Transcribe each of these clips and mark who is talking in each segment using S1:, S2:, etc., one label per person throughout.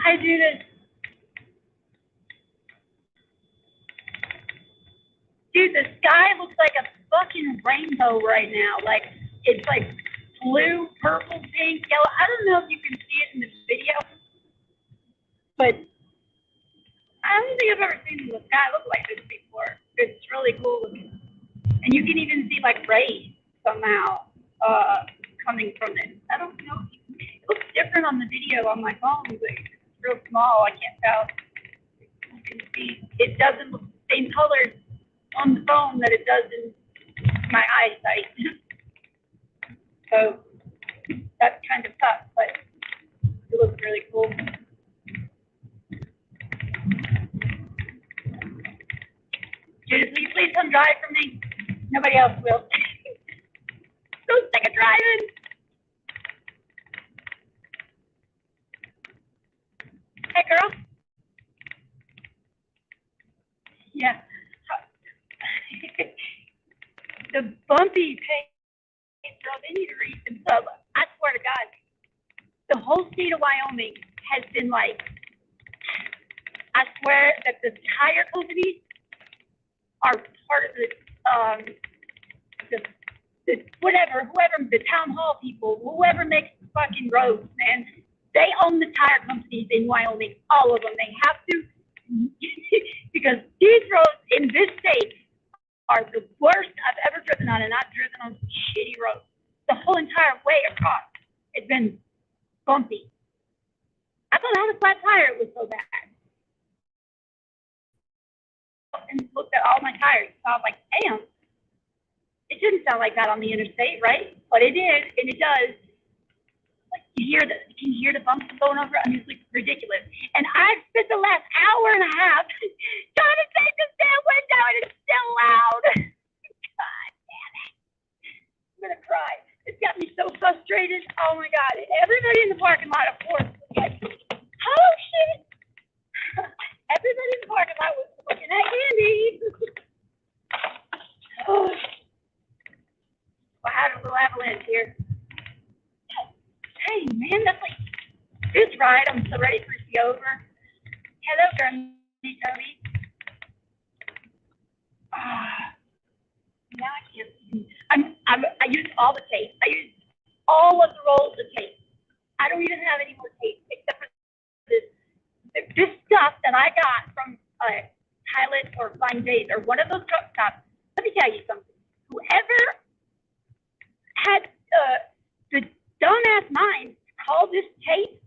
S1: Hi, Judith. Dude, the sky looks like a fucking rainbow right now. Like, it's like blue, purple, pink, yellow. I don't know if you can see it in the video, but I don't think I've ever seen the sky look like this before. It's really cool looking. And you can even see like rays somehow coming from it. I don't know. It looks different on the video on my phone, but it's real small. I can't tell. You can see it doesn't look the same color on the phone that it does in my eyesight. So that's kind of tough, but it looks really cool. Judith, will you please come drive for me? Nobody else will. So sick of driving. Hey, girl. Yeah. The bumpy pace, girl, they need to read them. So I swear to God, the whole state of Wyoming has been like, I swear that the tire companies are part of whoever, the town hall people, whoever makes the fucking roads, man, they own the tire companies in Wyoming, all of them. They have to, because these roads in this state are the worst I've ever driven on, and I've driven on shitty roads. The whole entire way across, it's been bumpy. I thought I had a flat tire, it was so bad. And looked at all my tires, so I was like, damn, it shouldn't sound like that on the interstate, right? But it is, and it does. Like you can hear the bumps going over. I mean, it's like ridiculous. And I've spent the last hour and a half trying to take this damn window, and it's still loud. God damn it! I'm gonna cry. It's got me so frustrated. Oh my God! Everybody in the parking lot, of course, was like, "Oh shit!" Everybody in the parking lot was looking at Andy. Oh. I had a little avalanche here. Hey, man, that's like this ride. I'm so ready for it to be over. Hello, Granny Toby. Now I can't see. I used all the tape. I used all of the rolls of tape. I don't even have any more tape except for this stuff that I got from Pilot or Flying Days or one of those truck stops. Let me tell you something. Whoever had the dumbass mind to call this tape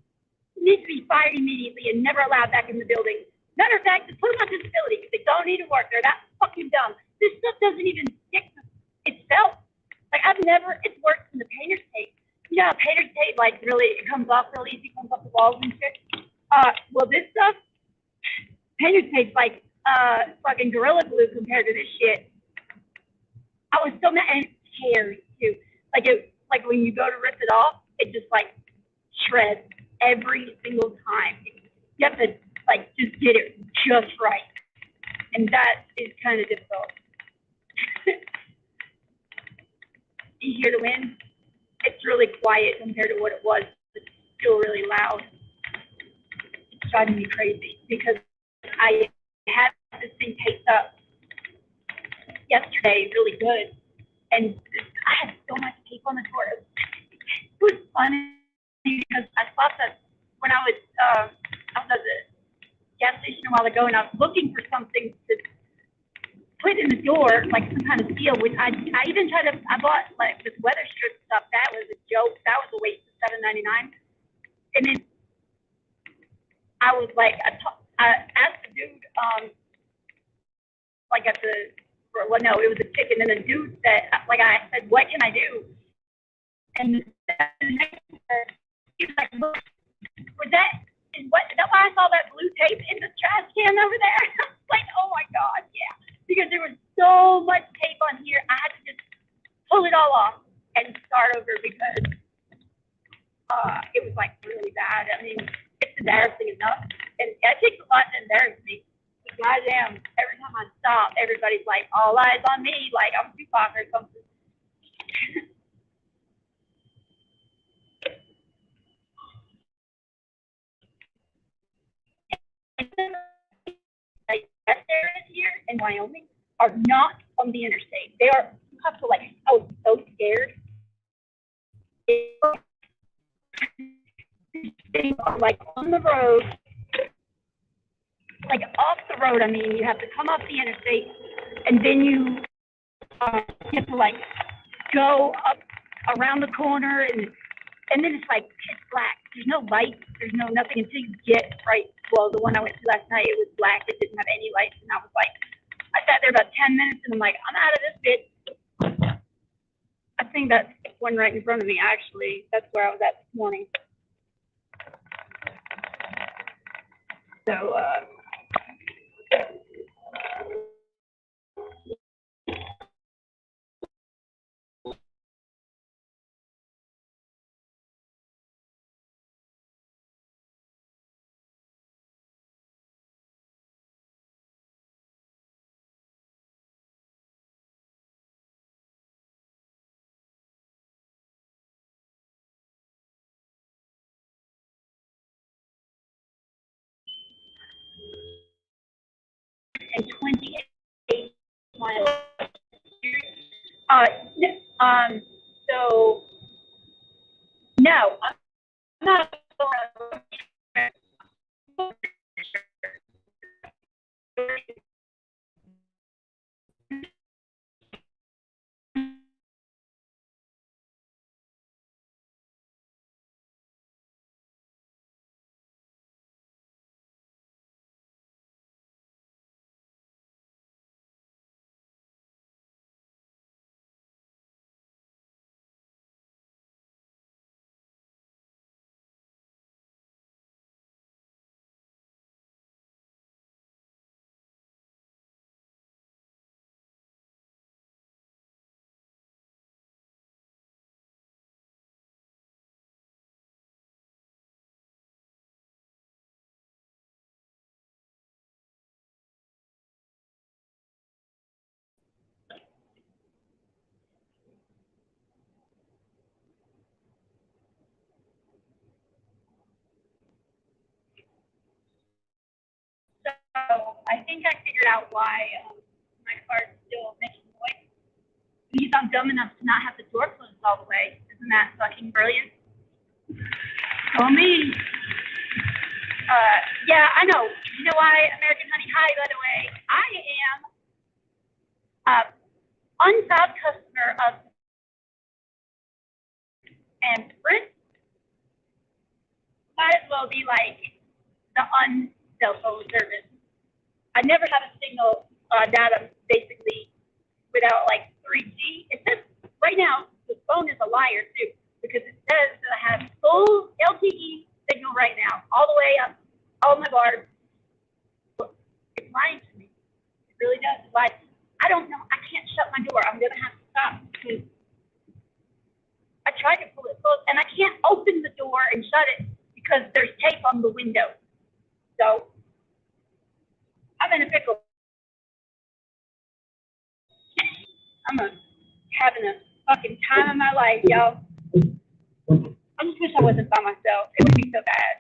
S1: needs to be fired immediately and never allowed back in the building. Matter of fact, just put them on disability because they don't need to work. They're that fucking dumb. This stuff doesn't even stick to itself. Like it's worse than the painter's tape. You know how painter's tape like really it comes off real easy, comes off the walls and shit. Well this stuff, painter's tape's like fucking Gorilla Glue compared to this shit. I was so mad, and it tears too. Like when you go to rip it off, it just like shreds every single time. You have to like just get it just right, and that is kind of difficult. You hear the wind? It's really quiet compared to what it was. It's still really loud. It's driving me crazy because I had this thing taped up yesterday really good, and I had so much tape on the door. It was funny because I thought that when I was at the gas station a while ago, and I was looking for something to put in the door, like some kind of seal. Which I even I bought like this weather strip stuff. That was a joke. That was a waste of $7.99. And then I was like, I asked the dude, like at the, well, no, it was a chicken, and the dude said, like, I said, what can I do? And the next he was like, look, is that why I saw that blue tape in the trash can over there? I was like, oh my God, yeah. Because there was so much tape on here, I had to just pull it all off and start over because it was like really bad. I mean, it's embarrassing enough. And it takes a lot to embarrass me. But goddamn, every time I stop, everybody's like, all eyes on me, like I'm Tupac or something. in Wyoming are not on the interstate. They are, you have to like, I was so scared. They are like on the road, like off the road. I mean, you have to come off the interstate, and then you have to like go up around the corner, and then it's like pitch black. There's no lights, there's no nothing until you get right. Well, the one I went to last night, it was black. It didn't have any lights, and I was like, I sat there about 10 minutes, and I'm like, I'm out of this bitch. I think that's one right in front of me, actually. That's where I was at this morning. So, and 28 miles. So, no, I'm not going So I think I figured out why my car is still making noise. Because I'm dumb enough to not have the door closed all the way. Isn't that fucking brilliant? Tell me. Yeah, I know. You know why, American Honey? Hi, by the way. I am unproud customer of and Sprint might as well be like the cell phone service. I never have a signal data basically without like 3G. It says right now the phone is a liar too because it says that I have full LTE signal right now, all the way up, all my bars. It's lying to me. It really does. It's like I don't know. I can't shut my door. I'm gonna have to stop because I tried to pull it closed and I can't open the door and shut it because there's tape on the window. So I'm in a pickle. I'm having a fucking time of my life, y'all. I just wish I wasn't by myself. It would be so bad.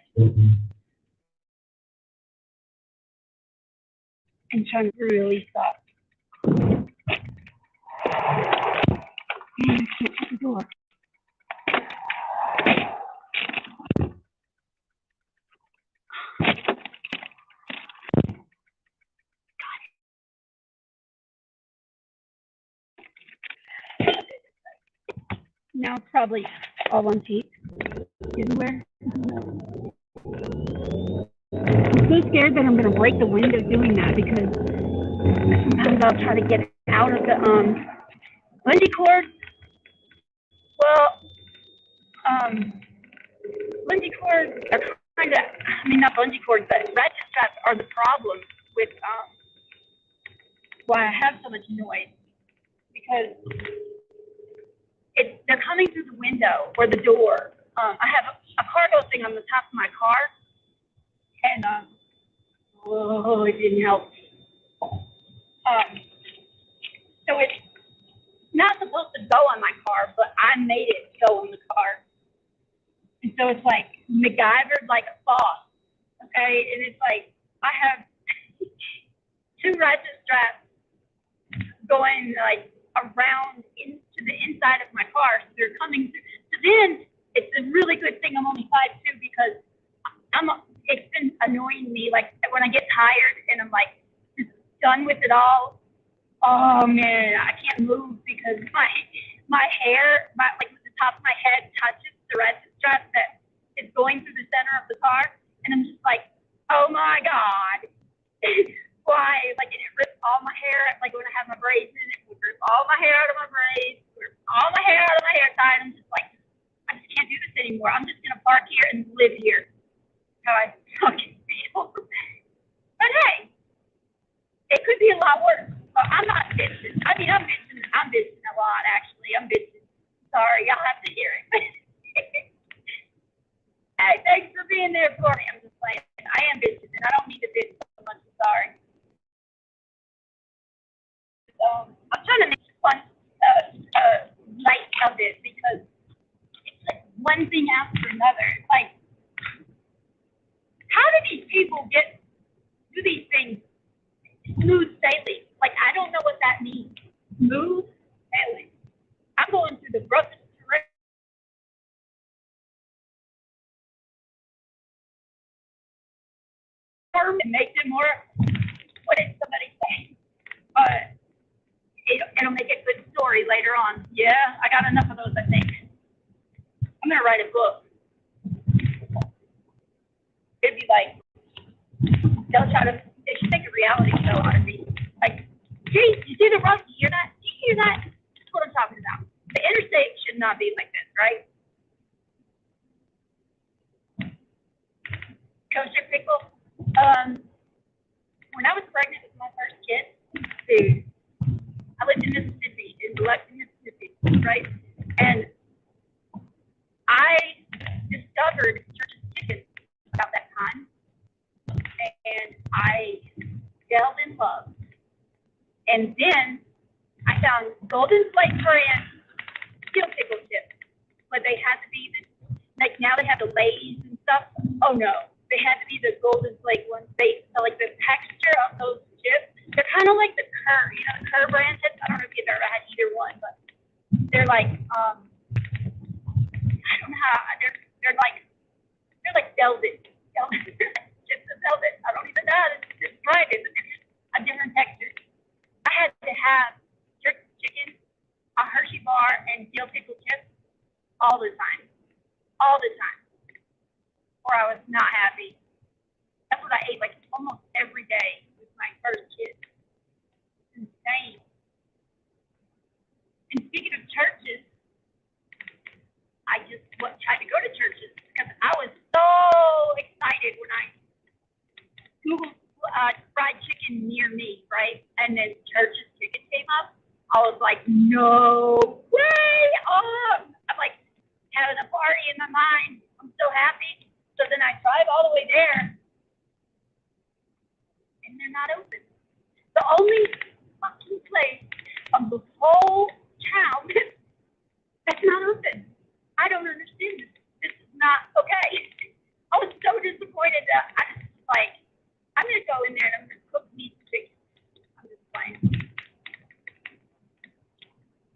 S1: I'm trying to really stop. I can't shut the door. Now it's probably all on tape. Everywhere. I'm so scared that I'm going to break the window doing that because sometimes I'll try to get out of the bungee cord. Well, bungee cords are kind of, I mean, not bungee cords, but ratchet straps are the problem with why I have so much noise because they're coming through the window or the door. I have a cargo thing on the top of my car, and it didn't help. So it's not supposed to go on my car, but I made it go on the car. And so it's like MacGyvered like a boss, okay? And it's like I have two ratchet straps going like around into the inside of my car. So they're coming through. So then it's a really good thing I'm only 5'2" because it's been annoying me. Like when I get tired and I'm like just done with it all. Oh man, I can't move because my hair, like the top of my head touches the resin strap that is going through the center of the car, and I'm just like, oh my god, why? Like it rips all my hair. Like when I have my braids in, it would rip all my hair out of my braids, rip all my hair out of my hair tie. And I'm just like, I just can't do this anymore. I'm just gonna park here and live here. How I fucking feel. But hey, it could be a lot worse. But I'm not bitching. I mean, I'm bitching a lot, actually. I'm bitching. Sorry, y'all have to hear it. Hey, thanks for being there for me. I'm just playing. I am bitching, and I don't mean to bitch so much. I'm sorry. I'm trying to make fun light of it because it's like one thing after another. Like, how do these people do these things smooth sailing? Like, I don't know what that means. Smooth sailing. I'm going through the roughest terrain and make them more, what did somebody say? It'll make a good story later on. Yeah, I got enough of those, I think. I'm going to write a book. It'd be like, they should make a reality show out of me. Like, gee, you see the rough? You hear that? Do you hear that? That's what I'm talking about. The interstate should not be like this, right? Kosher pickle. When I was pregnant with my first kid, dude, I lived in Mississippi, in Biloxi, Mississippi, right? And I discovered church's chicken about that time, and I fell in love. And then I found Golden Flake brand steel pickle chips, but they had to be like now they have the Lay's and stuff. Oh no, they had to be the Golden Flake ones. Like the texture of those chips, they're kind of like the Kerr, the Kerr brand chips. I don't know if you've ever had either one, but they're like I don't know how they're like velvet chips of velvet. I don't even know how to describe it, but it's a different texture. I had to have jerk chicken, a Hershey bar, and dill pickle chips all the time, or I was not happy. That's what I ate like almost every day with my first kid. It's insane. And speaking of churches, I just tried to go to churches because I was so excited when I Googled fried chicken near me, right? And then church's chicken came up. I was like, no way! Oh, I'm like having a party in my mind. I'm so happy. So then I drive all the way there, and they're not open. The only fucking place of the whole town that's not open. I don't understand this. This is not okay. I was so disappointed that I was like, I'm gonna go in there and I'm gonna cook me some chicken. I'm just playing.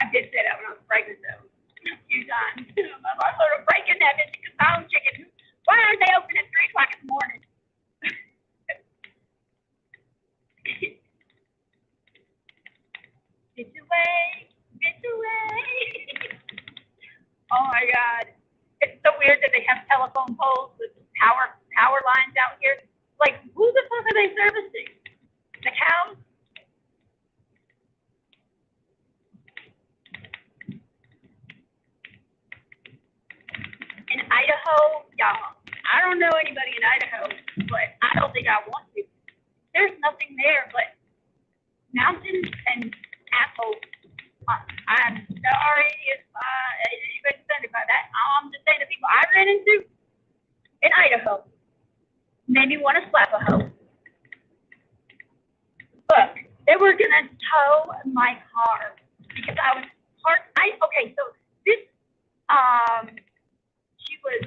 S1: I did say that when I was pregnant though, a few times. I'm like, I'm breaking that bitch because I own chicken. Why aren't they open at 3 o'clock in the morning? Bitch away, bitch away. Oh my God. It's so weird that they have telephone poles with power lines out here. Like, who the fuck are they servicing? The cows? In Idaho, y'all, I don't know anybody in Idaho, but I don't think I want to. There's nothing there but mountains and assholes. I'm sorry if anybody's offended by that. I'm just saying the people I ran into in Idaho made me want to slap a hoe. Look, they were gonna tow my car because I was parked. Okay, so this she was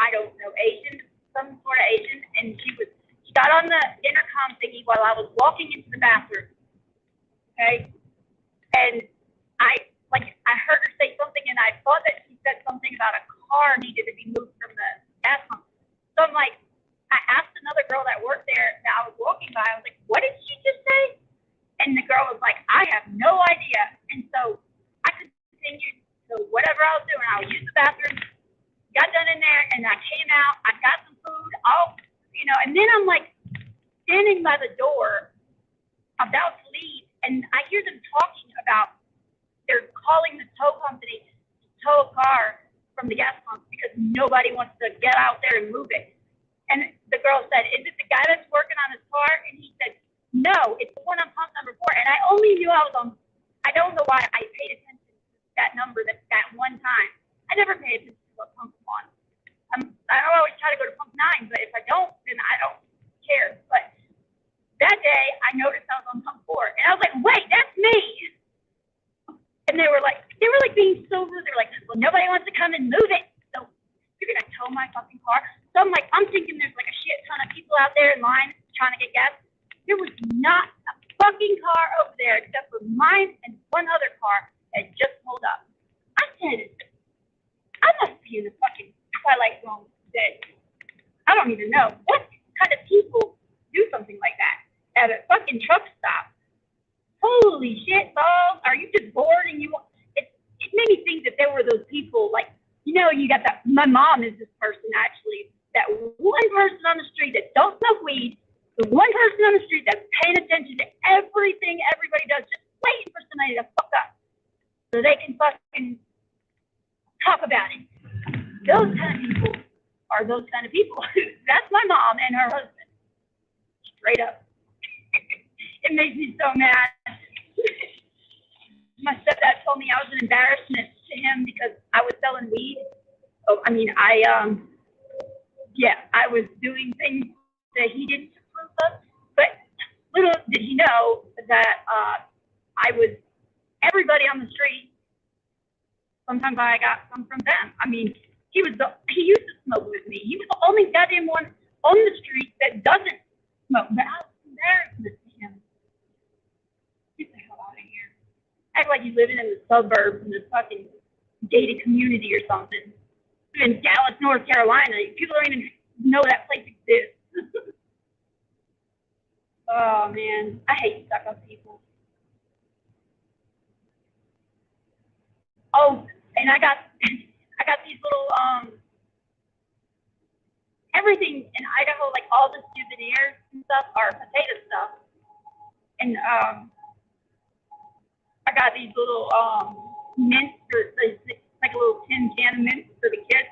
S1: I don't know, Asian, some sort of Asian, and she got on the intercom thingy while I was walking into the bathroom. okay? And I heard her say something, and I thought that she said something about a car needed to be moved from the gas pump. So I'm like, I asked another girl that worked there that I was walking by, I was like, what did she just say? And the girl was like, I have no idea. And so I continued to whatever I was doing. I would use the bathroom, got done in there, and I came out, I got some food, and then I'm like standing by the door about to leave, and I hear them talking about they're calling the tow company to tow a car from the gas pump because nobody wants to get out there and move it. And the girl said, is it the guy that's working on his car? And he said, no, it's the one on pump number 4. And I only knew I was on, I don't know why I paid attention to that number that one time. I never paid attention to what pump I'm on. I always try to go to pump 9, but if I don't, then I don't care. But that day, I noticed I was on pump 4. And I was like, wait, that's me. And they were like being so rude. They were like, well, nobody wants to come and move it. So you're going to tow my fucking car? So I'm thinking there's like a shit ton of people out there in line trying to get gas. There was not a fucking car over there except for mine and one other car that just pulled up. I said, I must be in the fucking Twilight Zone today. I don't even know. What kind of people do something like that at a fucking truck stop? Holy shit, balls. Are you just bored and you want it made me think that there were those people like, you got that. My mom is this person actually, that one person on the street that don't smoke weed, the one person on the street that's paying attention to everything everybody does, just waiting for somebody to fuck up so they can fucking talk about it. Those kind of people are those kind of people. That's my mom and her husband. Straight up. It makes me so mad. My stepdad told me I was an embarrassment to him because I was selling weed. Oh, I mean, I was doing things that he didn't approve of. But little did he know that I was everybody on the street. Sometimes I got some from them. I mean, he used to smoke with me. He was the only goddamn one on the street that doesn't smoke. But I was embarrassment to him. Get the hell out of here. Act like you're living in the suburbs in this fucking gated community or something. In Dallas, North Carolina, people don't even know that place exists. Oh man, I hate stuck-up people. Oh, and I got these little everything in Idaho, like all the souvenirs and stuff are potato stuff. And I got these little mints like a little tin can of mints for the kids.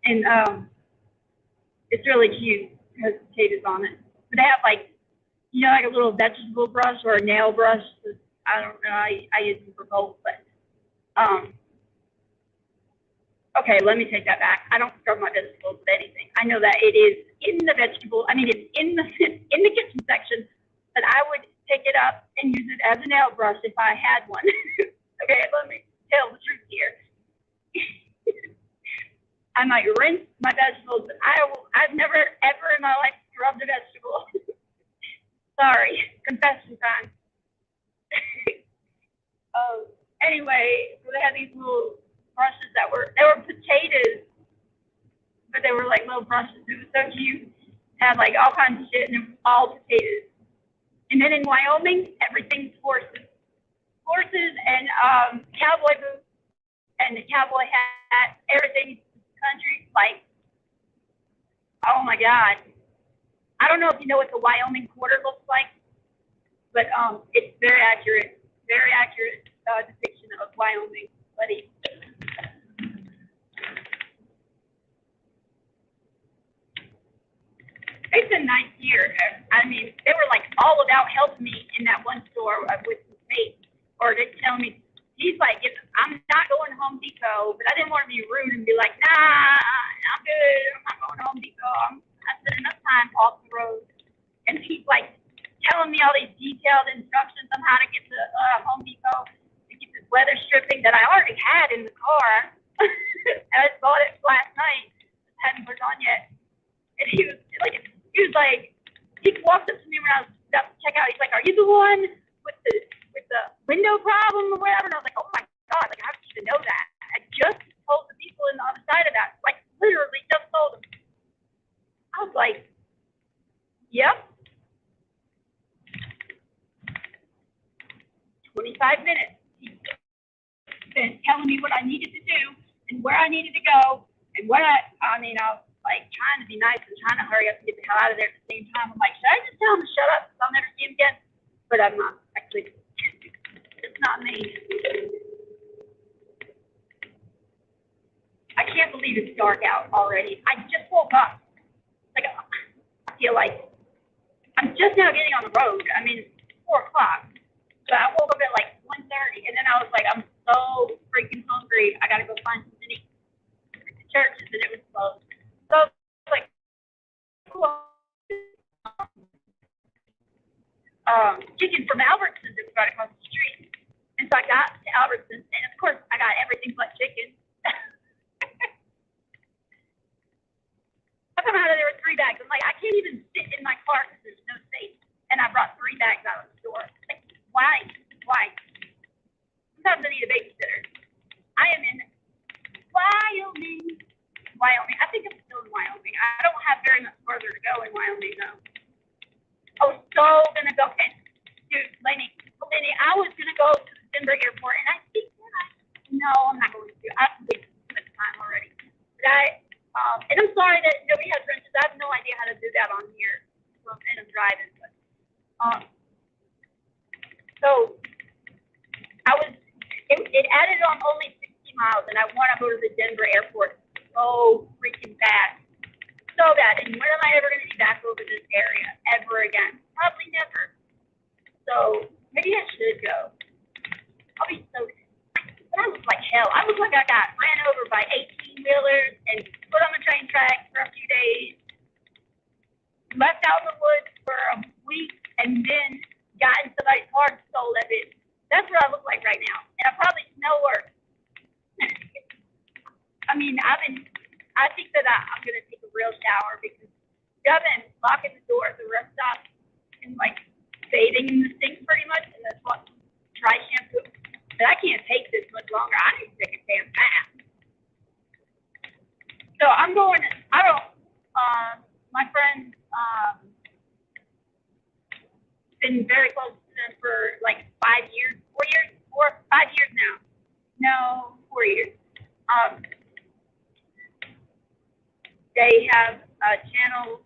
S1: And it's really cute. It has potatoes on it. But they have like a little vegetable brush or a nail brush. I don't know. I use them for both, but okay, let me take that back. I don't scrub my vegetables with anything. I know that it is in the vegetable. I mean, it's in the kitchen section, but I would pick it up and use it as a nail brush if I had one. Okay, let me tell the truth here. I might rinse my vegetables, but I've never ever in my life scrubbed a vegetable. Sorry, confession time. Anyway, so they had these little brushes they were potatoes, but they were like little brushes. It was so cute. Had like all kinds of shit, and it was all potatoes. And then in Wyoming, everything's horses. Horses and cowboy boots and the cowboy hat, everything country, like, oh my God. I don't know if you know what the Wyoming quarter looks like, but it's very accurate depiction of Wyoming, buddy. It's a nice year. I mean, they were like all about helping me in that one store with some faith, or they tell me, he's like, I'm not going to Home Depot, but I didn't want to be rude and be like, nah, I'm good. I'm not going to Home Depot. I spent enough time off the road. And he's like telling me all these detailed instructions on how to get to Home Depot to get this weather stripping that I already had in the car. I bought it last night. Hadn't put it on yet. And he was like, he walked up to me when I was about to check out. He's like, are you the one with the window problem or whatever. And I was like, oh my God, like, how did you even know that? I just told the people on the other side of that, like, literally just told them. I was like, yep. 25 minutes. He's been telling me what I needed to do and where I needed to go and what I mean, I was like trying to be nice and trying to hurry up and get the hell out of there at the same time. I'm like, should I just tell him to shut up because I'll never see him again? But I'm not. Actually, it's not me. I can't believe it's dark out already. I just woke up. Like, I feel like I'm just now getting on the road. I mean, it's 4 o'clock. So I woke up at like 1:30, and then I was like, I'm so freaking hungry. I gotta go find something to eat at the churches, and it was closed. So I was like, chicken from Albertsons is right across the street. And so I got to Albertsons, and of course I got everything but chicken. I come out of there with 3 bags. I'm like, I can't even sit in my car because there's no space. And I brought 3 bags out of the store. Like, why? Why? Sometimes I need a babysitter. I am in Wyoming. I think I'm still in Wyoming. I don't have very much further to go in Wyoming, though. I was so going to go. And, dude, Lenny, I was going to go to the Denver airport, and I think no, I'm not going to. I've wasted too much time already. But and I'm sorry that nobody has wrenches. I have no idea how to do that on here. And I'm driving. But, so it added on only 60 miles, and I want to go to the Denver airport so freaking bad. So bad. And when am I ever going to be back over this area ever again? Probably never. So maybe I should go. I'll be so good. But I look like hell. I look like I got ran over by 18-wheelers and put on the train tracks for a few days, left out in the woods for a week, and then got in somebody's car and stole that bitch. That's what I look like right now. And I probably smell worse. I mean, I think that I'm going to take a real shower because I've been locking the door at the rest stop and, like, bathing in the sink pretty much, and that's what dry shampoo. But I can't take this much longer. I need to take a damn bath. So I'm going, my friend, been very close to them for like 5 years, 5 years now. No, 4 years. They have a channel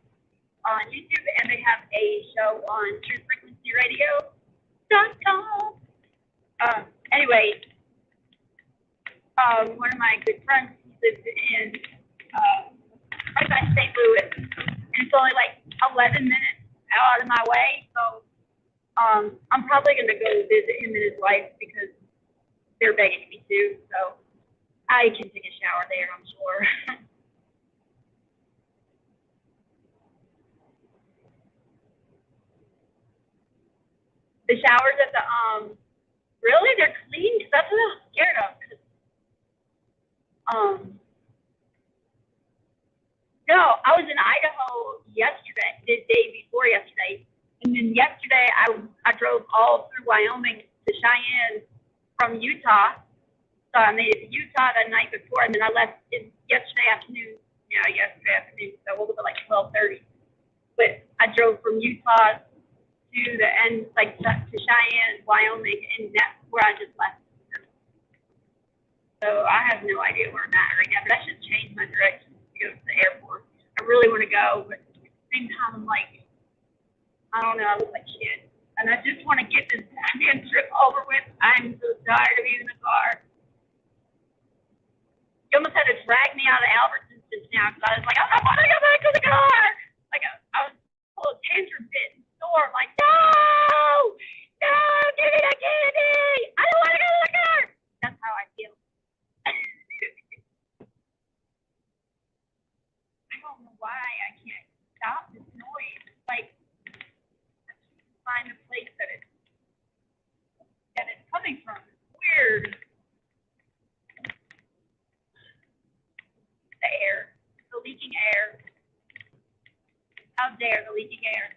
S1: on YouTube, and they have a show on truthfrequencyradio.com. Anyway, one of my good friends lives in right by St. Louis, and it's only like 11 minutes out of my way. So I'm probably going to go visit him and his wife because they're begging me to. So I can take a shower there, I'm sure. The showers at the really, they're clean? Because that's what I was scared of. No, I was in Idaho yesterday, the day before yesterday, and then yesterday I drove all through Wyoming to Cheyenne from Utah. So I made it to Utah the night before, and then I left yesterday afternoon. Yeah, yesterday afternoon. So I woke up at like 12:30. But I drove from Utah to the end, like to Cheyenne, Wyoming, and that's where I just left. So I have no idea where I'm at right now, but I should change my direction to go to the airport. I really want to go, but at the same time, I'm like, I don't know, I look like shit. And I just want to get this damn trip over with. I'm so tired of being in the car. You almost had to drag me out of Albertsons just now because I was like, I don't want to go back to the car. Like, I was full of tantrum fit in the store. I'm like, no, give me that candy. I don't want to go to the car. That's how I feel. I don't know why I can't stop this noise. It's like, I can't find a place that it's coming from. It's weird. The air, the leaking air. How dare the leaking air?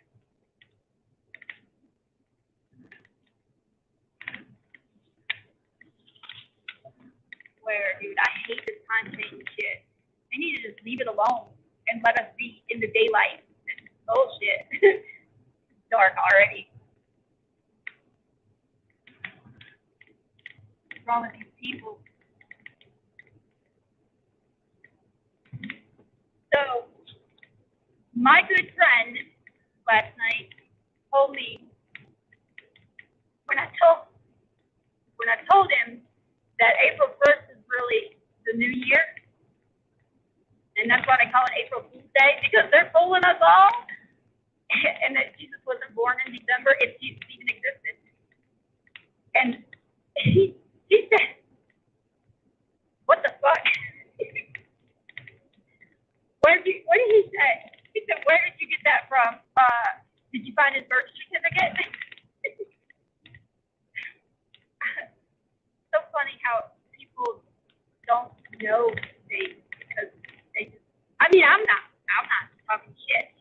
S1: swear, dude, I hate this time change shit. They need to just leave it alone and let us be in the daylight. This is bullshit. It's dark already. What's wrong with these people? So, my good friend last night told me when I told him that April 1st is really the new year, and that's why they call it April Fool's Day, because they're fooling us all, and that Jesus wasn't born in December if Jesus even existed. And he said, what the fuck? What did he say? He said, where did you get that from? Did you find his birth certificate? So funny how people don't know dates because they just, I mean, I'm not talking shit.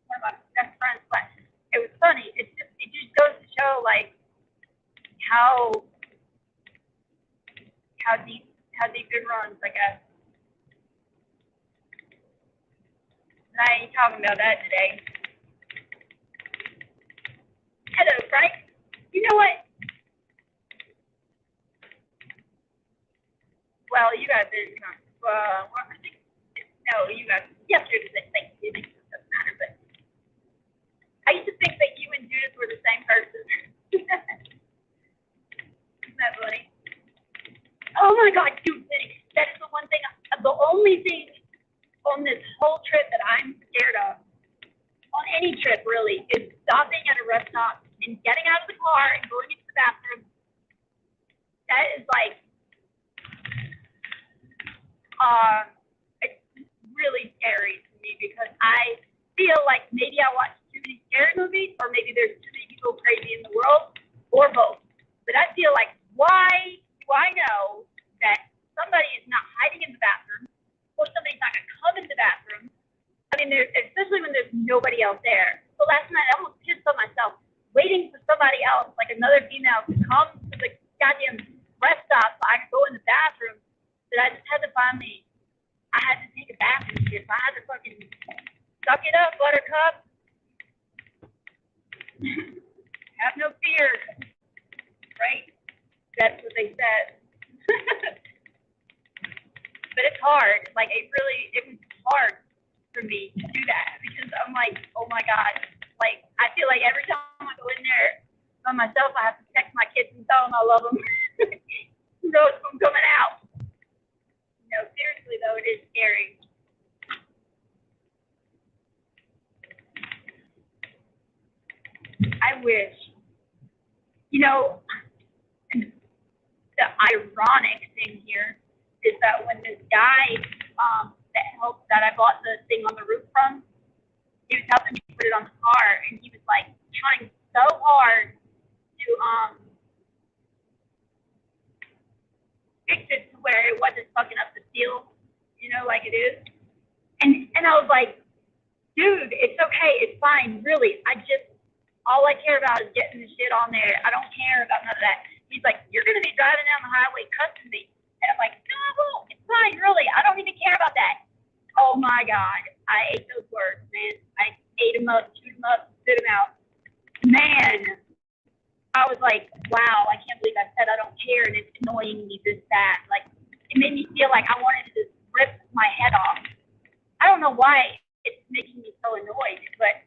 S1: One of my best friends, but it was funny. It just goes to show like how deep it runs, I guess. And I ain't talking about that today. Hello, Frank. You know what? Well, you guys didn't come. I think, no, you guys, yesterday was Thanksgiving, so it doesn't matter, but I used to think that you and Judith were the same person. Isn't that funny? Oh my God, dude, that is the one thing, the only thing on this whole trip that I'm scared of, on any trip really, is stopping at a rest stop and getting out of the car and going into the bathroom. That is like, it's really scary to me because I feel like maybe I watch too many scary movies, or maybe there's too many people crazy in the world, or both. But I feel like, why do I know that somebody is not hiding in the bathroom, or somebody's not going to come in the bathroom? I mean, especially when there's nobody else there. So last night I almost pissed on myself, waiting for somebody else, like another female, to come to the goddamn rest stop so I could go in the bathroom. But I just had to I had to take a bathroom shift. I had to fucking suck it up, buttercup. Have no fear. Right? That's what they said. But it's hard. Like, it was hard for me to do that because I'm like, oh my God. Like, I feel like every time I go in there by myself, I have to text my kids and tell them I love them. Who knows if I'm coming out? No, seriously though, it is scary. I wish, you know, the ironic thing here is that when this guy that I bought the thing on the roof from, he was helping me put it on the car, and he was like trying so hard to fix it to where it wasn't fucking up the steel, like it is. And I was like, dude, it's okay, it's fine, really. All I care about is getting the shit on there. I don't care about none of that. He's like, you're gonna be driving down the highway cussing me. And I'm like, no, I won't. It's fine, really. I don't even care about that. Oh my God, I ate those words, man. I ate them up, chewed them up, spit them out. Man, I was like, wow, I can't believe I said I don't care, and it's annoying me, this, that. Like, it made me feel like I wanted to just rip my head off. I don't know why it's making me so annoyed, but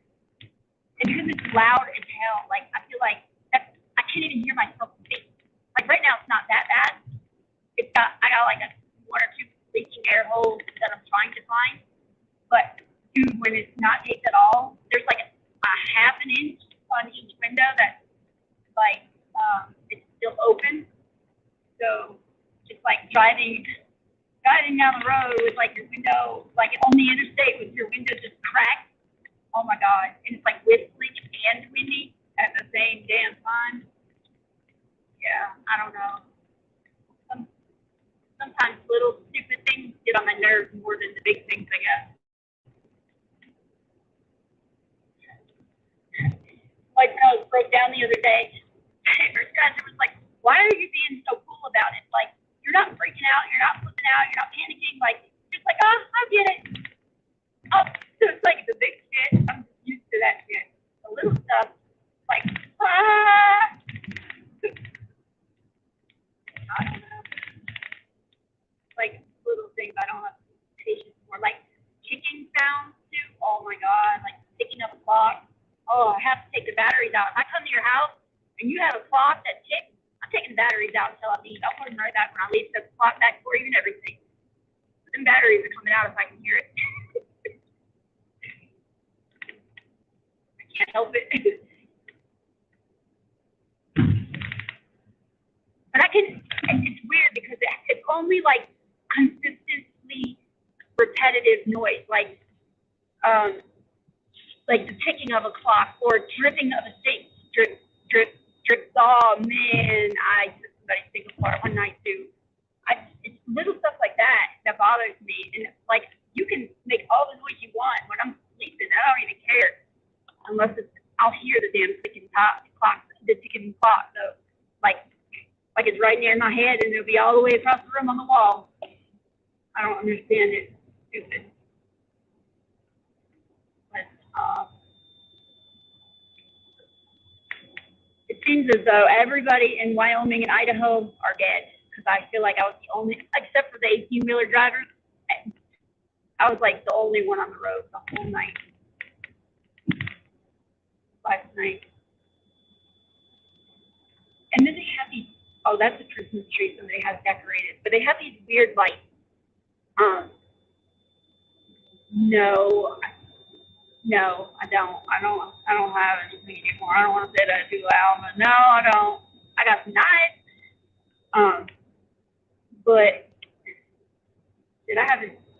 S1: it's because it's loud as hell. Like, I feel like I can't even hear myself speak. Like, right now, it's not that bad. I got like one or two leaking air holes that I'm trying to find. But, dude, when it's not taped at all, there's like a half an inch on each window that's like, it's still open. So, just like driving down the road with like your window, like on the interstate with your window just cracked. Oh my God. And it's like whistling and windy at the same damn time. Yeah, I don't know. Sometimes little stupid things get on my nerves more than the big things, I guess. Like when I was broke down the other day, her stranger was like, why are you being so cool about it? Like, You're not freaking out. You're not flipping out. You're not panicking. Like, just like, oh, I get it. Oh, so it's like the big shit. I'm just used to that shit. The little stuff, like, I don't know. Like, little things I don't have patience for. Like, ticking sounds, too. Oh, my God. Like, ticking of a clock. Oh, I have to take the batteries out. If I come to your house and you have a clock that ticks, I'm taking the batteries out until I leave. I'll put them right back when I leave. Set the clock back for you and everything. But them batteries are coming out if I can hear it. I can't help it. But I can, it's weird because it's only like consistently repetitive noise, like the ticking of a clock or dripping of a sink. Drip, drip, drip. Oh man, I took somebody's sink apart one night too. It's little stuff like that bothers me. And like, you can make all the noise you want when I'm sleeping. I don't even care unless I'll hear the damn ticking clock, the ticking clock. So like it's right near my head and it'll be all the way across the room on the wall. I don't understand it. It's stupid. But it seems as though everybody in Wyoming and Idaho are dead because I feel like I was the only, except for the 18-wheeler drivers, I was like the only one on the road the whole night. Last night. And then they have these, oh, that's a Christmas tree somebody has decorated, but they have these weird lights. No, I don't have anything anymore. I don't want to say that too loud, but no, I don't. I got some knives. But dude,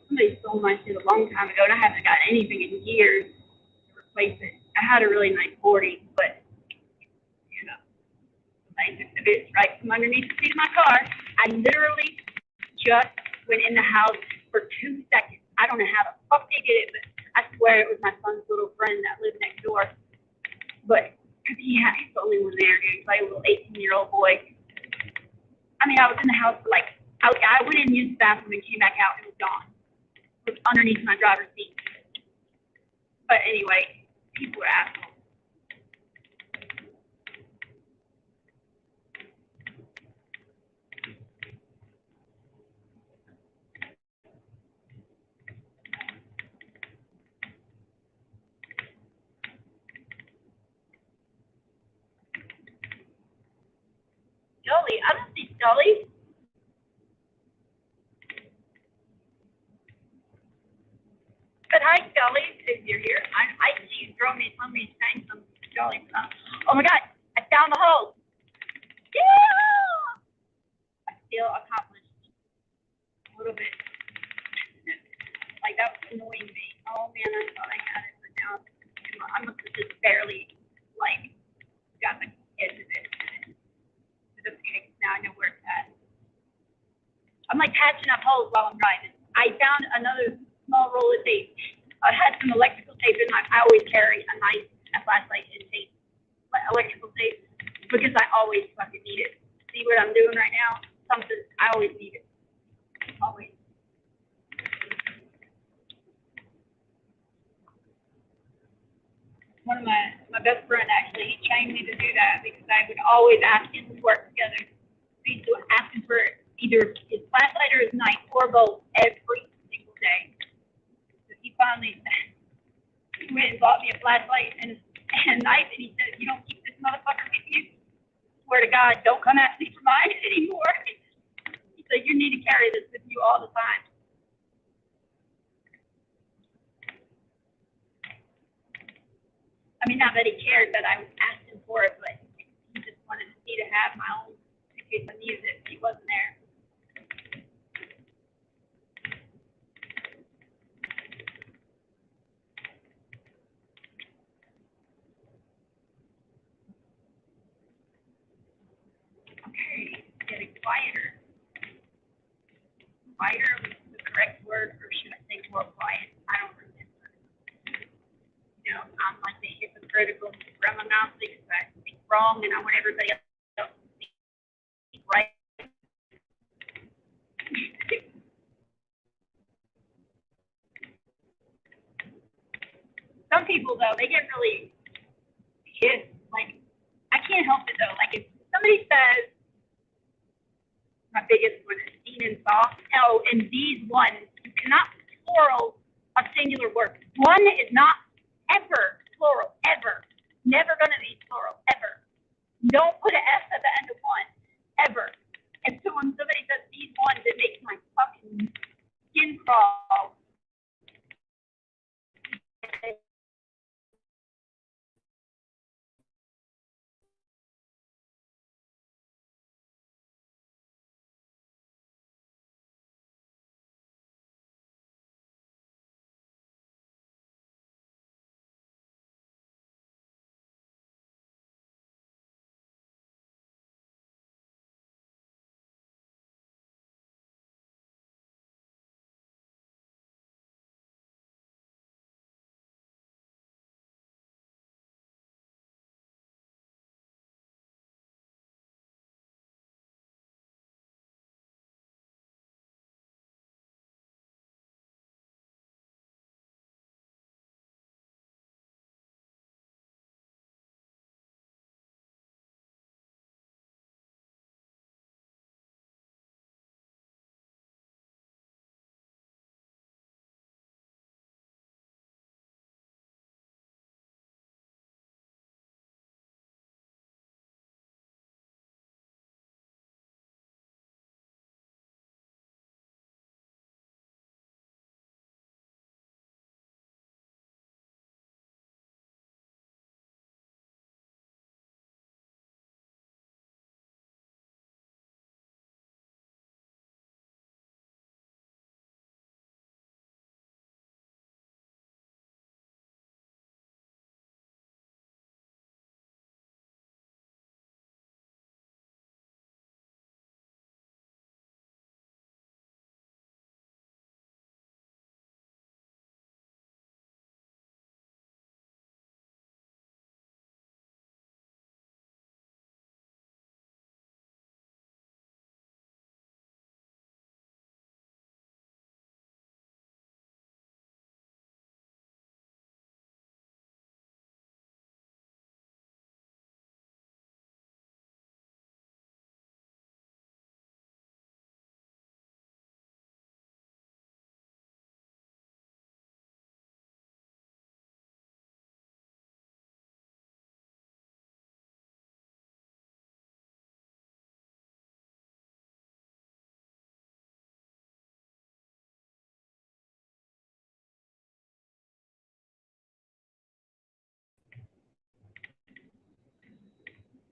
S1: somebody stole my shit a long time ago, and I haven't got anything in years to replace it. I had a really nice 40, but you know, they took the bits right from underneath the seat of my car. I literally just went in the house for 2 seconds. I don't know how the fuck they did it, but I swear it was my son's little friend that lived next door. But he's the only one there, dude. He's like a little 18-year-old boy. I mean, I was in the house for like, I went in and used the bathroom and came back out and it was gone. It was underneath my driver's seat. But anyway, people were assholes. Scully, I don't see Scully. But hi, Scully, if you're here. I see you throw me somebody's saying something to Scully. Oh my God, I found the hole. Yeah! I feel accomplished a little bit. Like that was annoying me. Oh man, I thought I had it, but now I must have just barely like got the edge of it. Okay, now I know where it's at. I'm like patching up holes while I'm driving. I found another small roll of tape. I had some electrical tape in my. I always carry a nice flashlight and tape, electrical tape, because I always fucking need it. See what I'm doing right now? Something I always need it. Always. One of my best friend actually, he trained me to do that because I would always ask him to work together. We used to ask him for either his flashlight or his knife or both every single day. So he finally went and bought me a flashlight and a knife, and he said, "You don't keep this motherfucker with you. Swear to God, don't come at me for mine anymore." He said, "You need to carry this with you all the time." I mean, not that he cared that I asked him for it, but he just wanted me to have my own in case I needed it. He wasn't there. Okay, getting quieter. Quieter was the correct word, or should I say more quiet? I don't remember. You know, I'm like the hypocritical from my mouth because I speak wrong and I want everybody else to speak right. people though, they get really pissed. Like, I can't help it though. Like, if somebody says, my biggest one is seen and saw. Oh, and these ones, you cannot plural a singular word. One is not ever plural, ever. Never going to be plural, ever. Don't put an S at the end of one, ever. And so when somebody says these ones, it makes my fucking skin crawl.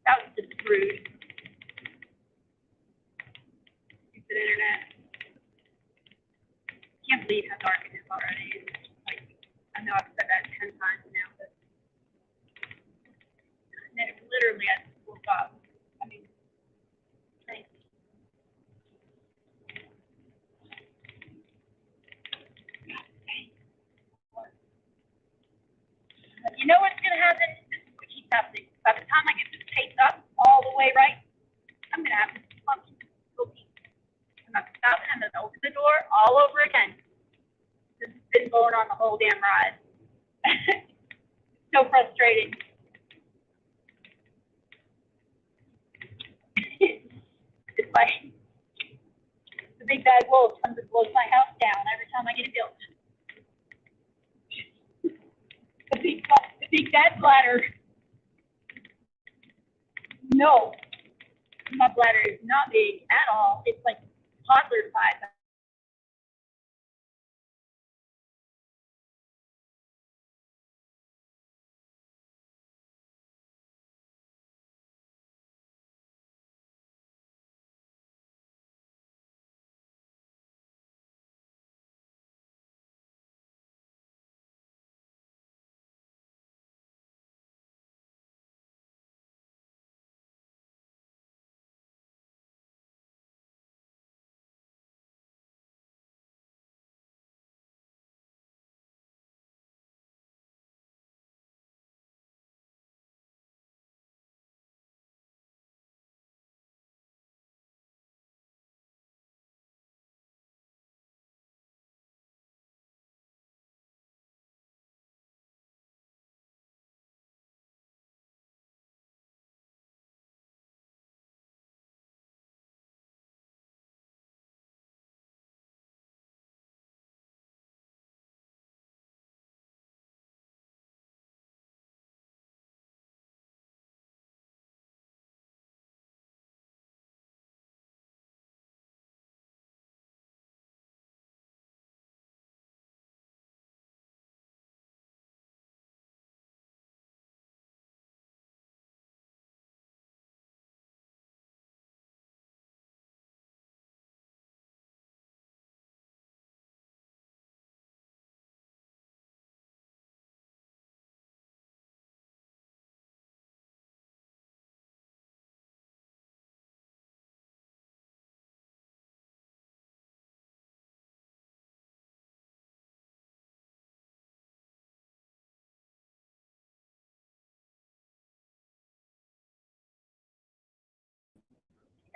S1: That was just rude. Stupid internet. Can't believe how dark it is already. Like, I know I've said that 10 times now, but literally I just woke up. I mean, thanks. You know what's gonna happen? This is what keeps happening. By the time I get this taped up all the way right, I'm gonna have to fucking go pee. I'm gonna stop and then open the door all over again. This has been going on the whole damn ride. So frustrating. It's like the big bad wolf comes and blows my house down every time I get it built. The big bad bladder. No, my bladder is not big at all. It's like toddler size.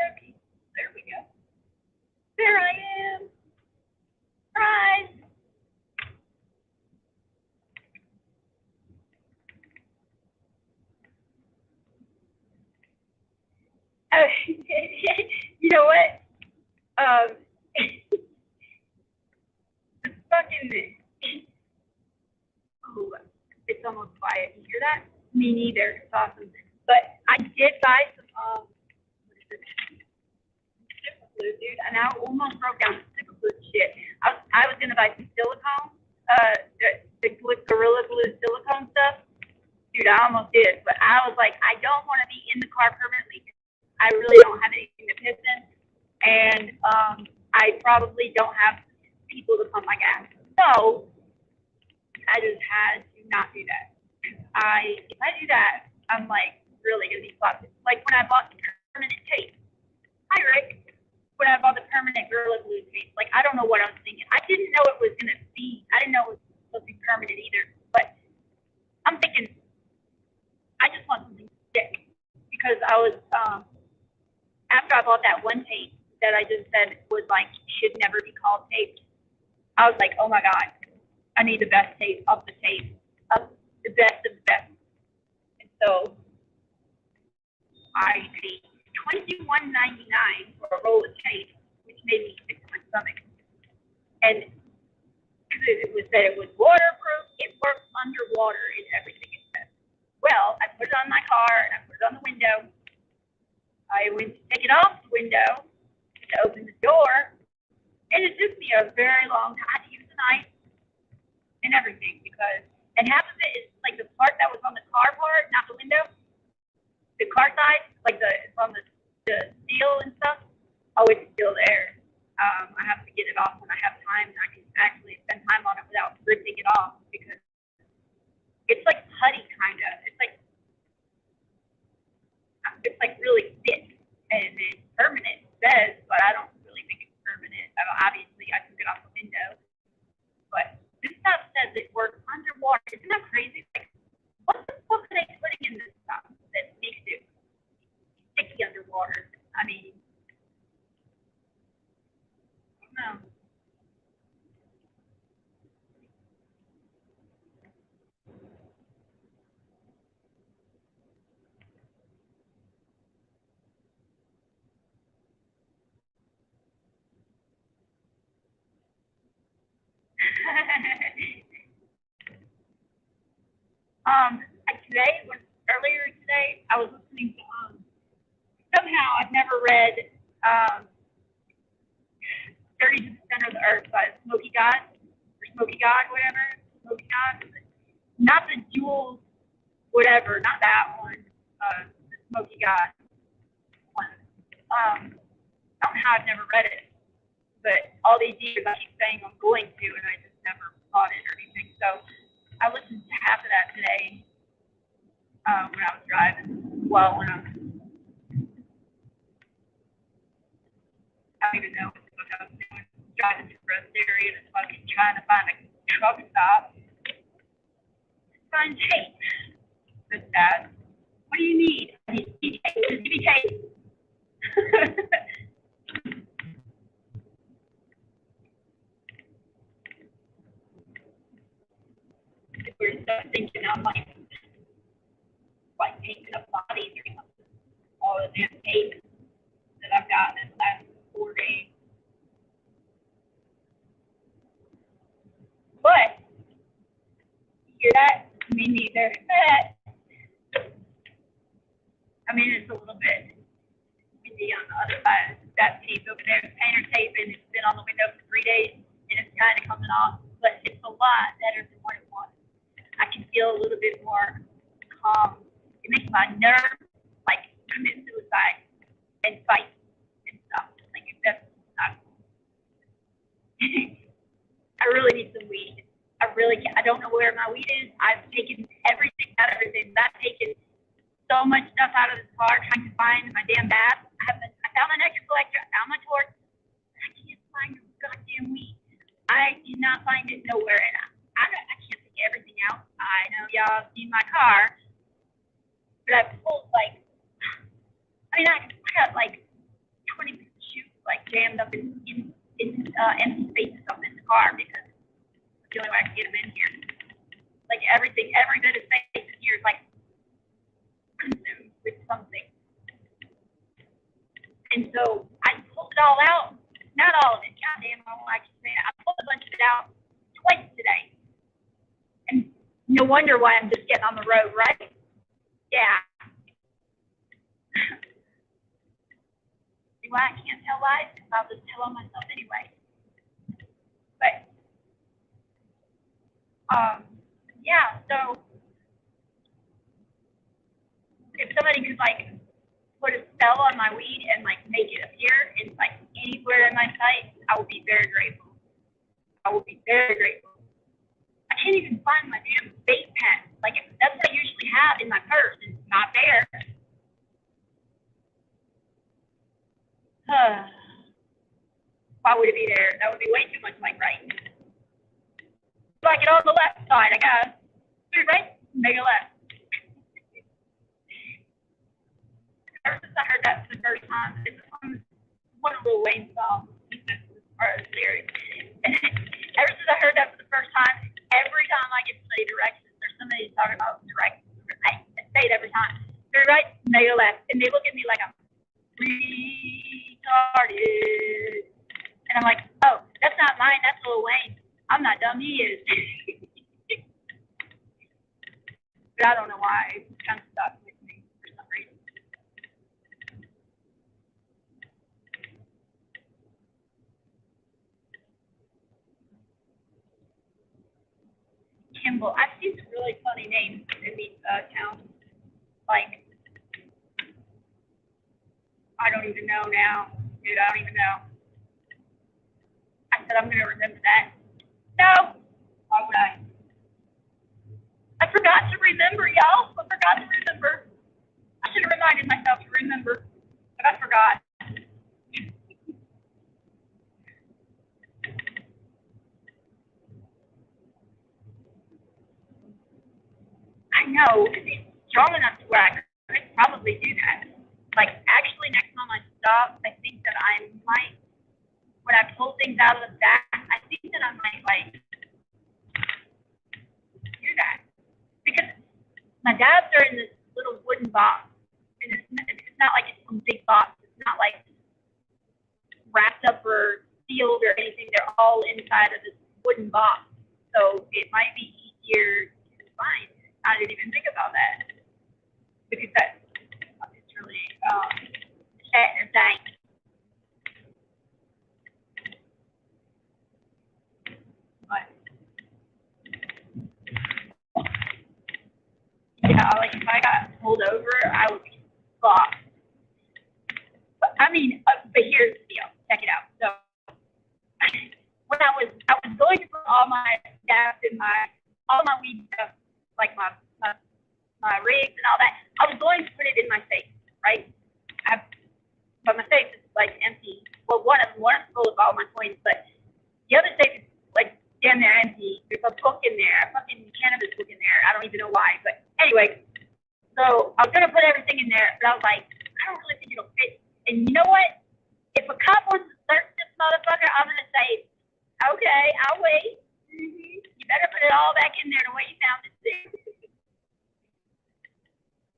S1: Okay, there we go. There I am. Surprise. Oh, you know what? Um, the fucking, oh, it's almost quiet. You hear that? Me neither. It's awesome. But I did buy some, what is it? Super glue, dude. And I almost broke down the super glue shit. I was gonna buy some silicone, the Gorilla Glue silicone stuff. Dude, I almost did, but I was like, I don't want to be in the car permanently. I really don't have anything to piss in, and I probably don't have people to pump my gas. So I just had to not do that. If I do that, I'm like really gonna be fucked. Like when I bought the permanent tape. Hi, Rick. When I bought the permanent Gorilla Glue tape, like I don't know what I was thinking. I didn't know it was gonna be. I didn't know it was supposed to be permanent either. But I'm thinking I just want something to stick because I was after I bought that one tape that I just said was like should never be called tape. I was like, oh my god, I need the best tape of the tape, of the best of the best. And so I paid $21.99 for a roll of tape, which made me sick to my stomach. And it was that it was waterproof, it works underwater, and everything it said. Well, I put it on my car and I put it on the window. I went to take it off the window to open the door, and it took me a very long time to use the knife and everything and half of it is like the part that was on the car part, not the window, the car side, like it's on the steel and stuff. Oh, it's still there. I have to get it off when I have time, and I can actually spend time on it without ripping it off because it's like putty kind of. It's like really thick and it's permanent, it says, but I don't really think it's permanent. Obviously, I took it off the window, but this stuff says it works underwater. Isn't that crazy? Like, what the fuck are they putting in this stuff that makes it sticky underwater? I mean, I don't know. Today was earlier today. I was listening to somehow I've never read 30 to the Center of the Earth by Smokey God, whatever. Smokey God, not the Jewel, whatever, not that one. The Smokey God one. I don't know how I've never read it, but all these years I keep saying I'm going to, and I just never bought it or anything. So I listened to half of that today when I was driving. Well, when I don't even know what I was doing. Driving to the rest area and fucking trying to find a truck stop. Find tape. That's bad. What do you need? I need tape. Just give me tape. We're stuck thinking I'm like painting up bodies or something. All of that tape that I've got in the last 4 days. But you hear that? Me neither. I mean, it's a little bit windy on the other side. That tape over there is painter tape, and it's been on the window for 3 days, and it's kind of coming off. But it's a lot better than what it was. I can feel a little bit more calm. It makes my nerves like commit suicide and fight and stuff. Like that's not. I really need some weed. I really can't. I don't know where my weed is. I've taken everything out of everything. I've taken so much stuff out of this car trying to find my damn bath. I found my nectar collector. I found my torch. I can't find the goddamn weed. I cannot find it nowhere, and I can't take everything out. I know y'all have seen my car, but I pulled like, I mean, I got like like jammed up in empty spaces up in the car because it's the only way I can get them in here. Like every bit of space in here is like consumed with something. And so I pulled it all out. Not all of it. Goddamn, I don't like to say it. I pulled a bunch of it out twice today. And no wonder why I'm just getting on the road, right? Yeah. See why I can't tell lies? Because I'll just tell on myself anyway. But, yeah, so if somebody could, like, put a spell on my weed and, like, make it appear in, like, anywhere in my sight, I would be very grateful. I would be very grateful. I can't even find my damn vape pen. Like, that's what I usually have in my purse. It's not there. Why would it be there? That would be way too much like right. So I get on the left side, I guess. Turn right, make a left. Ever since I heard that for the first time, it's one of Lil Wayne's songs. Or lyrics. And ever since I heard that for the first time, every time I get to say directions, there's somebody talking about directions. I say it every time. Turn right, make a left. And they look at me like I'm retarded. And I'm like, oh, that's not mine, that's Lil Wayne. I'm not dumb, he is. But I don't know why. It's kind of stuck with me for some reason. Kimball. I've seen some really funny names in these towns. Like, I don't even know now. Dude, I don't even know. I said I'm going to remember that. No. Why would I? I forgot to remember, y'all. I forgot to remember. I should have reminded myself to remember, but I forgot. I know it's strong enough to where I could probably do that. Like, actually, next time I stop, I think that I might, when I pull things out of the back, I think that I might, like, do that. Because my dad's are in this little wooden box. And it's not like it's some big box. It's not like wrapped up or sealed or anything. They're all inside of this wooden box. So it might be easier to find. I didn't even think about that. Because that's really sad and thank. But yeah, like if I got pulled over, I would be fucked. But I mean, but here's the deal. Check it out. So when I was going to put all my gas in all my weed stuff, like my rigs and all that, I was going to put it in my safe, right? But my safe is like empty. Well, one of them full of all my coins, but the other safe is like damn near empty. There's a book in there, a fucking cannabis book in there. I don't even know why, but anyway. So I was gonna put everything in there, but I was like, I don't really think it'll fit. And you know what? If a cop wants to search this motherfucker, I'm gonna say, okay, I'll wait. Mm-hmm. You better put it all back in there the way you found it.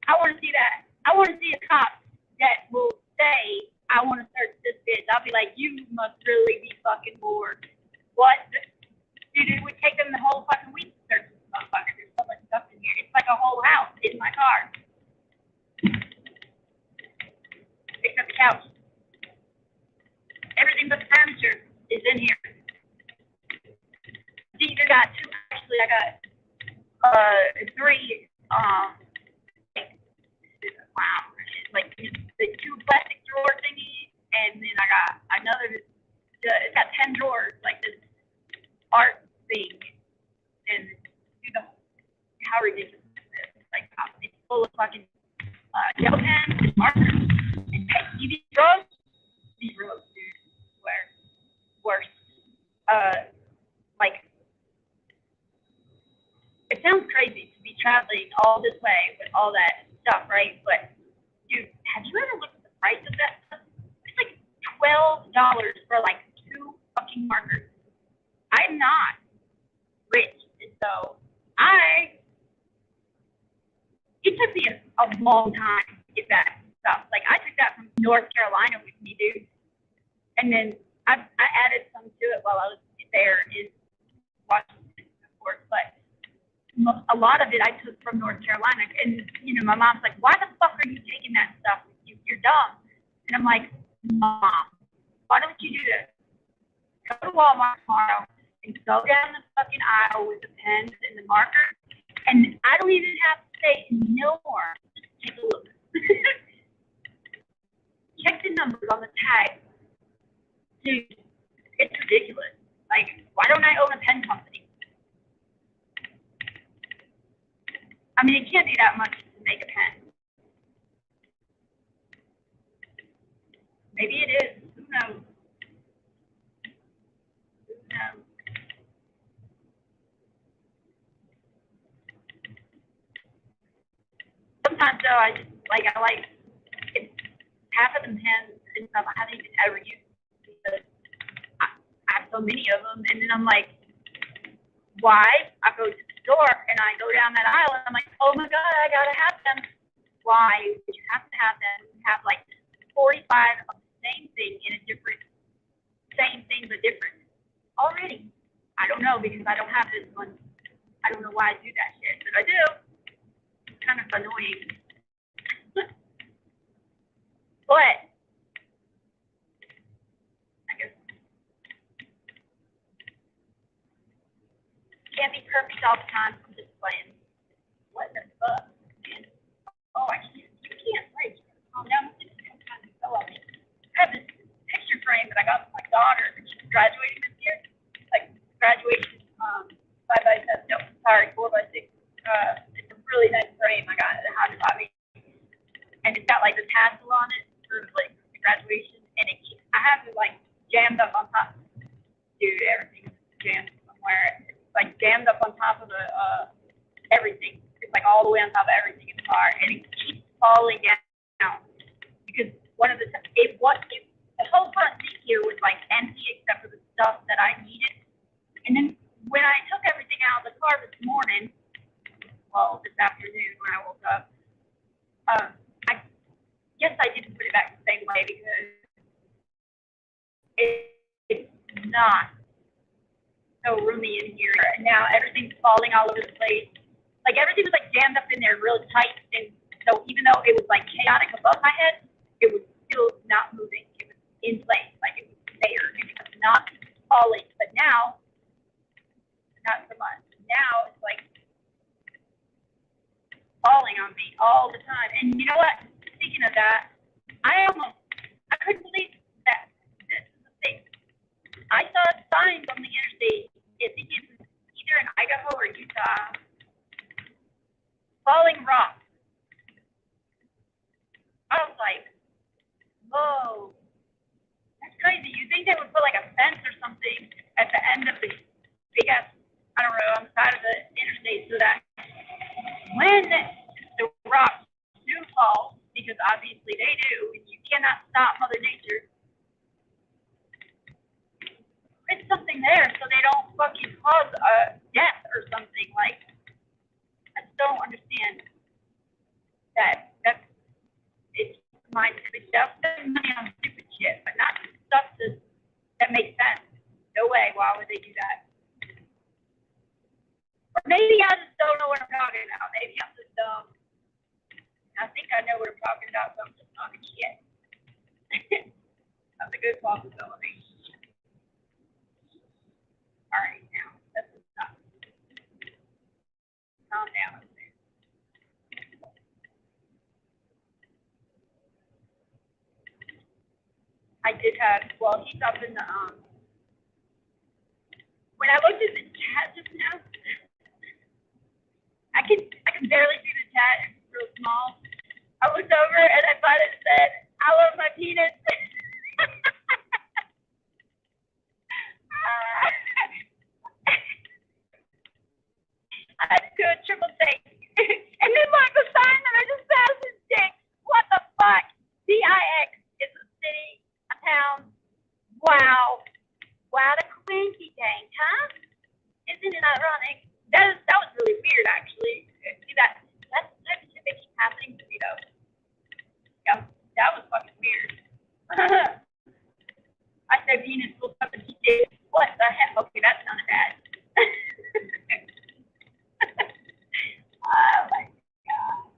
S1: I want to see that. I want to see a cop that will say, I want to search this bitch. I'll be like, you must really be fucking bored. What? Dude, it would take them the whole fucking week to search this motherfucker. There's so much stuff in here. It's like a whole house in my car. Except the couch. Everything but the furniture is in here. See, I got two. Actually, I got three. Wow, like the two plastic drawer thingies, and then I got another. It's got 10 drawers, like this art thing, and how ridiculous is this? Like it's full of fucking gel pens and markers. And hey, see these rows? These rows, dude, swear, worse. Like it sounds crazy to be traveling all this way with all that stuff, right? But dude, have you ever looked at the price of that stuff? It's like $12 for like 2 fucking markers. I'm not rich, and so it took me a long time to get that stuff. Like, I took that from North Carolina with me, dude. And then I added some to it while I was there in Washington, of course. But a lot of it I took from North Carolina. And, my mom's like, why the fuck are you taking that stuff? You're dumb. And I'm like, Mom, why don't you do this? Go to Walmart tomorrow and go down the fucking aisle with the pens and the markers. And I don't even have to say no more. Just take a look. Check the numbers on the tag. Dude, it's ridiculous. Like, why don't I own a pen company? I mean, it can't be that much to make a pen. Maybe it is. Who knows? Sometimes though, I like it's half of them pens and stuff I haven't even ever used because I have so many of them, and then I'm like, why? I go to the store and I go down that aisle and I'm like, oh my god, I gotta have them. Why would you have to have them? You have like 45 of the same thing in a different, same thing but different already. I don't know because I don't have this one. I don't know why I do that shit, but I do. Kind of annoying. But I guess can't be perfect all the time. I'm just playing. What the fuck, man? Oh, I can't. You can't play. Oh, now I'm just kind of so up. I have this picture frame that I got for my daughter. She's graduating this year. Like graduation, 5x7. No, sorry, 4x6. It's a really nice frame I got at Hobby Lobby, and it's got like the tassel on it for like the graduation, and I have it like jammed up on top. Dude, everything's jammed somewhere. It's like jammed up on top of the everything. It's like all the way on top of everything in the car, and it keeps falling down because one of the whole front seat here was like empty except for the stuff that I needed, and then when I took everything out of the car this morning. Well, this afternoon when I woke up, I guess I didn't put it back the same way because it's not so roomy in here. And now everything's falling all over the place. Like everything was like jammed up in there really tight. And so even though it was like chaotic above my head, it was still not moving. It was in place, like it was there. And it was not falling. But now, not so much. Now it's like falling on me all the time. And you know what? Speaking of that, I couldn't believe that this is the thing. I saw signs on the interstate, I think it's either in Idaho or Utah, falling rocks. I was like, whoa, that's crazy. You think they would put like a fence or something at the end of the big ass, I don't know, on the side of the interstate so that when the rocks do fall, because obviously they do, and you cannot stop Mother Nature, put something there so they don't fucking cause a death or something. Like, I just don't understand that. It's mind stupid stuff. Spend money on stupid shit, but not stuff that makes sense. No way. Why would they do that? Or maybe I just don't know what I'm talking about. Maybe I'm just dumb. I think I know what I'm talking about, so I'm just talking shit. That's a good possibility. All right, now, that's enough. Calm down. I did have, well, he's up in the, when I looked at the chat just now, I can barely see the chat. It's real small. I looked over and I thought it said, I love my penis. I had to do a triple take. And then like the sign that I just said is dick. What the fuck? DIX is a city, a town, isn't it ironic? That was really weird, actually. See that's the type of shit that keeps happening to me, though. Yeah, that was fucking weird. I said Venus looked up and he did. What the heck? Okay, that sounded bad. Oh my god.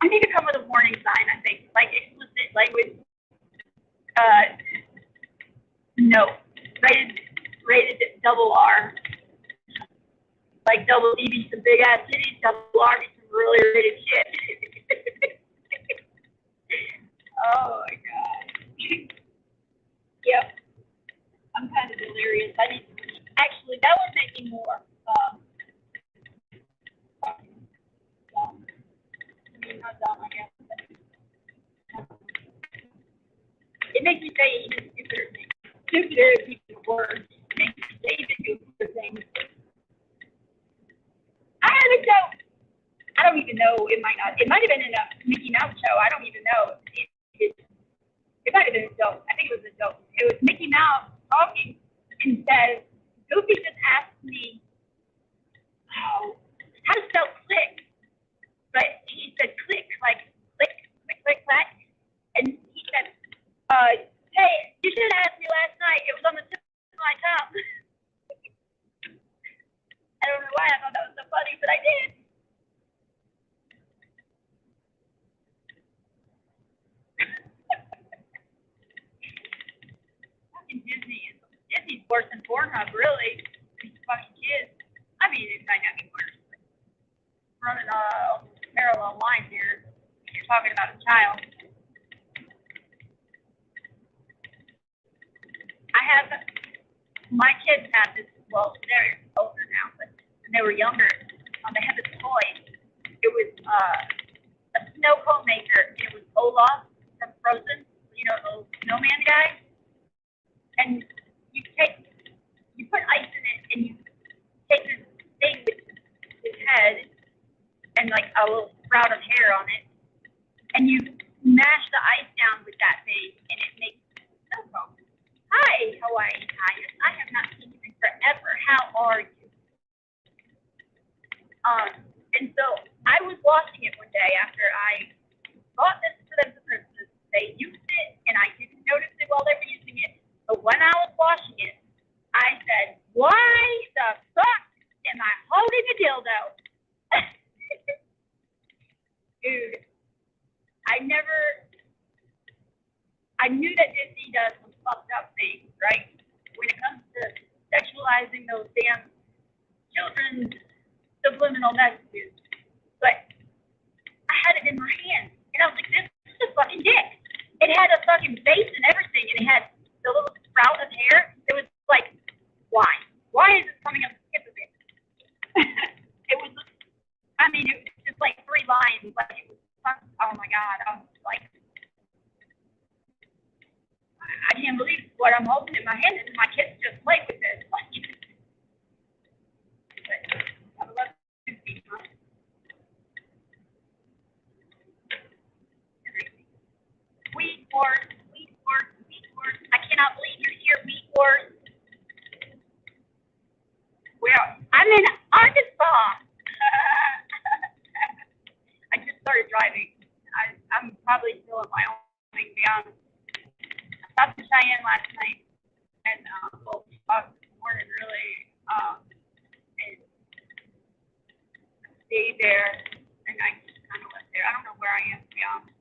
S1: I need to come with a warning sign, I think. Like explicit language. No. Rated double R. Like double D be some big ass titties, double R be some really rated shit. Oh my god. Yep. I'm kind of delirious. I need to sleep. Actually, that would make me more dumb. I mean, not dumb, I guess. It makes me say even stupider things. Stupider is even a word. It makes me say even stupider things. I had a joke. I don't even know. It might not. It might have been in a Mickey Mouse show. I don't even know. It might have been a joke. I think it was a joke. It was Mickey Mouse talking and says, Goofy just asked me how to spell click. But he said click, like click, click, click, clack. And he said, hey, you should have asked me last night. It was on the tip of my tongue. I don't know why I thought that was so funny, but I did. Fucking Disney's worse than Pornhub, really. These fucking kids. I mean, it might not be worse. Running a parallel line here. You're talking about a child. I have my kids have this. Well, they're older now, but when they were younger, they had this toy. It was a snow cone maker. It was Olaf from Frozen. You know, the snowman guy. And you put ice in it, and you take this thing with his head and like a little sprout of hair on it, and you mash the ice down with that thing, and it makes snow cones. Hi, Hawaii Titus. I have not seen you in forever. How are you? And so I was watching it one day after I bought this for them for Christmas. They used it, and I didn't notice it while they were using it. But when I was watching it, I said, why the fuck am I holding a dildo? Dude, I knew that Disney does some fucked up things, right? When it comes to sexualizing those damn children's subliminal messages. But I had it in my hand, and I was like, this is a fucking dick. It had a fucking face and everything, and it had the little sprout of hair. It was like, why? Why is this coming up the tip of it? It was, I mean, it was just like 3 lines. Like, it was, oh my god. I was like, I can't believe what I'm holding in my hand, and my kids just play with this. But I love to see, huh? Wheat wars, wheat wars, wheat wars. I cannot believe you're here, wheat wars. Well, I'm in Arkansas. I just started driving. I'm probably still in Wyoming, to be honest. I stopped in Cheyenne last night, and well, this morning, really, and stayed there, and I just kind of left there. I don't know where I am, to be honest.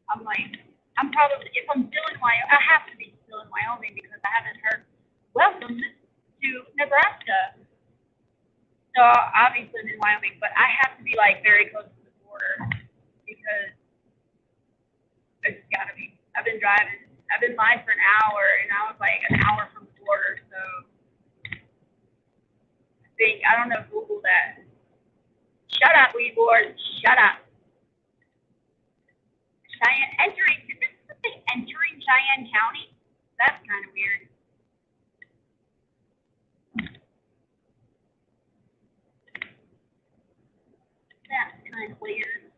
S1: I'm like, I'm probably, if I'm still in Wyoming, I have to be still in Wyoming because I haven't heard welcome to Nebraska. So obviously I'm in Wyoming, but I have to be like very close to the border because it's gotta be. I've been driving. I've been live for an hour, and I was like an hour from the border. So I don't know. Google that. Shut up, weed wars. Shut up. Cheyenne entering. Did this say entering Cheyenne County? That's kind of weird. That's kind of weird.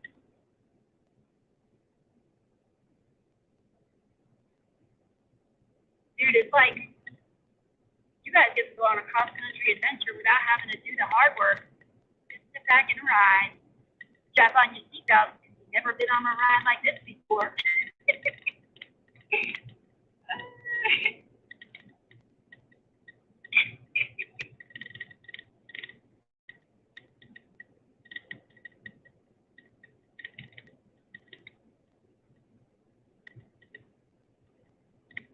S1: Dude, it's like you guys get to go on a cross-country adventure without having to do the hard work. Just sit back and ride. Strap on your seatbelt. You've never been on a ride like this before.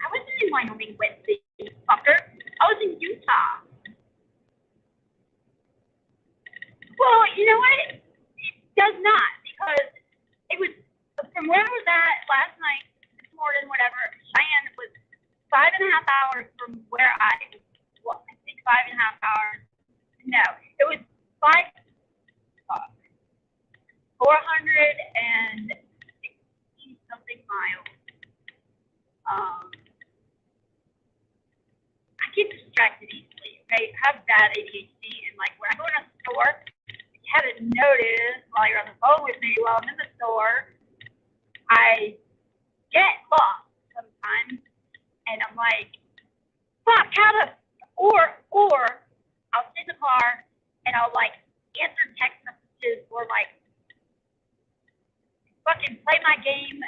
S1: I wasn't in Wyoming, wet city, fucker. I was in Utah. Well, you know what? It does not, because it was from where I was at last night, this morning, whatever. Cheyenne was 5.5 hours from where well, I think 5.5 hours. No, it was 460 something miles. I get distracted easily. Okay, I have bad ADHD, and like when I go in a store, if you haven't noticed while you're on the phone with me while I'm in the store, I get lost sometimes, and I'm like, fuck, how to, or I'll sit in the car and I'll like answer text messages or like fucking play my game,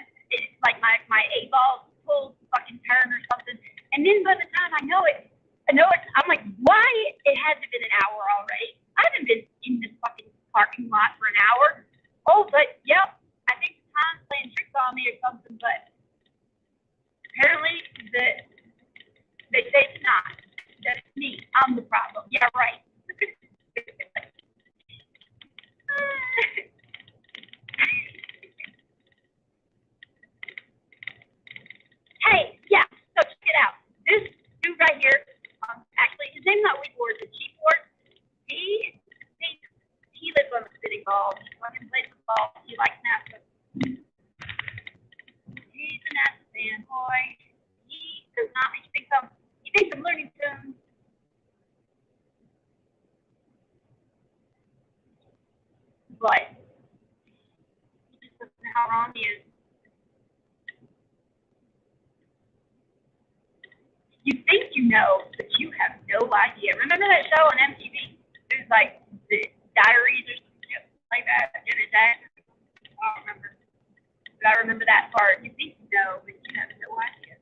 S1: like my eight ball full fucking turn or something, and then by the time I know it's, I'm like, why? It hasn't been an hour already. I haven't been in this fucking parking lot for an hour. Oh, but yep, I think the time's playing tricks on me or something, but apparently they say it's not. That it's me. I'm the problem. Yeah, right. Hey, yeah, so check it out. This dude right here, actually, his name's not Weedward, it's Cheapward. He thinks he lives on a spitting ball. He fucking plays the ball. He likes NASA. He's a NASA fanboy. He does not, he thinks I'm Looney Tunes. But he just doesn't know how wrong he is. You think you know, but you have no idea. Remember that show on MTV? It was like the Diaries or some shit like that. Janet Jackson. I don't remember. But I remember that part. You think you know, but you have no idea.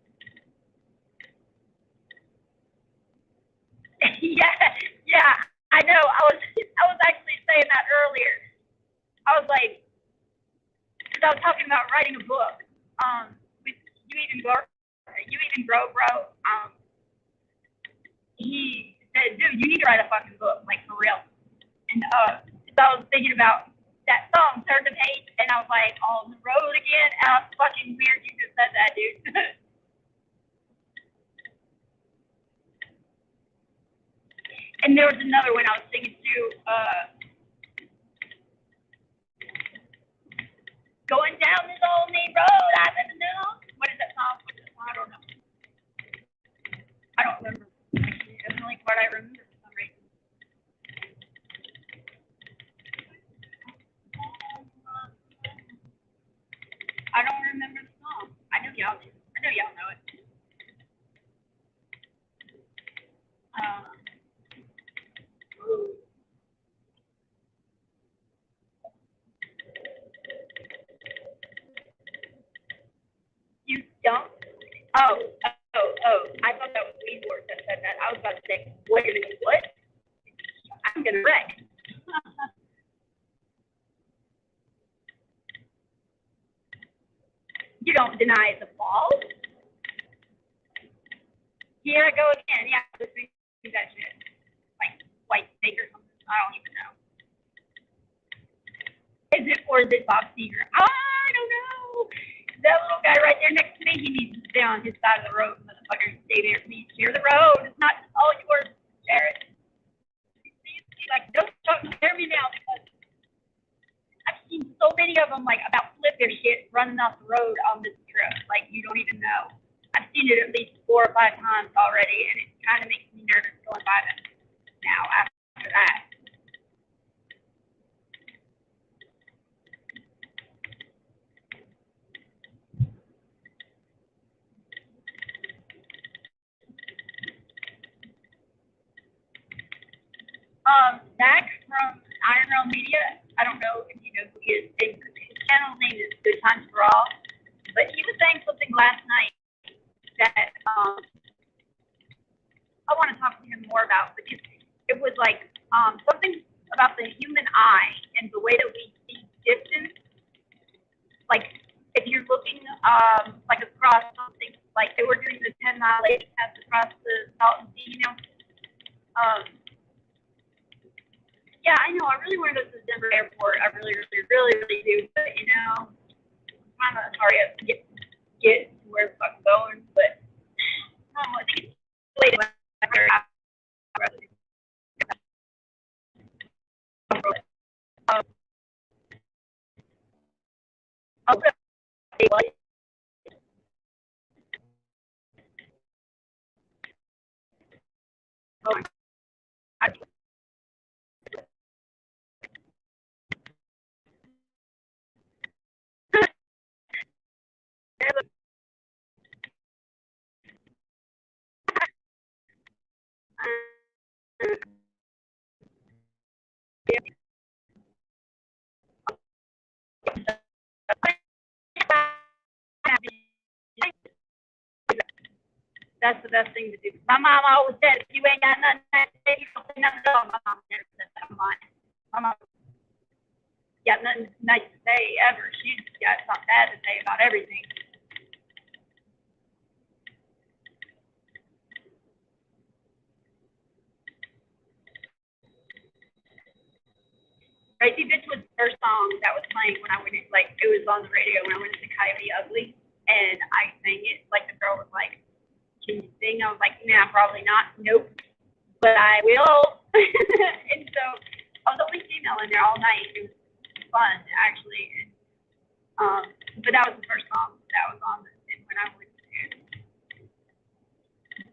S1: yeah, I know. I was actually saying that earlier. I was like, because I was talking about writing a book. With you even grow, bro. He said, dude, you need to write a fucking book, like for real. And so I was thinking about that song, Turn the Page, and I was like, on the road again. And I was fucking weird you just said that, dude. And there was another one I was thinking too. Going down this old main road, I never know. What is that song? What's that song? I don't know. I don't remember. That's the only part I remember for some reason. I don't remember the song. I know y'all do. I know y'all know it. Uh, you don't? Oh, I thought that was Weedward that said that. I was about to say, wait a minute, what? I'm gonna wreck. You don't deny the fall? Here I go again. Yeah, this thing that shit. Like white snake or something. I don't even know. Is it, or is it Bob Seger? I don't know. That little guy right there next to me, he needs to stay on his side of the road. Motherfucker, stay there. Please share the road. It's not all yours. Share it. Like, don't scare me now, because I've seen so many of them like about flip their shit running off the road on this trip. Like, you don't even know. I've seen it at least 4 or 5 times already, and it kind of makes me nervous going by them now after that. Zach from Iron Realm Media. I don't know if you know who he is. His channel name is Good Times for All. But he was saying something last night that I want to talk to him more about, because it was like something about the human eye and the way that we see distance. Like if you're looking like across something, like they were doing the 10-mile lake test across the Salton Sea, you know. Yeah, I know. I really want to go to the Denver airport. I really do. But you know, I'm trying to hurry up to get to where the fuck I'm going. But I think it's late. That's the best thing to do. My mom always said, if you ain't got nothing to say, you don't say nothing at all. My mom never said that. My mom got nothing nice to say ever. She's got something bad to say about everything. Crazy Bitch was the first song that was playing when I went in, like, it was on the radio when I went into Coyote Ugly, and I sang it. Like, the girl was like, can you sing? I was like, nah, probably not. Nope. But I will. And so I was the only female in there all night. It was fun, actually. And, but that was the first song that was on when I went to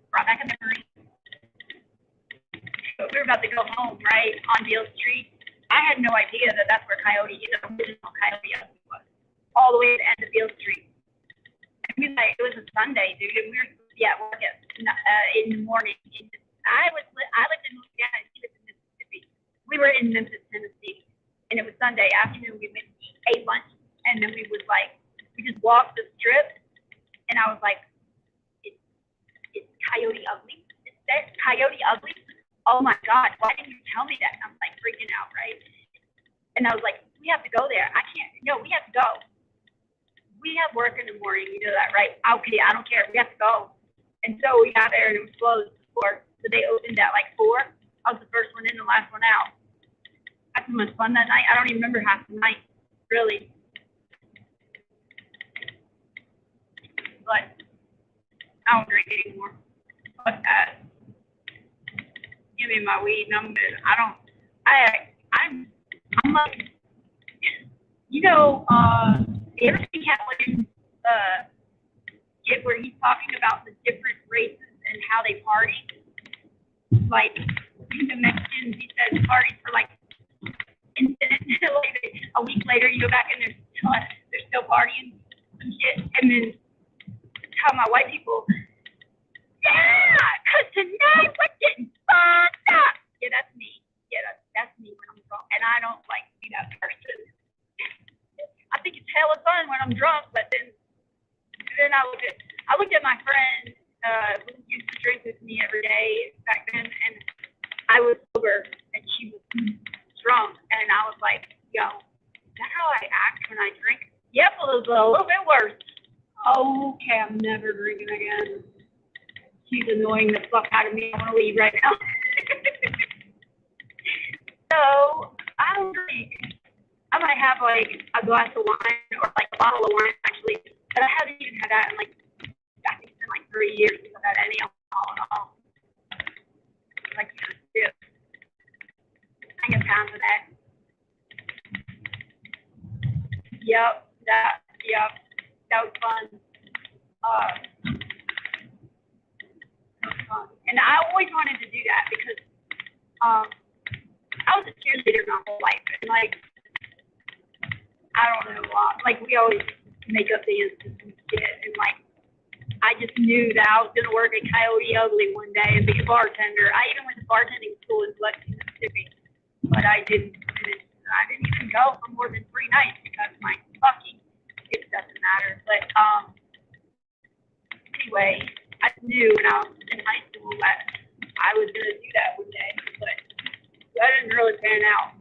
S1: brought back a memory. So we were about to go home, right, on Beale Street. I had no idea that that's where Coyote, the original Coyote was, all the way to the end of Beale Street. And we like, it was a Sunday, dude, and we were at work in the morning. I lived in Louisiana, and he lived in Mississippi. We were in Memphis, Tennessee, and it was Sunday afternoon. We went to ate lunch, and then we just walked the strip, and I was like, it's Coyote Ugly. Is that Coyote Ugly? Oh my God, why didn't you tell me that? And I'm like freaking out, right? And I was like, we have to go there. We have to go. We have work in the morning, you know that, right? Okay, I don't care. We have to go. And so we got there and it was closed before. So they opened at like 4. I was the first one in, the last one out. I had so much fun that night. I don't even remember half the night, really. But I don't drink anymore. Fuck that. Give me my weed and I'm good. I'm like, you know, you ever see Catelyn get where he's talking about the different races and how they party? Like, the Mexicans, he says parties for like infinite. Like a week later, you go back and they're still partying some shit. And then tell my white people, yeah, because tonight we're getting fucked up. Yeah, that's me. Yeah, that's me when I'm drunk. And I don't like to be that person. I think it's hella fun when I'm drunk, but then I looked at my friend who used to drink with me every day back then, and I was sober and she was drunk, and I was like, yo, is that how I act when I drink? Yep, it was a little bit worse. Okay, I'm never drinking again. She's annoying the fuck out of me. I want to leave right now. So, I don't drink. I might have like a glass of wine or like a bottle of wine actually, but I haven't even had that in like, I think it's been like 3 years since I've had any alcohol at all. Like, yeah. I get time for that. Yep, that was fun. And I always wanted to do that because I was a cheerleader my whole life, and like I don't know, like we always make up dances and shit, and like I just knew that I was gonna work at Coyote Ugly one day and be a bartender. I even went to bartending school in Lexington, be, but I didn't. I didn't even go for more than 3 nights because my fucking, it doesn't matter. But anyway, I knew when I was in high school that I was gonna do that one day, but that didn't really pan out.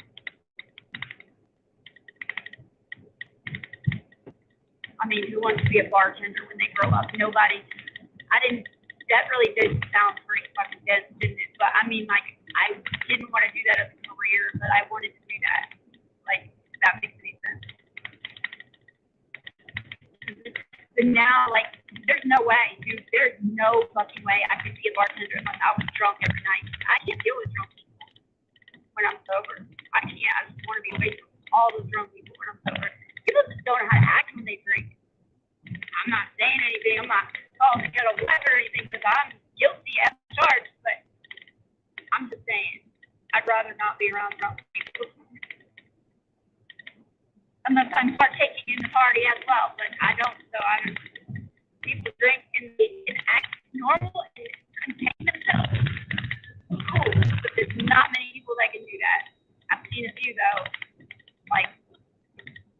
S1: I mean, who wants to be a bartender when they grow up? Nobody. That really did sound pretty fucking dense, didn't it? But I mean, like, I didn't want to do that as a career, but I wanted to do that. Like, that makes any sense. But now, like, there's no way, dude. There's no fucking way I could be a bartender unless I was drunk every night. I can't deal with drunk people when I'm sober. I can't. I just want to be away from all those drunk people when I'm sober. People just don't know how to act when they drink. I'm not saying anything. I'm not calling it a wet or anything because I'm guilty as charged. But I'm just saying, I'd rather not be around drunk people. Unless I'm partaking in the party as well, but I don't. So I don't. People drink and they can act normal and contain themselves. Cool, but there's not many people that can do that. I've seen a few though, like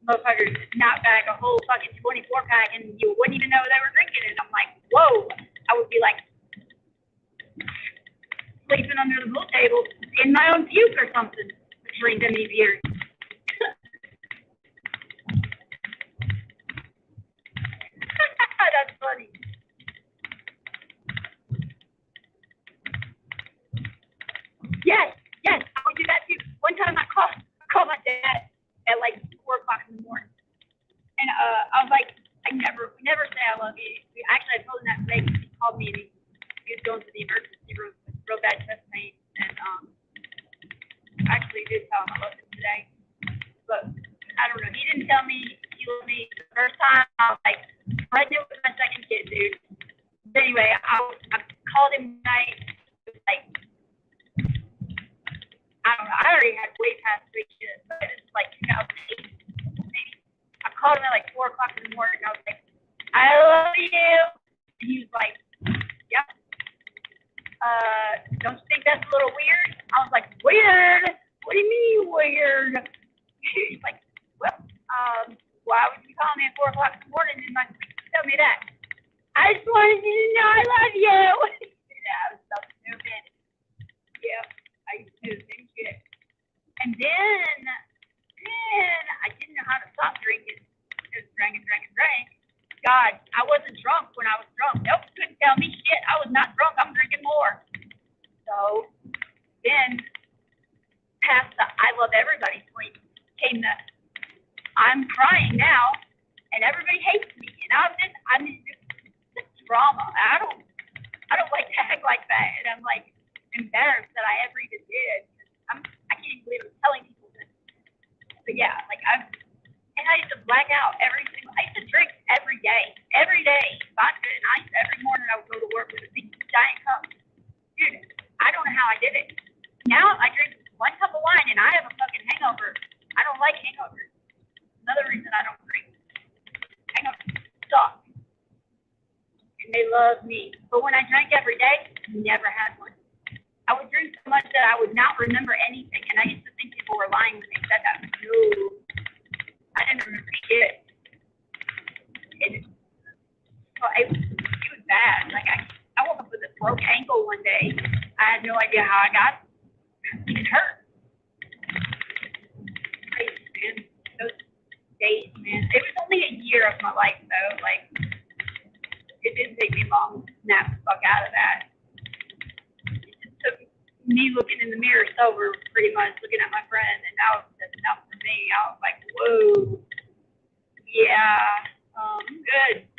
S1: motherfuckers knock back a whole fucking 24 pack and you wouldn't even know they were drinking it. I'm like, whoa. I would be like sleeping under the pool table in my own puke or something, drinking these beers. That's funny. Yes, I would do that too. One time I called my dad at like 4 o'clock in the morning. And I was like, I never say I love you. Actually, I told him that today because he called me and he was going to the emergency room with real bad chest pain. And actually did tell him I loved him today. But I don't know. He didn't tell me he loved me the first time. I was like pregnant with my second kid, dude. But anyway, I called him tonight. It was like, I don't know. I already had way past 3 shit, but it's like 2008. Maybe. I called him at like 4 o'clock in the morning. And I was like, I love you. And he was like, yep. Don't you think that's a little weird? I was like, weird? What do you mean weird? He's like, well, why would you call me at 4 o'clock in the morning and like tell me that? I just wanted you to know I love you. Yeah, I was so stupid. Yeah, I used to do the same shit. And then I didn't know how to stop drinking. Just drank. God, I wasn't drunk when I was drunk. Nope, couldn't tell me shit. I was not drunk. I'm drinking more. So then, past the I love everybody point came the I'm crying now, and everybody hates me. And I'm just drama. I don't like to act like that, and I'm like embarrassed that I ever even did. I can't even believe I'm telling people this. But yeah, like I used to black out I used to drink every day, vodka and ice every morning. I would go to work with a big giant cup. Dude, I don't know how I did it. Now I drink 1 cup of wine and I have a fucking hangover. I don't like hangovers. Another reason I don't drink. Hangovers suck. And they love me. But when I drank every day, never had one. I would drink so much that I would not remember anything. And I used to think people were lying when they said that. No. I didn't remember shit. It was bad. Like I woke up with a broke ankle one day. I had no idea how I got it. Hurt. Crazy, man. Those days, man. It was only a year of my life though. Like it didn't take me long to snap the fuck out of that. It just took me looking in the mirror sober, pretty much looking at my friend, and that was just enough for me. I was like, whoa, yeah, good.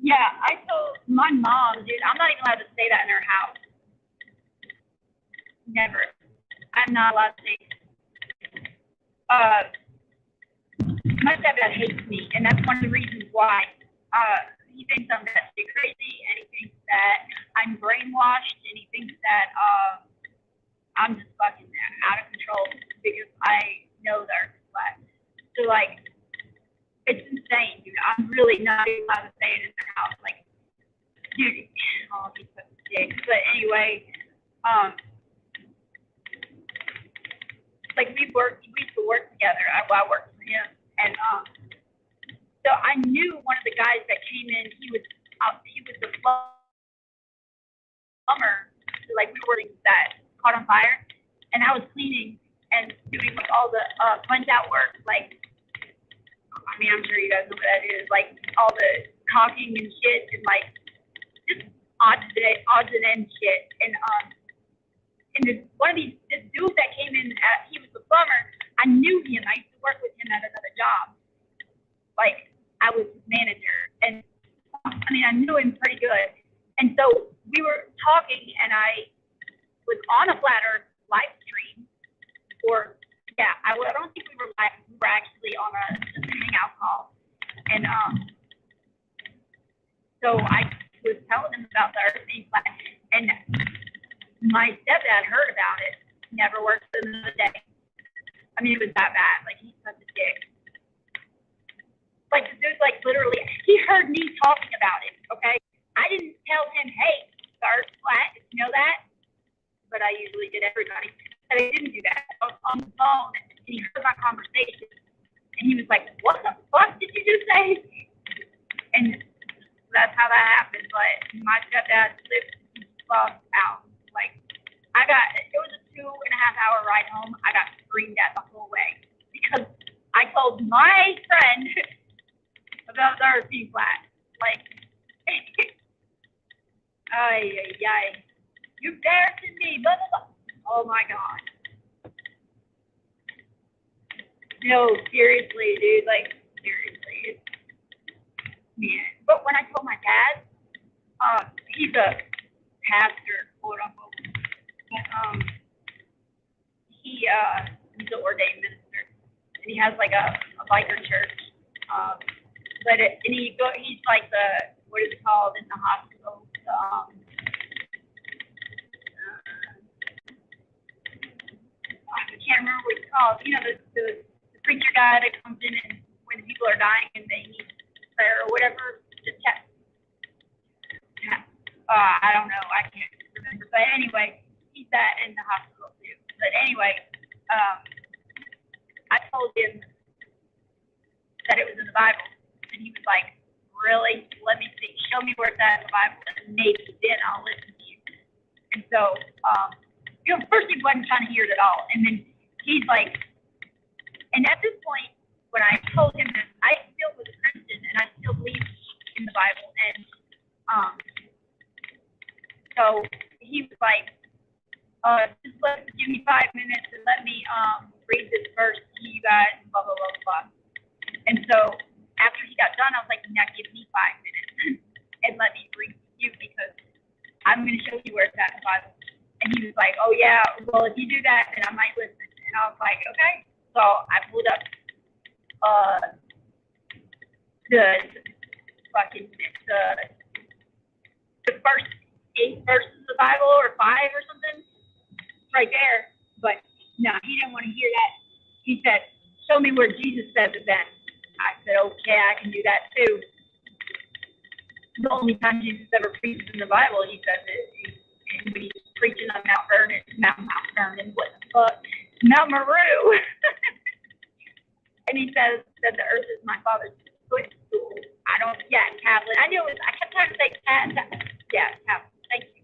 S1: Yeah, I told my mom, dude, I'm not even allowed to say that in her house. Never. I'm not allowed to say my stepdad hates me, and that's one of the reasons why. He thinks I'm actually crazy, and he thinks that I'm brainwashed, and he thinks that I'm just fucking out of control because I know that So like, it's insane, dude. I'm really not even allowed to say it in the house. Like, dude, oh, he's such a dick. But anyway, like we used to work together. I worked for him, and so I knew one of the guys that came in. He was the plumber. So like we were that caught on fire, and I was cleaning and doing like all the punch out work. Like, I mean, I'm sure you guys know what that is. Like all the caulking and shit, and like just odds and ends shit. And this dude that came in, he was the plumber. I knew him. I used to work with him at another job. Like, I was his manager. And, I mean, I knew him pretty good. And so we were talking, and I was on a Flat Earth live stream. I don't think we were live. We were actually on a hangout call. And so I was telling him about the Earth being flat. And my stepdad heard about it, never worked another day. I mean, it was that bad. Like, he's such a dick. Like, the dude's like literally, he heard me talking about it, okay? I didn't tell him, hey, the Earth's flat, did you know that? But I usually did everybody. But I didn't do that. I was on the phone, and he heard my conversation. And he was like, what the fuck did you just say? And that's how that happened. But my stepdad flipped the fuck out. Like, it was a 2.5 hour ride home. I got screamed at the whole way because I told my friend about the Earth being flat. Like, you embarrassing me, blah, blah, blah. Oh my God. No, seriously, dude, like, seriously. Man. But when I told my dad, he's a pastor, quote unquote. He's an ordained minister, and he has like a biker church. He's like what is it called in the hospital? I can't remember what it's called. You know, the preacher guy that comes in and when people are dying and they need prayer or whatever. I don't know. I can't remember. But anyway, he's that in the hospital too. But anyway, I told him that it was in the Bible, and he was like, "Really? Let me see. Show me where it's at in the Bible, and maybe then I'll listen to you." And so, first he wasn't trying to hear it at all, and then he's like, and at this point, when I told him that I still was a Christian and I still believed in the Bible, and so he was like, just give me 5 minutes and let me read this verse to you guys, and blah, blah, blah, blah. And so after he got done, I was like, now give me 5 minutes and let me read to you because I'm going to show you where it's at in the Bible. And he was like, oh, yeah, well, if you do that, then I might listen. And I was like, okay. So I pulled up the first 8 verses of the Bible or 5 or something right there. But no, he didn't want to hear that. He said, show me where Jesus says it then. I said, okay, I can do that too. The only time Jesus ever preached in the Bible, he says it. And when he's preaching on Mount Vernon, what the fuck? Mount Meru. And he says that the earth is my Father's footstool. Tablet. I knew it was, I kept trying to say tablet. Yeah, tablet. Thank you.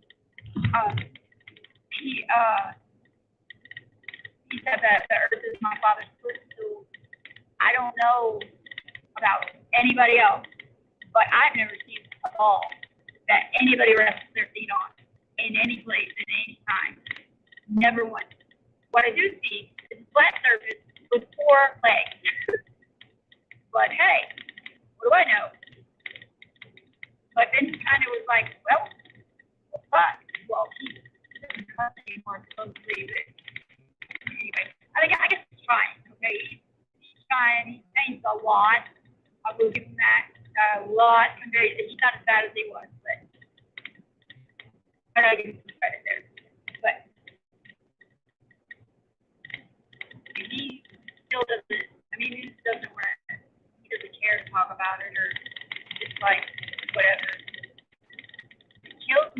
S1: He said that the earth is my Father's footstool. I don't know about anybody else, but I've never seen a ball that anybody rests their feet on in any place at any time. Never once. What I do see is a flat surface with 4 legs. But hey, what do I know? But then he kind of was like, well, fuck. Well, he doesn't cuss anymore closely, but anyway, I guess he's trying, okay? He's trying. He thinks a lot. I will give him that. A lot. He's not as bad as he was, but I give him some credit there. But he still doesn't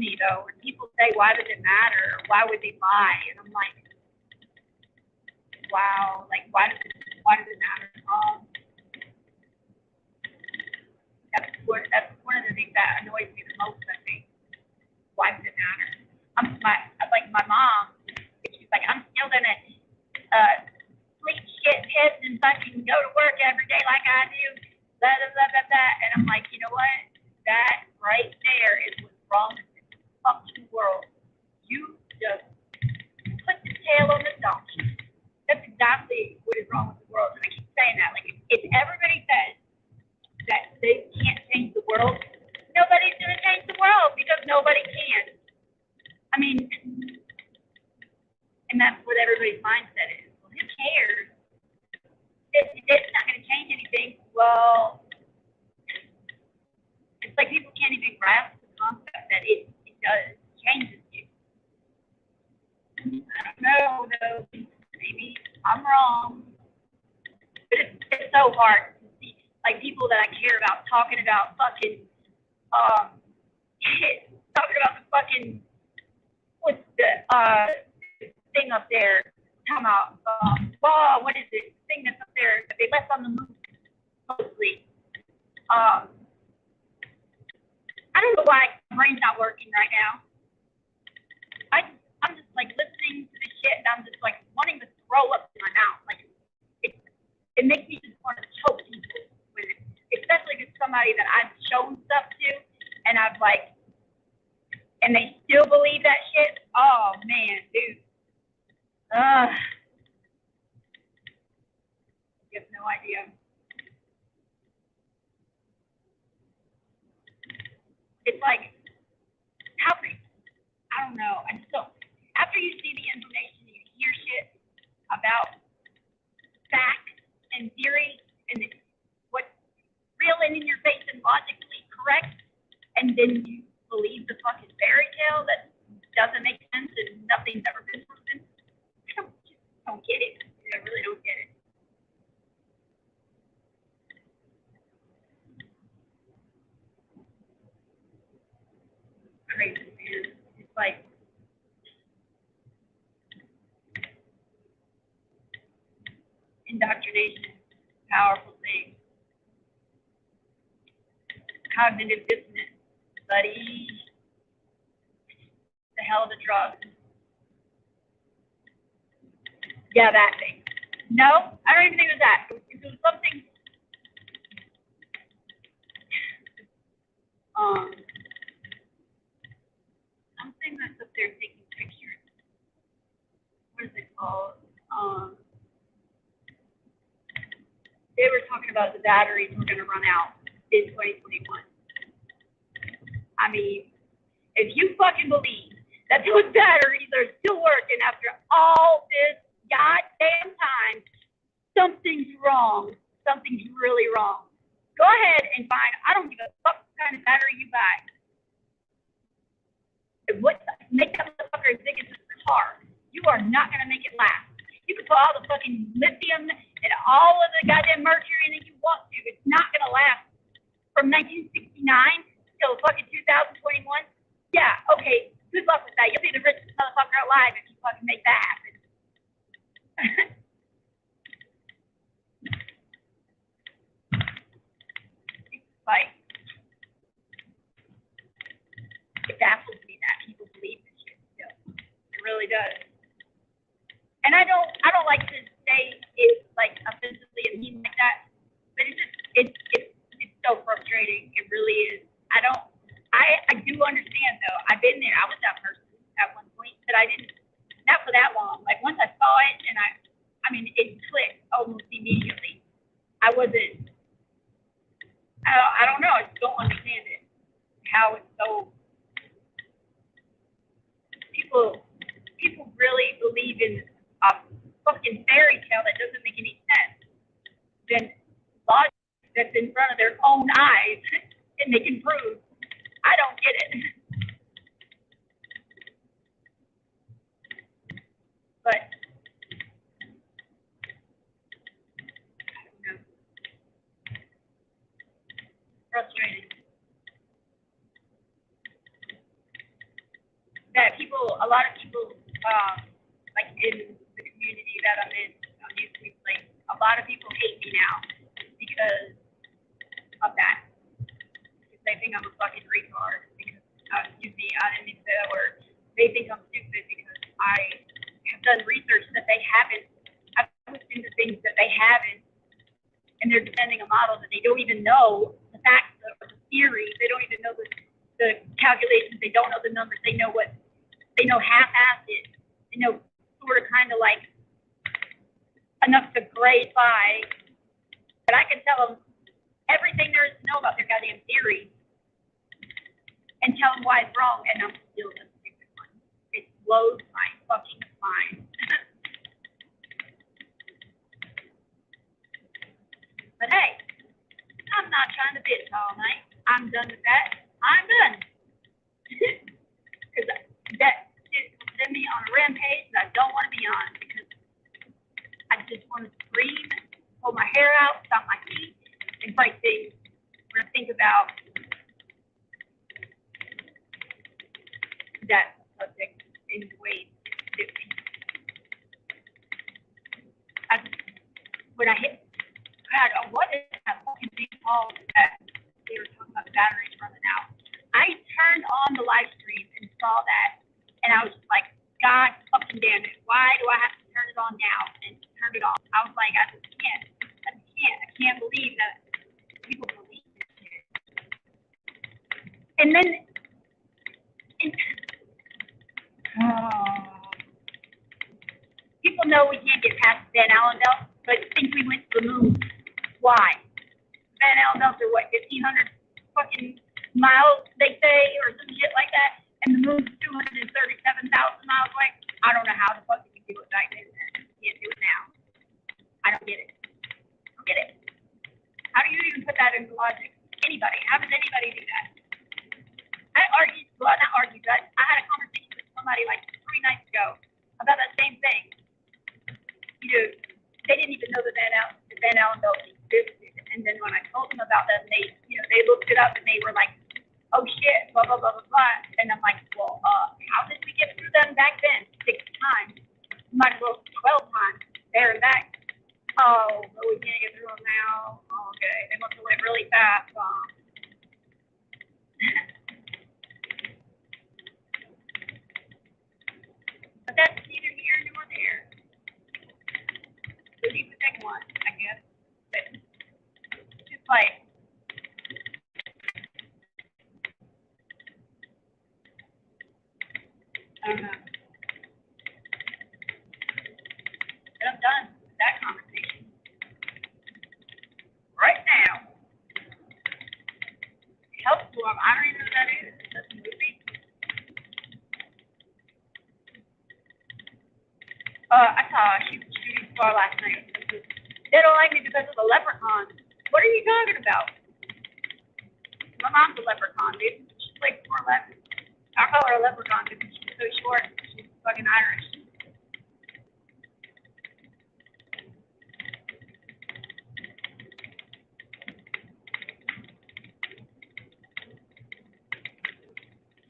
S1: me though when people say, "Why does it matter? Or why would they lie?" And I'm like, "Wow, like why does it matter?" That's one of the things that annoys me the most. I think. Why does it matter? My mom. She's like, "I'm still gonna sleep, shit, piss, and fucking go to work every day like I do." Blah blah blah blah blah. And I'm like, you know what? That right there is what's wrong with this fucking world. You just put the tail on the donkey. That's exactly what is wrong with the world. And I keep saying that. Like, if everybody says that they can't change the world, nobody's going to change the world because nobody can. I mean, and that's what everybody's mindset is. Well, who cares? It's not going to change anything. Well, it's like people can't even grasp the concept that it does changes you. I don't know, though. Maybe I'm wrong. But it's so hard to see, like, people that I care about talking about fucking, talking about the fucking, what's the, thing up there, talking about, what is it, thing that's up there that they left on the moon, mostly. I don't know why my brain's not working right now. I'm just, like, listening to this shit, and I'm just, like, wanting to throw up in my mouth. Like, it makes me just want to choke people with it, especially if it's somebody that I've shown stuff to, and I've like, and they still believe that shit. Oh man, dude. You have no idea. It's like, how could, I don't know. I just don't. After you see the information, you hear shit about facts and theory and what's real and in your face and logically correct, and then you believe the fucking fairy tale that doesn't make sense and nothing's ever been proven. I just don't get it. I really don't get it. Crazy, man. It's like indoctrination, powerful thing. Cognitive dissonance, buddy. The hell of a drug. Yeah, that thing. No, I don't even think it was that. It was something. Something that's up there taking pictures. What is it called? They were talking about the batteries were going to run out in 2021. I mean, if you fucking believe that those batteries are still working after all this goddamn time, something's wrong. Something's really wrong. Go ahead and find, I don't give a fuck what kind of battery you buy. Make that motherfucker as big as a car. You are not going to make it last. You can put all the fucking lithium and all of the goddamn mercury in it you want to. It's not going to last from 1969 till fucking 2021. Yeah, okay. Good luck with that. You'll be the richest motherfucker alive if you fucking make that happen. It's like, it baffles me that people believe this shit still. It really does. And I don't like to say it's like offensively and mean like that, but it's so frustrating. It really is. I do understand though. I've been there. I was that person at one point, but I didn't, not for that long. Like once I saw it and I mean it clicked almost immediately. I wasn't, I don't know, I just don't understand it. How it's so, people really believe in a fucking fairy tale that doesn't make any sense. Then logic that's in front of their own eyes and they can prove. I don't get it. But I don't know. Frustrating. that a lot of people, like in the community that I'm in on YouTube, like a lot of people hate me now because of that. Because they think I'm a fucking retard because excuse me, I didn't mean to say that word. They think I'm stupid because I have done research that they haven't. I've looked into things that they haven't, and they're defending a model that they don't even know the facts or the theory. They don't even know the calculations. They don't know the numbers. They know half-assed it. They know sort of kind of like enough to grade by. But I can tell them everything there is to know about their goddamn theory and tell them why it's wrong, and I'm still the stupid one. It blows my fucking mind. But hey, I'm not trying to bitch all night. I'm done with that. I'm done. Because that shit will send me on a rampage that I don't want to be on. Because I just want to scream, pull my hair out, stomp my feet, and break things. When I think about that subject in ways that when I hit, God, what is that fucking big call that they were talking about the batteries running out? I turned on the live stream and saw that, and I was just like, God fucking damn it, why do I have to turn it on now? And turn it off. I was like, I can't believe that people believe this shit. And then, people know we can't get past Van Allen belt, but think we went to the moon. Why? Van Allen belts are what, 1,500 fucking miles, they say, or some shit like that, and the moon's 237,000 miles away. I don't know how the fuck you can do it back then. You can't do it now. I don't get it. How do you even put that into logic? Anybody? How does anybody do that? I had a conversation with somebody like 3 nights ago about that same thing. They didn't even know the Van Allen belt existed. And then when I told them about that, they looked it up and they were like, oh shit, blah, blah, blah, blah, blah. And I'm like, well, how did we get through them back then? 6 times. Might as well 12 times there and back. Oh, but we can't get through them now. Okay, they must have went really fast. But that's neither here nor there. So leave the second one, I guess. But just like, I don't know. But I'm done with that conversation. Right now. Health Storm, I don't even know what that is. That's a movie. I saw a shooting star last night. They don't like me because of the leprechaun. What are you talking about? My mom's a leprechaun, dude. She's like 4'11". I call her a leprechaun because she's so short. She's fucking Irish.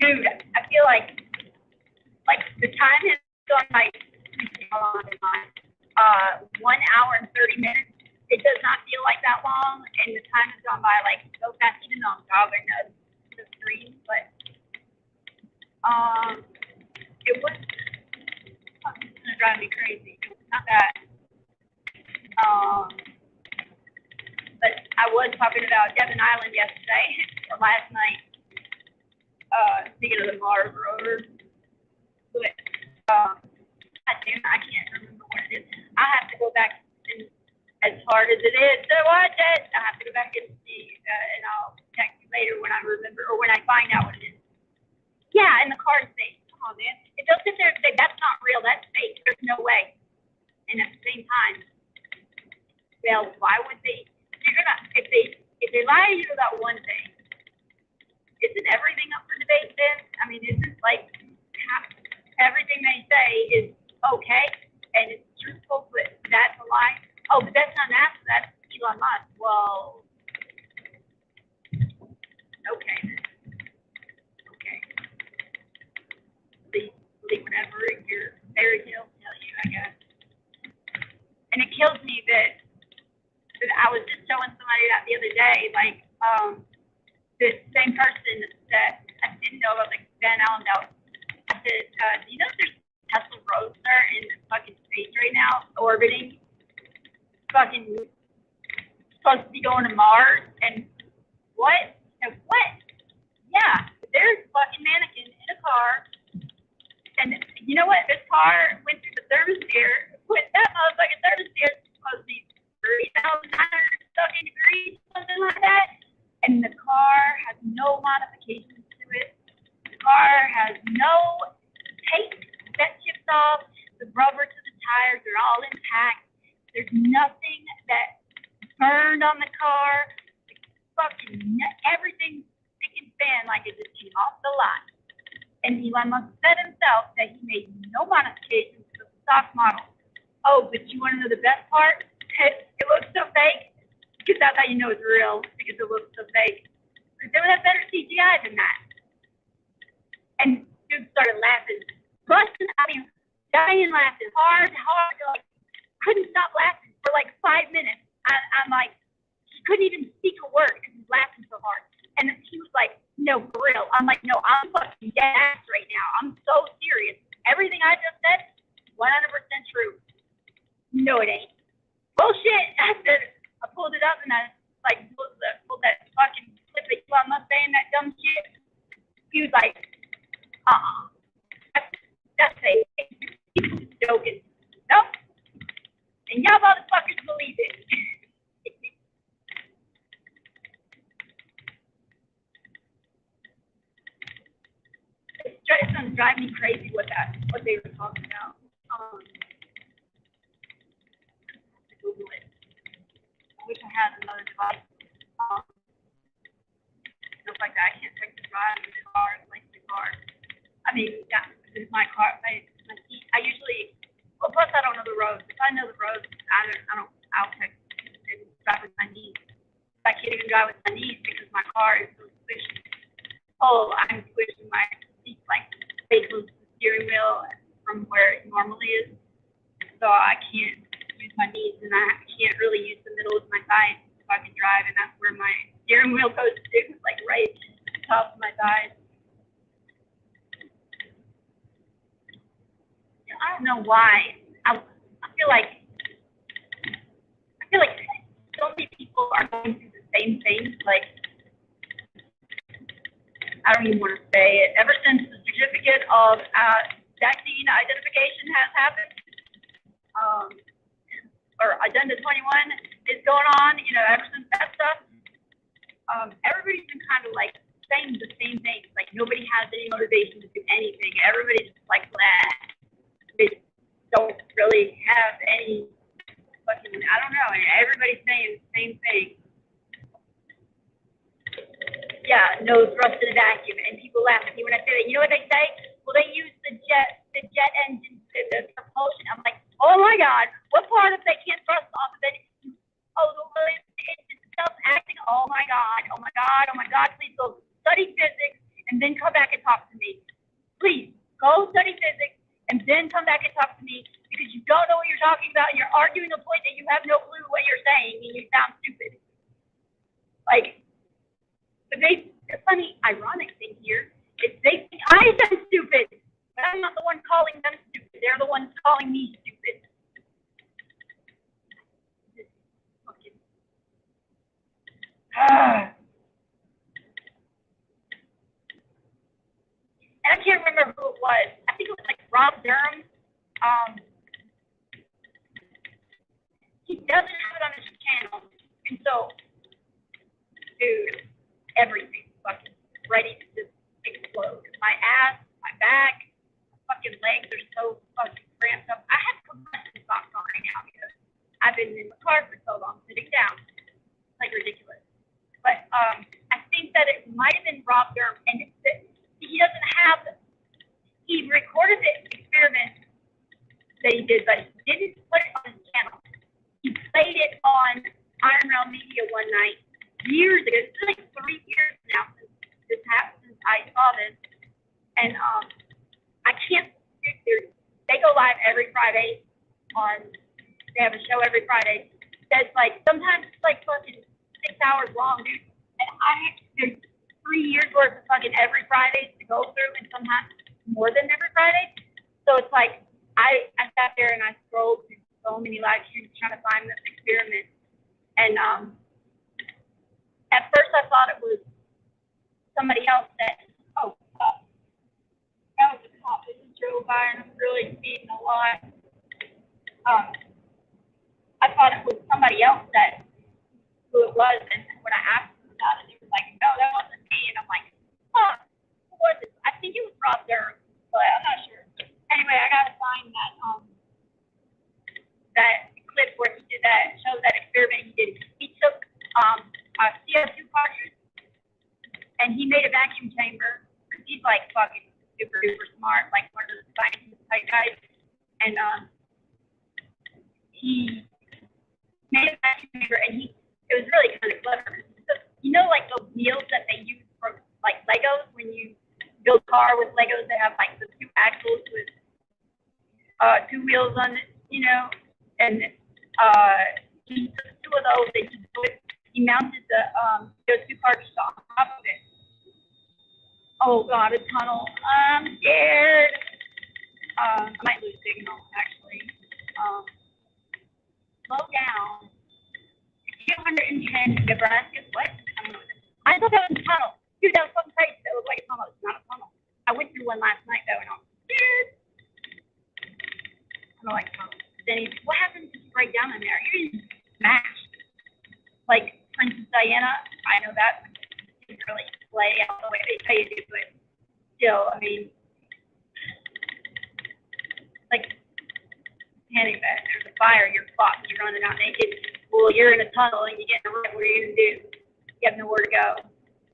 S1: Dude, I feel like the time has gone by. How long is mine? 1 hour and 30 minutes. It does not feel like that long, and the time has gone by like so fast. Even though I'm talking the screen, but it was gonna drive me crazy. It was not that. But I was talking about Devon Island yesterday or last night. Speaking of the Mars rover, but I can't remember what it is. I have to go back, and as hard as it is to watch it, I have to go back and see, and I'll text you later when I remember or when I find out what it is. Yeah, and the card safe. Come on, man. If they'll sit there and say that's not real, that's fake, there's no way. And at the same time, well, why would they? You're gonna if they lie to you about one thing, isn't everything up for debate then? I mean, isn't like everything they say is okay and it's truthful, but that's a lie? Oh, but that's not NASA, that's Elon Musk. Well, okay then. Okay. The fairy tale tell you, I guess. And it kills me that I was just showing somebody that the other day, like, this same person that I didn't know about, like Van Allen. I said, do you know there's Tesla Roadster in fucking space right now, orbiting, fucking supposed to be going to Mars? And what? And what? Yeah, there's a fucking mannequin in a car. And you know what? This car went through the thermosphere. With that motherfucking thermosphere, it's supposed to be 3,900 fucking degrees, something like that. And the car has no modifications to it. The car has no tape that chips off. The rubber to the tires are all intact. There's nothing that burned on the car. Fucking everything spick and span like it just came off the lot. And Elon Musk said himself that he made no modifications to the stock model. Oh, but you want to know the best part? It looks so fake. Because that's how you know it's real, because it looks so fake. Because they would have better CGI than that. And dude started laughing, dying laughing, hard, like, couldn't stop laughing for like 5 minutes. I'm like, he couldn't even speak a word because he's laughing so hard. And he was like, no, for real. I'm like, no, I'm fucking dead ass right now. I'm so serious. Everything I just said, 100% true. No, it ain't. Bullshit. I said, I pulled it up and I like pulled that fucking clip of Elon Musk saying that dumb shit. He was like, that's fake. He's joking. Nope. And y'all motherfuckers believe it. It's gonna drive me crazy what they were talking about. Google it. I wish I had another device. Stuff like that. I can't take the drive in the car, like the car. I mean, yeah, this is my car. I usually, well, plus I don't know the roads. If I know the roads, I'll text and drive with my knees. I can't even drive with my knees because my car is so squishy. Oh, I'm squishing my seat like way close to the steering wheel from where it normally is. So I can't use my knees and I can't really use the middle of my thighs if I can drive, and that's where my steering wheel goes to, like right at the top of my thighs. I don't know why. I feel like so many people are going through the same thing. Like, I don't even want to say it. Ever since the certificate of vaccine identification has happened, or Agenda 21 is going on, ever since that stuff, everybody's been kind of like saying the same thing. Like, nobody has any motivation to do anything. Everybody's just like, blah. They don't really have any fucking, I don't know. Everybody's saying the same thing. Yeah, no thrust in a vacuum, and people laugh at me when I say that. You know what they say? Well, they use the jet engine, the propulsion. I'm like, oh my God, what part if they can't thrust off of it? Oh, it's self-acting. Oh my God, please go study physics and then come back and talk to me. Please, go study physics and then come back and talk to me, because you don't know what you're talking about and you're arguing a point that you have no clue what you're saying and you sound stupid. Like, but the funny, ironic thing here is they think I sound stupid, but I'm not the one calling them stupid. They're the ones calling me stupid. And I can't remember who it was. I think it was like Rob Durham. He doesn't have it on his channel, and so, dude, everything's fucking ready to just explode. My ass, my back, my fucking legs are so fucking cramped up. I have compression socks on right now because I've been in the car for so long, sitting down. It's like ridiculous. But I think that it might have been Rob Durham, and he doesn't have. He recorded the experiment that he did, but he didn't put it on his channel. He played it on Iron Realm Media one night years ago. It's like 3 years now since this happened, since I saw this, and I can't. They go live every Friday they have a show every Friday that's like, sometimes it's like fucking 6 hours long, dude. And there's 3 years worth of fucking every Friday to go through, and sometimes more than every Friday. So it's like, I sat there and I scrolled through so many live streams trying to find this experiment. And at first I thought it was somebody else that, oh, fuck. That was a cop that just drove by, and I'm really speeding a lot. I thought it was somebody else who it was, and when I asked him about it, he was like, no, that wasn't me. And I'm like, huh, who was it? I think it was Rob Durham, but I'm not sure. Anyway, I gotta find that clip where he did that, shows that experiment he did. He took a CO2 cartridge and he made a vacuum chamber, because he's like fucking super duper smart, like one of those scientist type guys. And he made a vacuum chamber, and it was really kind of clever. You know, like those wheels that they use for like Legos, when you build a car with Legos that have like the 2 axles with 2 wheels on it, you know, and he took 2 of those and he mounted those 2 cartridges on top of it. Oh God, a tunnel. I'm scared. I might lose signal actually. Slow down. 210 Nebraska. What? I thought that was a tunnel. Dude, that was fucking crazy. That looked like a tunnel. It's not a tunnel. I went through one last night though, and I'm scared. I don't like tunnels. Then what happens if you break down in there? You're just smashed. Like Princess Diana, I know that didn't really play out the way they tell you to, but still, I mean, like panic that there's a fire, you're fucked, you're running out naked. Well, you're in a tunnel and you get in a wreck. What are you gonna do? You have nowhere to go.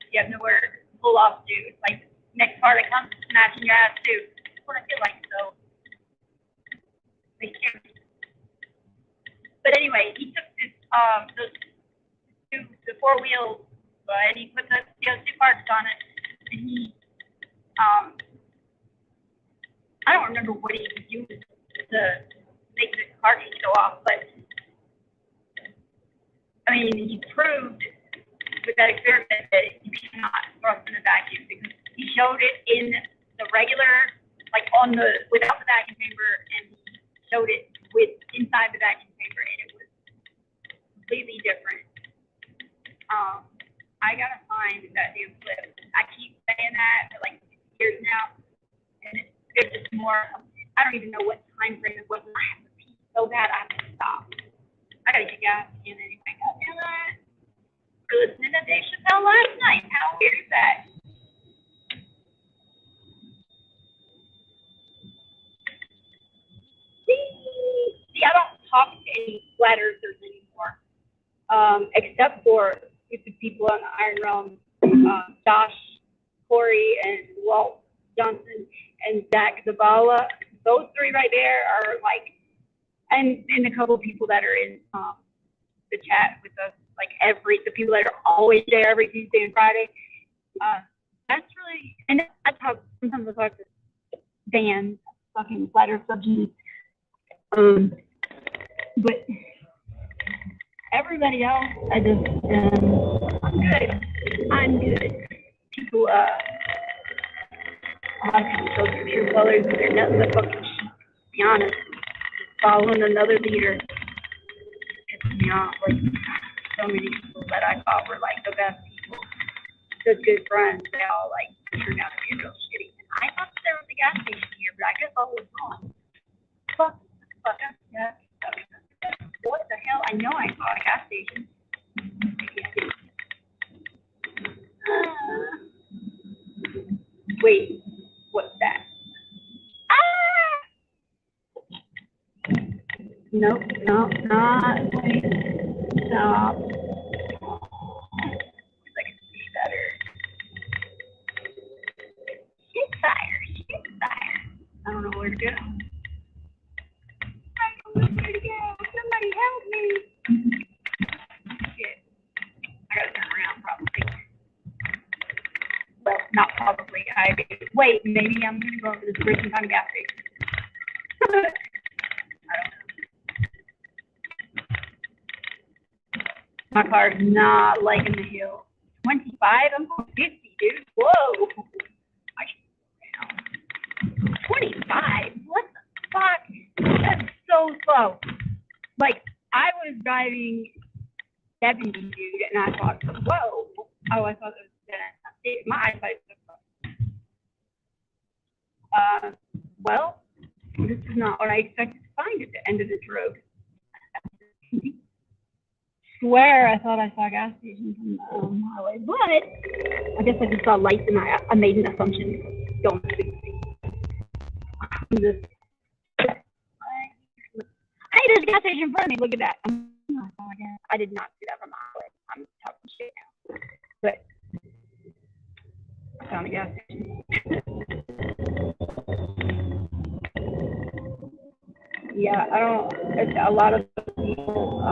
S1: You have nowhere to pull off to. It's like next part that comes smashing your ass too. That's what I feel like. So they scare me. But anyway, he took this the 4 wheels, and he put the CO2 parts on it, and he I don't remember what he used to make the cartridge go off, but I mean, he proved with that experiment that you cannot thrust in a vacuum, because he showed it in the regular, like without the vacuum chamber, and he showed it inside the vacuum chamber, and it was completely different. I gotta find that damn clip. I keep saying that for like 6 years now, and it's just more. I don't even know what time frame it was. I have to pee so bad I have to stop. I gotta get gas again anyway. Goddamn it! For listening to Dave Chappelle last night. How weird is that? See, I don't talk to any flat earthers anymore, except for the people on the Iron Realm, Josh, Corey, and Walt Johnson, and Zach Zabala. Those 3 right there are like, and a couple people that are in the chat with us, like the people that are always there every Tuesday and Friday. That's really, and sometimes I talk to Dan, fucking flat earth subjects. But everybody else, I'm good. People, a lot of people show their true colors, and they're nothing but fucking sheep, to be honest. Just following another leader. Pisses me off. Like, so many people that I thought were like the best people, such good friends, they all like turned out to be real shitty. And I thought there was a gas station here, but I guess all was gone. Fuck, yeah. What the hell? I know I saw a gas station. Wait, what's that? Nope, not. Wait, stop. I can see better. Shit fire. I don't know where to go. Somebody help me. Shit. I gotta turn around probably. Well, not probably. Wait, maybe I'm gonna go over this bridge and find a gas station. My car's not liking the hill. 25, I'm going 50, dude. Whoa. 25? What the fuck? That's so slow. Like, I was driving 70, dude, and I thought, whoa. Oh, I thought it was my eyesight was well, this is not what I expected to find at the end of this road. Swear I thought I saw a gas station from the highway, but I guess I just saw lights and I made an assumption. Don't speak. Hey, there's a gas station in front of me. Look at that. I did not see that from the highway. I'm talking shit now. But I found a gas station. Yeah, I don't. It's a lot of people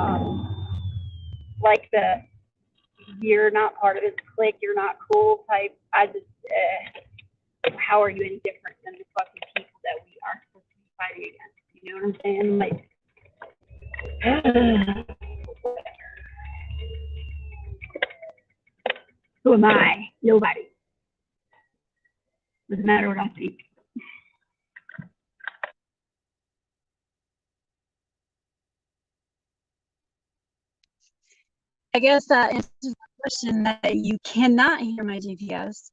S1: like the "you're not part of this clique, you're not cool" type. I just, how are you any different than the fucking people that we are supposed to be fighting against? You know what I'm saying? Like, who am I? Nobody. Doesn't matter what I think.
S2: I guess that answers the question that you cannot hear my GPS.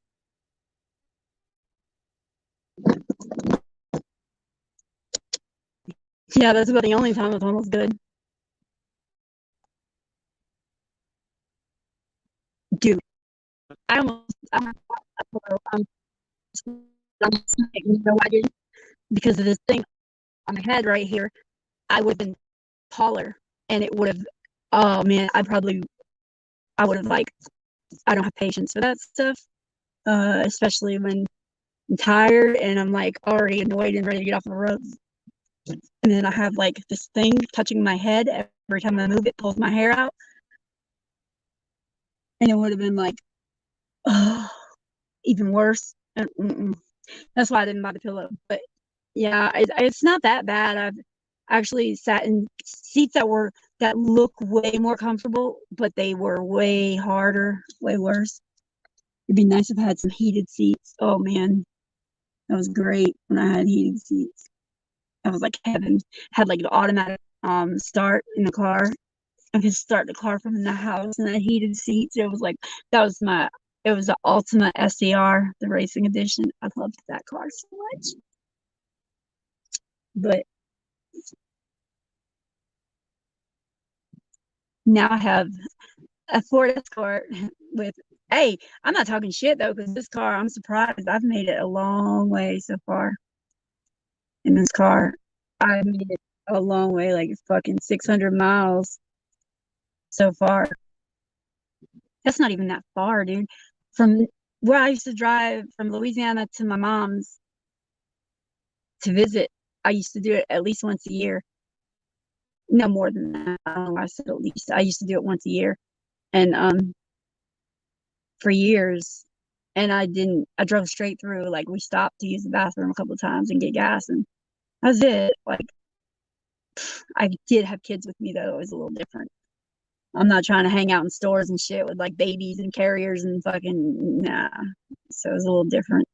S2: Yeah, that's about the only time it's almost good. Dude, I'm no, I didn't, because of this thing on my head right here. I would have been taller, and it would have. Oh man, I would have like. I don't have patience for that stuff, especially when I'm tired and I'm like already annoyed and ready to get off the road. And then I have like this thing touching my head every time I move. It pulls my hair out, and it would have been like, oh, even worse. That's why I didn't buy the pillow. But yeah, it's not that bad. I've actually sat in seats that look way more comfortable, but they were way harder, way worse. It'd be nice if I had some heated seats. Oh man, that was great when I had heated seats. That was like heaven. Had like the automatic start in the car. I could start the car from the house, and I had heated seats. It was like it was the Ultima SCR, the racing edition. I loved that car so much. But now I have a Ford Escort with, hey, I'm not talking shit though, because this car, I'm surprised I've made it a long way so far. In this car, I've made it a long way, like fucking 600 miles so far. That's not even that far, dude. From where I used to drive from Louisiana to my mom's to visit, I used to do it at least once a year. No more than that. I don't know why I said at least. I used to do it once a year. And for years. And I drove straight through. Like, we stopped to use the bathroom a couple of times and get gas, and that's it. Like, I did have kids with me though. It was a little different. I'm not trying to hang out in stores and shit with like babies and carriers and fucking nah. So it was a little different.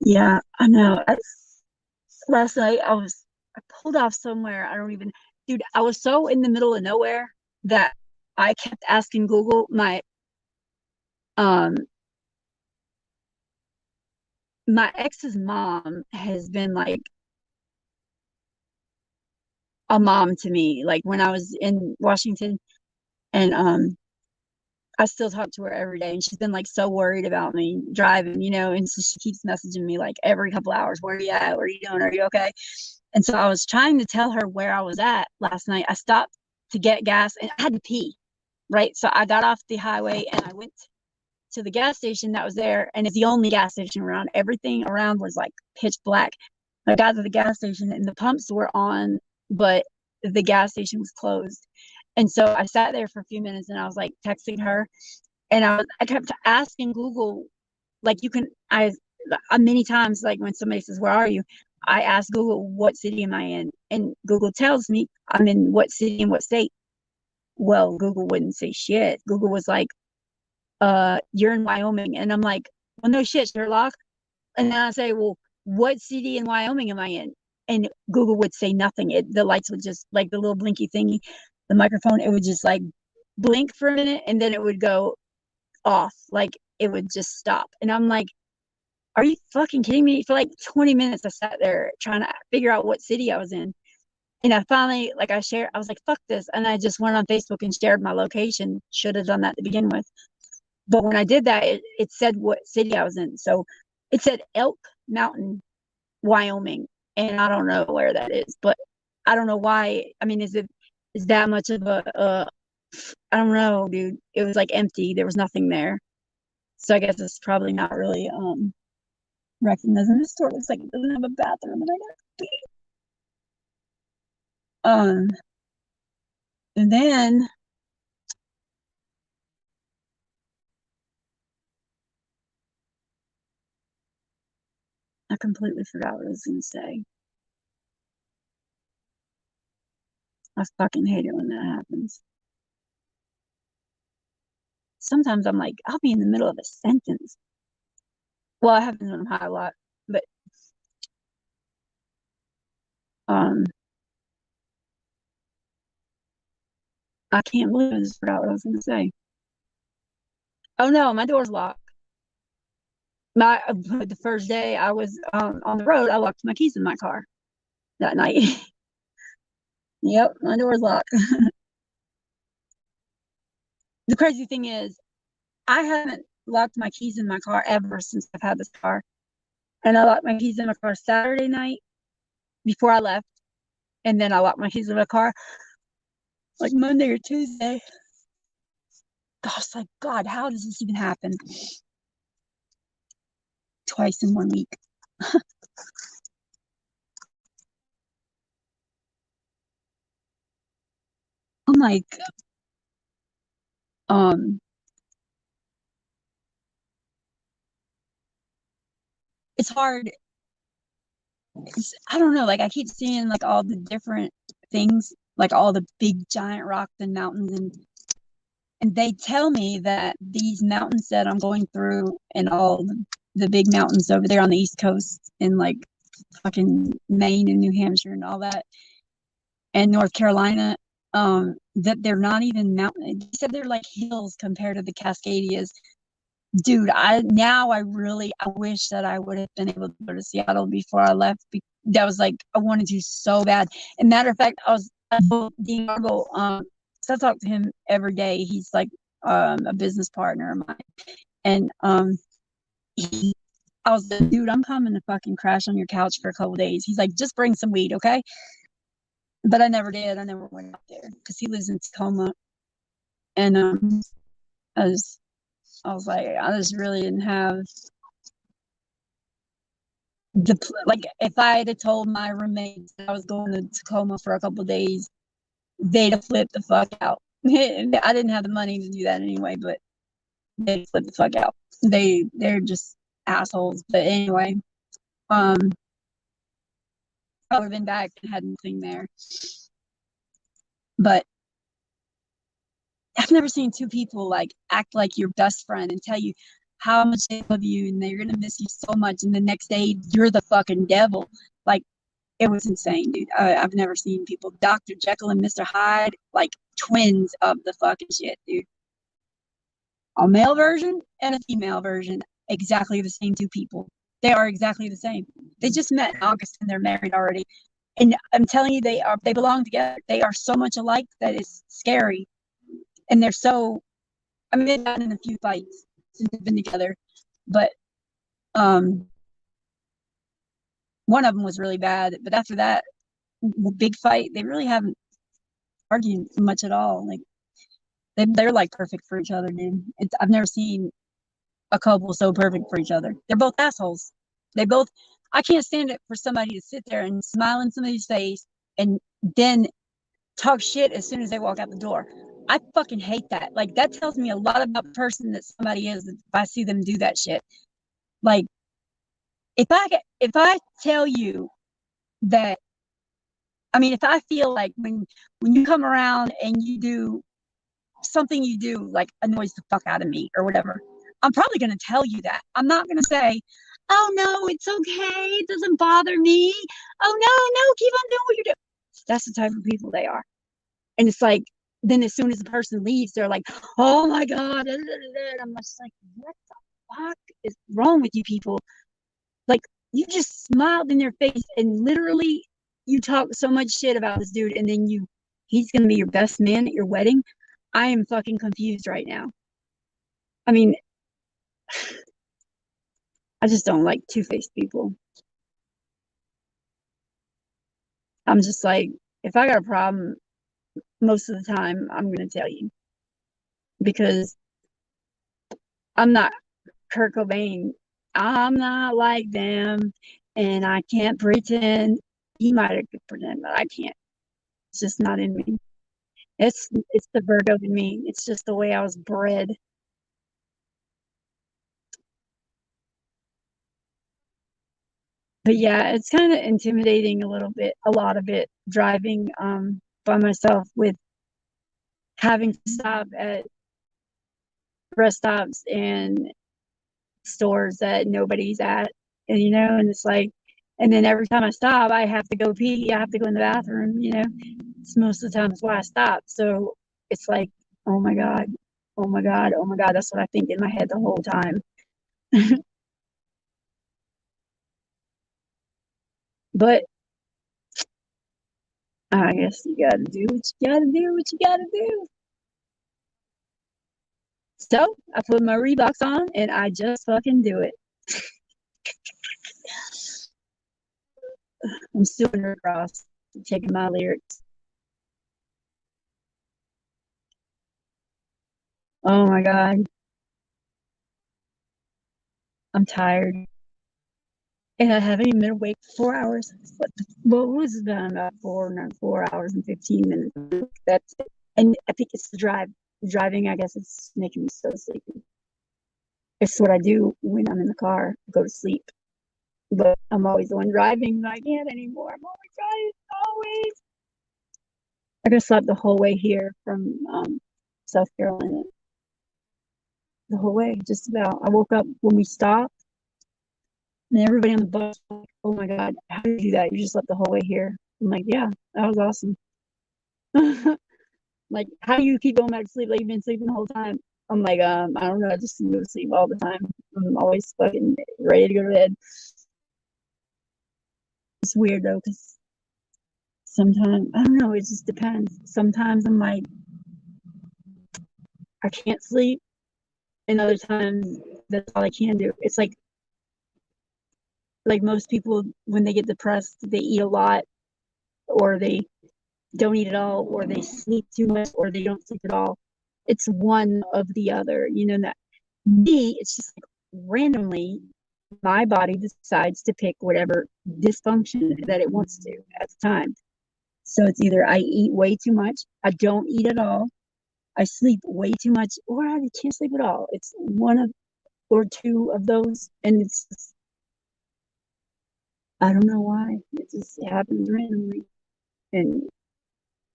S2: Yeah, I know. Last night I pulled off somewhere. I don't even, dude, I was so in the middle of nowhere that I kept asking Google. Um my ex's mom has been like a mom to me. Like when I was in Washington, and I still talk to her every day, and she's been like so worried about me driving, and so she keeps messaging me like every couple hours, where are you at? What are you doing? Are you okay? And so I was trying to tell her where I was at last night. I stopped to get gas and I had to pee, right? So I got off the highway and I went to the gas station that was there, and it's the only gas station around. Everything around was like pitch black. I got to the gas station and the pumps were on, but the gas station was closed. And so I sat there for a few minutes and I was like texting her, and I kept asking Google, like you can I many times, like when somebody says, "Where are you?" I ask Google, "What city am I in?" And Google tells me I'm in what city and what state. Well, Google wouldn't say shit. Google was like, you're in Wyoming. And I'm like, well, no shit, Sherlock. And then I say, well, what city in Wyoming am I in? And Google would say nothing. The lights would just, like the little blinky thingy, the microphone, it would just like blink for a minute and then it would go off. Like it would just stop. And I'm like, are you fucking kidding me? For like 20 minutes, I sat there trying to figure out what city I was in. And I finally, like, I was like, fuck this. And I just went on Facebook and shared my location. Should have done that to begin with. But when I did that, it said what city I was in. So it said Elk Mountain, Wyoming. And I don't know where that is, but I don't know why. I mean, is that much of I don't know, dude. It was like empty. There was nothing there. So I guess it's probably not really recognizing. This store looks like it doesn't have a bathroom, and I got to pee. And then I completely forgot what I was gonna say. I fucking hate it when that happens. Sometimes I'm like, I'll be in the middle of a sentence. Well, I haven't done high a lot, but um, I can't believe I just forgot what I was gonna say. Oh no, my door's locked. The first day I was on the road, I locked my keys in my car that night. Yep, my door's locked. The crazy thing is, I haven't locked my keys in my car ever since I've had this car. And I locked my keys in my car Saturday night before I left. And then I locked my keys in my car like Monday or Tuesday. Gosh, like, God, how does this even happen? Twice in 1 week. I'm like, um, it's hard. I don't know. Like, I keep seeing like all the different things, like all the big giant rocks and mountains, and they tell me that these mountains that I'm going through and all the big mountains over there on the East Coast in like fucking Maine and New Hampshire and all that and North Carolina, that they're not even mountain. They said they're like hills compared to the Cascadias. Dude, I wish that I would have been able to go to Seattle before I left. That was like I wanted to so bad. And matter of fact, I told Dean Marble, so I talk to him every day. He's like a business partner of mine. And I was like, dude, I'm coming to fucking crash on your couch for a couple days. He's like, just bring some weed, okay? But I never did. I never went out there because he lives in Tacoma. And I was like, I just really didn't have like if I had told my roommates I was going to Tacoma for a couple of days, they'd have flipped the fuck out. I didn't have the money to do that anyway, but they'd flip the fuck out. They're just assholes. But anyway, I would have been back and had nothing there. But I've never seen two people like act like your best friend and tell you how much they love you and they're gonna miss you so much, and the next day you're the fucking devil. Like it was insane, dude. I've never seen people, Dr. Jekyll and Mr. Hyde, like twins of the fucking shit, dude. A male version and a female version, exactly the same two people. They are exactly the same. They just met in August and they're married already. And I'm telling you, they belong together. They are so much alike that it's scary. And they're so, I mean, they've gotten in a few fights since they've been together, but one of them was really bad. But after that big fight, they really haven't argued much at all. Like they're like perfect for each other, dude. I've never seen a couple so perfect for each other. They're both assholes. They both. I can't stand it for somebody to sit there and smile in somebody's face and then talk shit as soon as they walk out the door. I fucking hate that. Like, that tells me a lot about the person that somebody is if I see them do that shit. Like, if I tell you that, I mean, if I feel like when you come around and you do something you do like annoys the fuck out of me or whatever, I'm probably going to tell you that. I'm not going to say, oh no, it's okay, it doesn't bother me. Oh no, keep on doing what you're doing. That's the type of people they are. And it's like, then as soon as the person leaves, they're like, oh my God. And I'm just like, what the fuck is wrong with you people? Like, you just smiled in their face and literally you talk so much shit about this dude, and then he's going to be your best man at your wedding. I am fucking confused right now. I mean, I just don't like two-faced people. I'm just like, if I got a problem, most of the time, I'm going to tell you. Because I'm not Kurt Cobain. I'm not like them. And I can't pretend. He might have could pretend, but I can't. It's just not in me. It's the Virgo in me. It's just the way I was bred. But yeah, it's kind of intimidating a lot of it, driving by myself with having to stop at rest stops and stores that nobody's at. And and it's like, and then every time I stop, I have to go pee. I have to go in the bathroom. It's most of the time it's why I stop. So it's like, oh my God, oh my God, oh my God. That's what I think in my head the whole time. But I guess you gotta do what you gotta do, what you gotta do. So I put my Reeboks on and I just fucking do it. I'm still in her cross, checking my lyrics. Oh my God. I'm tired. And I haven't even been awake for 4 hours. Well, it was about 4 hours and 15 minutes. That's it. And I think it's the drive. Driving, I guess, it's making me so sleepy. It's what I do when I'm in the car, go to sleep. But I'm always the one driving. I can't anymore. I'm always driving. Always. I could slept the whole way here from South Carolina. The whole way, just about. I woke up when we stopped, and everybody on the bus was like, oh my God, how did you do that? You just slept the whole way here. I'm like, yeah, that was awesome. Like, how do you keep going back to sleep like you've been sleeping the whole time? I'm like, I don't know, I just go to sleep all the time. I'm always fucking ready to go to bed. It's weird though, because sometimes, I don't know, it just depends. Sometimes I'm like, I can't sleep, and other times that's all I can do. It's like most people when they get depressed, they eat a lot, or they don't eat at all, or they sleep too much, or they don't sleep at all. It's one of the other. That me, it's just like randomly my body decides to pick whatever dysfunction that it wants to at the time. So it's either I eat way too much, I don't eat at all, I sleep way too much, or I can't sleep at all. It's one of or two of those, and it's just, I don't know why. It happens randomly, and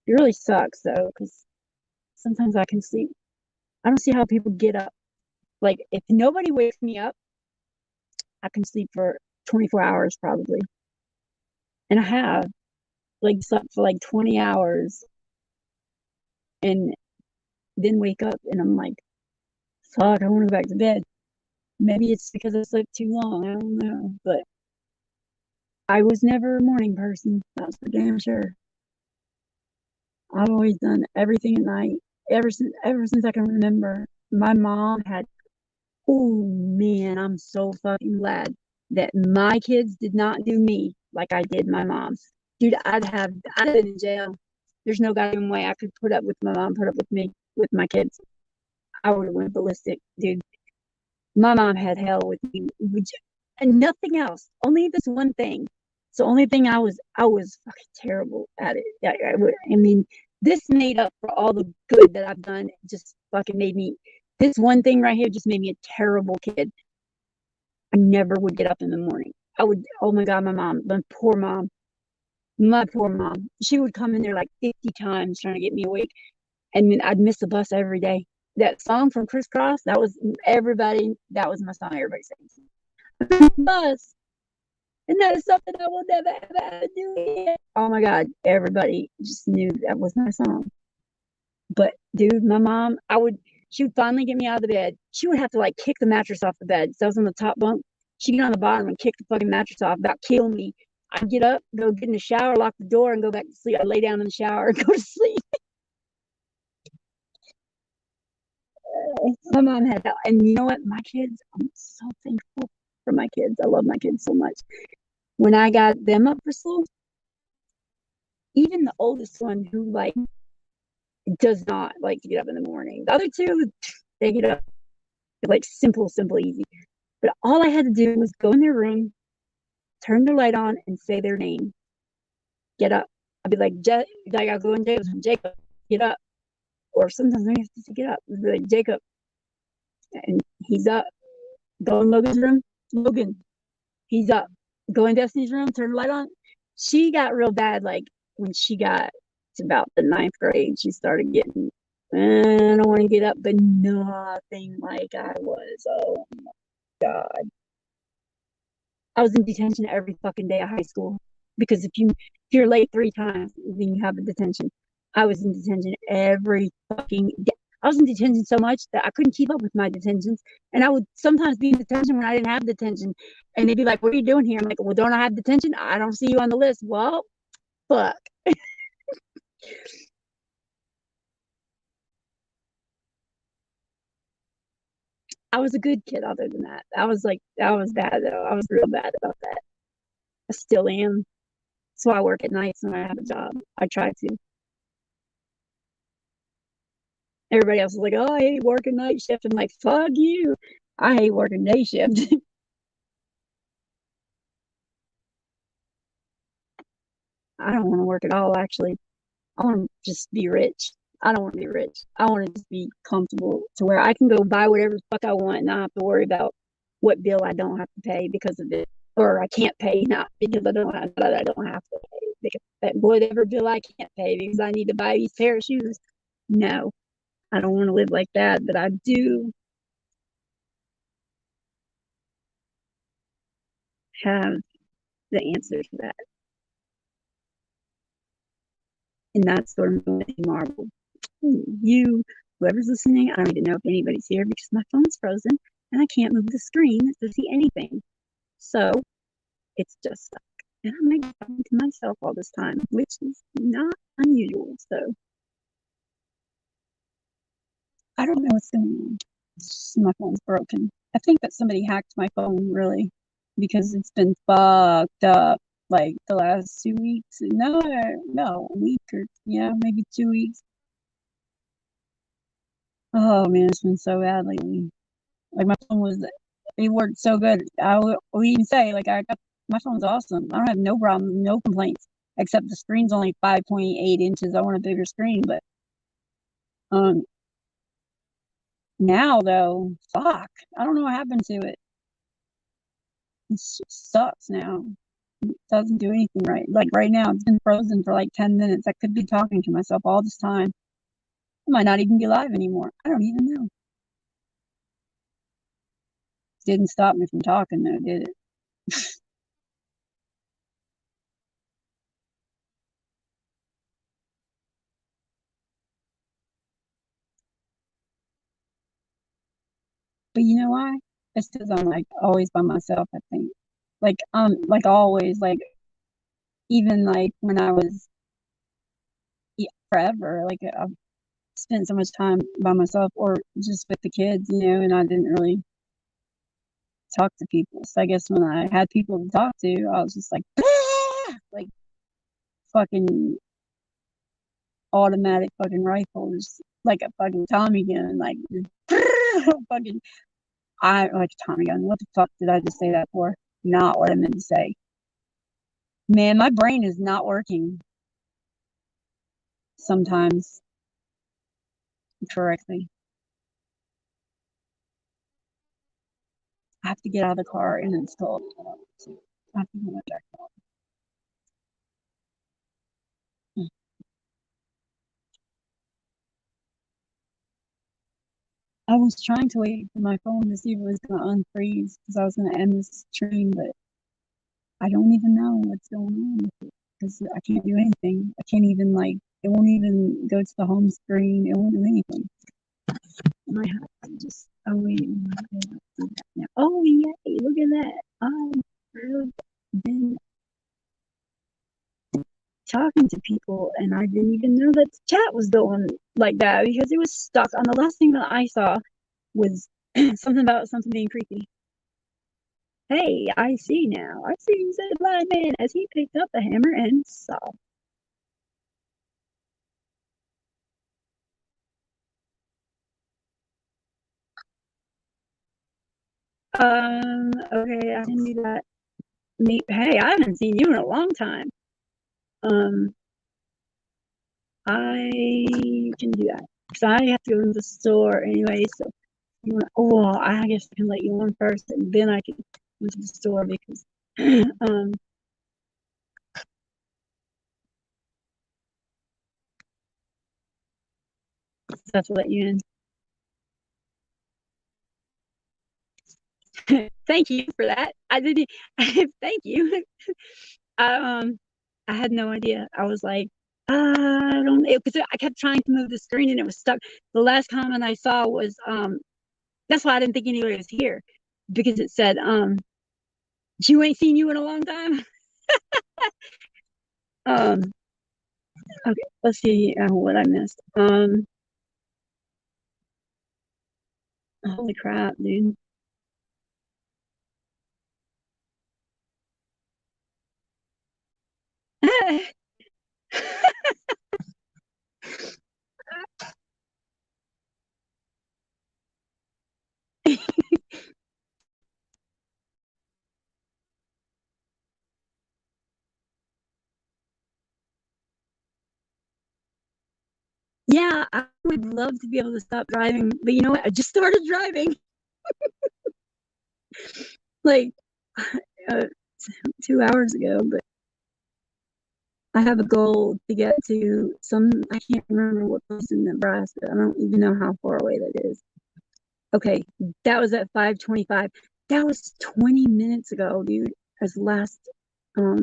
S2: it really sucks though, because sometimes I can sleep. I don't see how people get up. Like, if nobody wakes me up, I can sleep for 24 hours probably. And I have like slept for like 20 hours and then wake up and I'm like, fuck, I want to go back to bed. Maybe it's because I slept too long. I don't know. But I was never a morning person. That's for damn sure. I've always done everything at night. Ever since I can remember. My mom had, oh man, I'm so fucking glad that my kids did not do me like I did my mom. Dude, I'd have been in jail. There's no goddamn way I could put up with my mom, put up with me, with my kids. I would have went ballistic, dude. My mom had hell with me, and nothing else. Only this one thing. It's the only thing I was fucking terrible at it. I mean, this made up for all the good that I've done. It just fucking made me, this one thing right here just made me a terrible kid. I never would get up in the morning. I would, oh my God, my poor mom, she would come in there like 50 times trying to get me awake. And then I'd miss the bus every day. That song from Criss Cross, that was my song everybody sings. Bus. And that is something I will never ever do again. Oh my God, everybody just knew that was my song. But dude, my mom, she would finally get me out of the bed. She would have to like kick the mattress off the bed. So I was on the top bunk. She'd get on the bottom and kick the fucking mattress off, about kill me. I'd get up, go get in the shower, lock the door, and go back to sleep. I'd lay down in the shower and go to sleep. My mom had that. And you know what? My kids, I'm so thankful for my kids. I love my kids so much. When I got them up for school, even the oldest one who like does not like to get up in the morning. The other two, they get up. They're like simple, easy. But all I had to do was go in their room, turn the light on, and say their name. Get up. I'd be like, I'll go in Jacob's room. Jacob, get up. Or sometimes I have to say, get up. I'd be like, Jacob. And he's up. Go in Logan's room. Logan, he's up. Go in Destiny's room, turn the light on. She got real bad, like, when she got to about the 9th grade. She started getting, I don't want to get up, but nothing like I was. Oh, my God. I was in detention every fucking day of high school. Because if you're late 3 times, then you have a detention. I was in detention every fucking day. I was in detention so much that I couldn't keep up with my detentions. And I would sometimes be in detention when I didn't have detention. And they'd be like, what are you doing here? I'm like, well, don't I have detention? I don't see you on the list. Well, fuck. I was a good kid other than that. I was bad though. I was real bad about that. I still am. That's why I work at nights when I have a job. I try to. Everybody else is like, oh, I hate working night shift. I'm like, fuck you. I hate working day shift. I don't want to work at all, actually. I want to just be rich. I don't want to be rich. I want to just be comfortable to where I can go buy whatever the fuck I want and not have to worry about what bill I don't have to pay because of it. Or I can't pay, not because I don't have to pay. Because that whatever bill I can't pay because I need to buy these pair of shoes. No, I don't want to live like that, but I do have the answer to that. And that's sort of marvel. Whoever's listening, I don't even know if anybody's here because my phone's frozen and I can't move the screen to see anything. So it's just stuck. And I'm making fun to myself all this time, which is not unusual. So I don't know what's going on. My phone's broken. I think that somebody hacked my phone, really, because it's been fucked up like the last 2 weeks. No, a week or maybe 2 weeks. Oh man, it's been so bad lately. Like my phone it worked so good. I would even say like my phone's awesome. I don't have no problems, no complaints, except the screen's only 5.8 inches. I want a bigger screen, but now though, fuck, I don't know what happened to it. It just sucks now. It doesn't do anything right. Like right now, it's been frozen for like 10 minutes. I could be talking to myself all this time. I might not even be live anymore. I don't even know. Didn't stop me from talking though, did it? But you know why? It's because I'm like always by myself, I think. Like always, like even like when I was forever, like I've spent so much time by myself or just with the kids, and I didn't really talk to people. So I guess when I had people to talk to, I was just like, like fucking automatic fucking rifle, just like a fucking Tommy gun, like fucking. I like a Tommy gun. What the fuck did I just say that for? Not what I meant to say. Man, my brain is not working. sometimes correctly. I have to get out of the car and install it. So I have to go back. I was trying to wait for my phone to see if it was going to unfreeze because I was going to end this stream, but I don't even know what's going on with it because I can't do anything. I can't even, like, it won't even go to the home screen. It won't do anything. I might have to just, oh, wait. Now. Oh, yay, look at that. I've been talking to people and I didn't even know that the chat was going like that because it was stuck on the last thing that I saw was something about something being creepy. Hey, I see now. I see, said the blind man as he picked up the hammer and saw. Okay, I can do that. Hey, I haven't seen you in a long time. I can do that. So I have to go to the store anyway, so I guess I can let you on first and then I can go to the store because that's to let you in. Thank you for that. I didn't thank you. I had no idea. I was like, I don't know, because I kept trying to move the screen and it was stuck. The last comment I saw was that's why I didn't think anybody was here because it said you ain't seen you in a long time. Okay, let's see what I missed. Holy crap, dude. Yeah, I would love to be able to stop driving, but you know what? I just started driving like uh, 2 hours ago, but I have a goal to get to I can't remember what place in Nebraska. I don't even know how far away that is. Okay, that was at 5:25. That was 20 minutes ago, dude. As last well,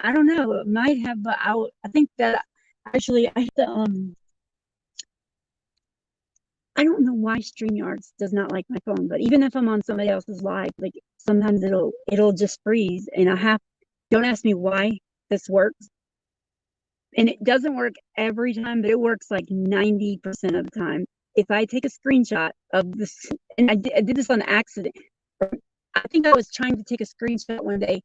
S2: I don't know. It might have, but I think that actually I have to I don't know why StreamYards does not like my phone, but even if I'm on somebody else's live, like sometimes it'll just freeze and don't ask me why this works. And it doesn't work every time, but it works like 90% of the time. If I take a screenshot of this, and I did this on accident. I think I was trying to take a screenshot one day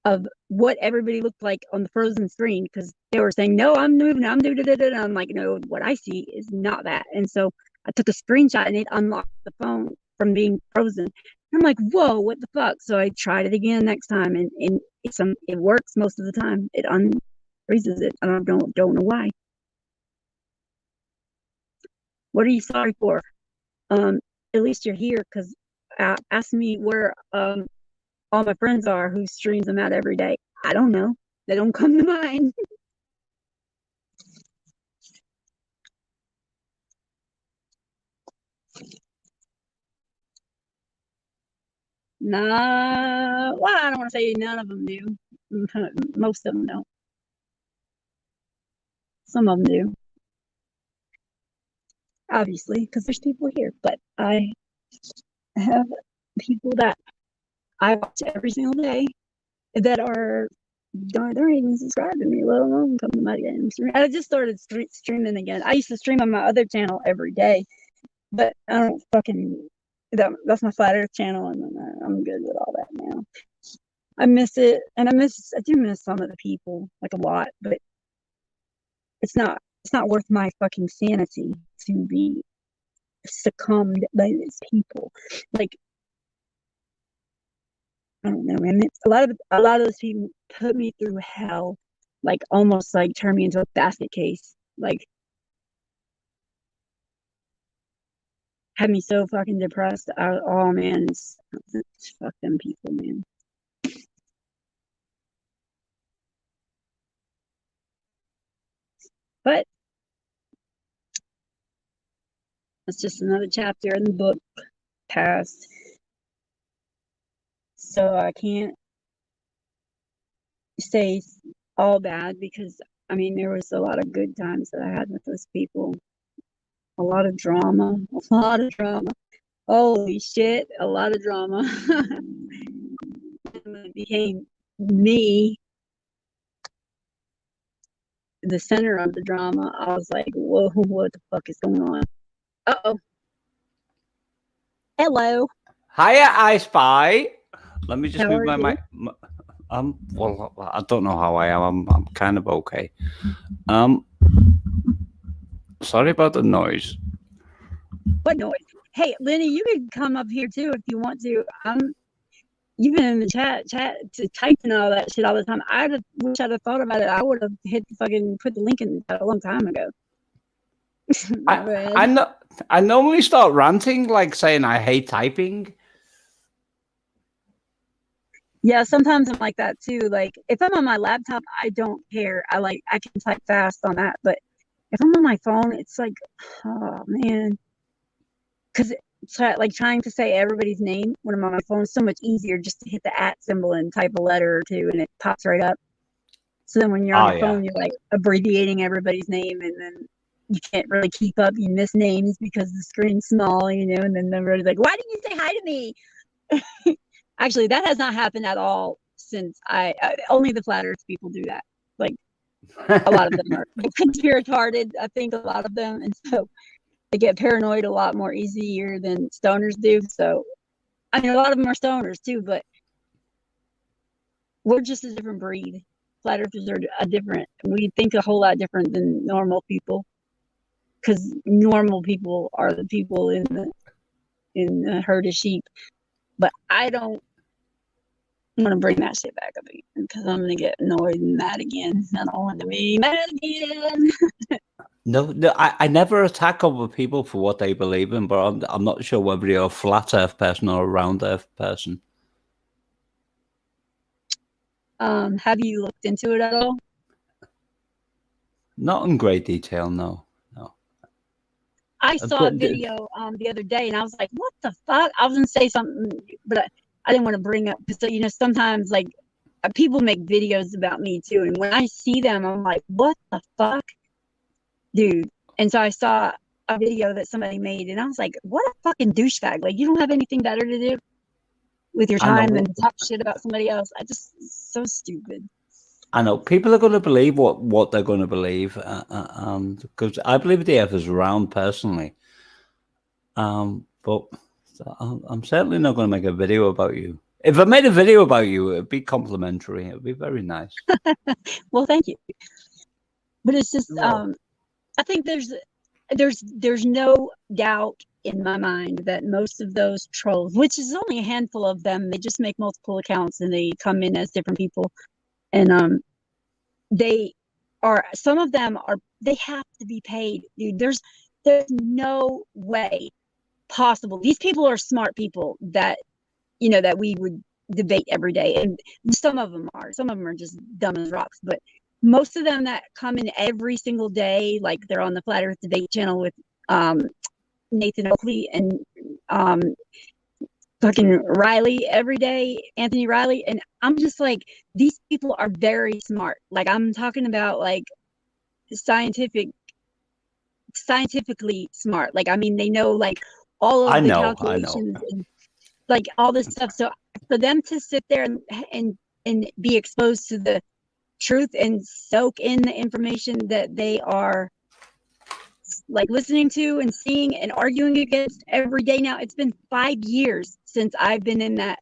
S2: of what everybody looked like on the frozen screen because they were saying, no, I'm moving, I'm doing it. And I'm like, no, what I see is not that. And so I took a screenshot and it unlocked the phone from being frozen. I'm like, whoa, what the fuck? So I tried it again next time and it works most of the time. It unfreezes it. I don't know why. What are you sorry for? At least you're here because ask me where all my friends are who streams them out every day. I don't know. They don't come to mind. Nah, well, I don't want to say none of them do. Most of them don't. Some of them do, obviously, because there's people here. But I have people that I watch every single day that are they're even subscribed to me, let alone come to my game. I just started streaming again. I used to stream on my other channel every day, but I don't fucking. That's my Flat Earth channel, and I'm good with all that now. I miss it, and I do miss some of the people like a lot, but it's not worth my fucking sanity to be succumbed by these people. Like, I don't know, man. A lot of those people put me through hell, like almost like turn me into a basket case. Like, had me so fucking depressed. Oh man, it's fuck them people, man. But it's just another chapter in the book passed. So I can't say all bad because I mean there was a lot of good times that I had with those people. A lot of drama, a lot of drama. Holy shit, a lot of drama. When it became me the center of the drama, I was like, whoa, what the fuck is going on? Uh-oh. Hello.
S3: Hiya, I Spy. Let me just
S2: How
S3: move
S2: are
S3: my
S2: you?
S3: mic. Well, I don't know how I am. I'm kind of okay. Sorry about the noise.
S2: What noise? Hey, Lenny, you can come up here too if you want to. You've been in the chat typing all that shit all the time. Wish I'd have thought about it. I would have put the link in a long time ago.
S3: I normally start ranting, like saying I hate typing.
S2: Yeah, sometimes I'm like that too. Like if I'm on my laptop, I don't care. I can type fast on that, but if I'm on my phone, it's like, oh man, because like trying to say everybody's name when I'm on my phone is so much easier just to hit the @ symbol and type a letter or two, and it pops right up. So then when you're on your phone, you're like abbreviating everybody's name, and then you can't really keep up. You miss names because the screen's small, and then everybody's like, "Why didn't you say hi to me?" Actually, that has not happened at all since only the flat earth people do that. Like a lot of them are conspiratorial, I think a lot of them, and so they get paranoid a lot more easier than stoners do. So I mean, a lot of them are stoners too, but we're just a different breed. Flat earthers are we think a whole lot different than normal people, because normal people are the people in the herd of sheep. But I don't want to bring that shit back up again because I'm gonna get annoyed and mad again. I don't want to be mad again.
S3: No, I never attack other people for what they believe in, but I'm not sure whether you're a flat earth person or a round earth person.
S2: Have you looked into it at all?
S3: Not in great detail, no.
S2: I saw a video the other day and I was like, what the fuck? I was gonna say something, but I didn't want to bring up because sometimes like people make videos about me too, and when I see them, I'm like, what the fuck, dude? And so I saw a video that somebody made, and I was like, what a fucking douchebag! Like, you don't have anything better to do with your time than talk shit about somebody else. So stupid.
S3: I know people are going to believe what they're going to believe, because I believe the Earth is round personally. But I'm certainly not going to make a video about you. If I made a video about you, it'd be complimentary. It'd be very nice.
S2: Well, thank you. But it's just, I think there's no doubt in my mind that most of those trolls, which is only a handful of them, they just make multiple accounts and they come in as different people. And some of them they have to be paid, dude. There's no way possible. These people are smart people that that we would debate every day, and some of them are just dumb as rocks, but most of them that come in every single day, like they're on the Flat Earth Debate channel with Nathan Oakley and fucking Riley every day, Anthony Riley, and I'm just like, these people are very smart. Like, I'm talking about like scientifically smart. Like, I mean, they know like all of the calculations and like all this stuff. So for them to sit there and be exposed to the truth and soak in the information that they are like listening to and seeing and arguing against every day. Now, it's been 5 years since I've been a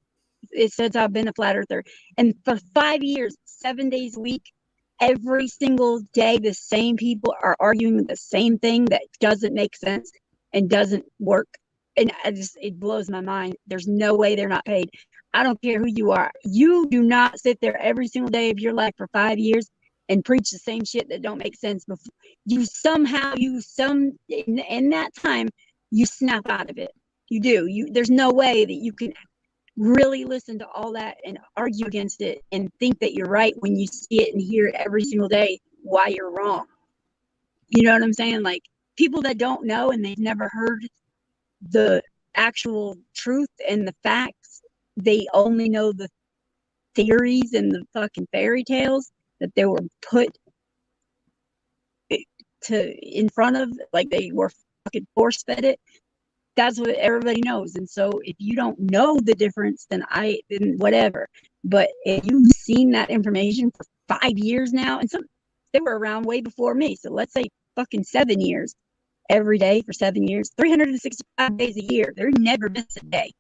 S2: flat earther, and for 5 years, 7 days a week, every single day the same people are arguing the same thing that doesn't make sense and doesn't work. And it blows my mind. There's no way they're not paid. I don't care who you are. You do not sit there every single day of your life for 5 years and preach the same shit that don't make sense. Before you somehow, in that time, you snap out of it. You do. There's no way that you can really listen to all that and argue against it and think that you're right when you see it and hear it every single day why you're wrong. You know what I'm saying? Like, people that don't know and they've never heard the actual truth and the facts, they only know the theories and the fucking fairy tales that they were put in front of, like they were fucking force fed it. That's what everybody knows. And so if you don't know the difference, then whatever. But if you've seen that information for 5 years now, and they were around way before me. So let's say fucking 7 years, every day for 7 years, 365 days a year. They're never miss a day.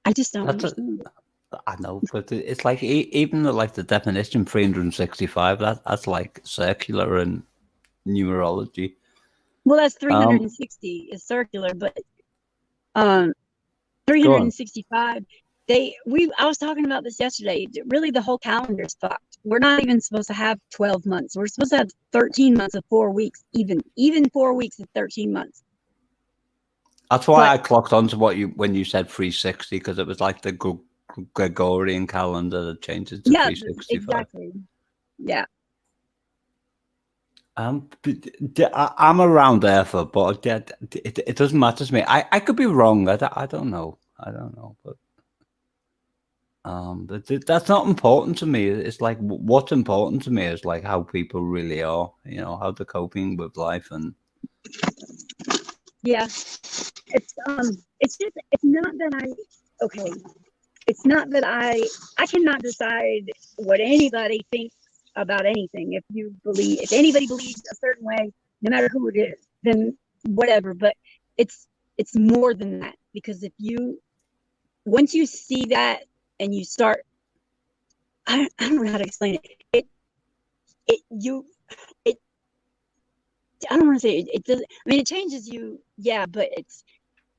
S2: I just don't understand.
S3: I know, but it's like even the definition 365. That's like circular in numerology.
S2: Well, that's 360 is circular, but 365. I was talking about this yesterday. Really, the whole calendar is fucked. We're not even supposed to have 12 months. We're supposed to have 13 months of 4 weeks, even 4 weeks of 13 months.
S3: That's why I clocked onto when you said 360, because it was like the Gregorian calendar that changes to 365.
S2: Exactly. Yeah.
S3: I'm around there but it doesn't matter to me. I could be wrong. I don't know. But that's not important to me. It's like what's important to me is like how people really are. You know, how they're coping with life and.
S2: Yeah, it's not that I cannot decide what anybody thinks about anything. If anybody believes a certain way, no matter who it is, then whatever. But it's more than that, because once you see that and you start, I don't know how to explain it. I don't want to say it doesn't. I mean, it changes you, yeah, but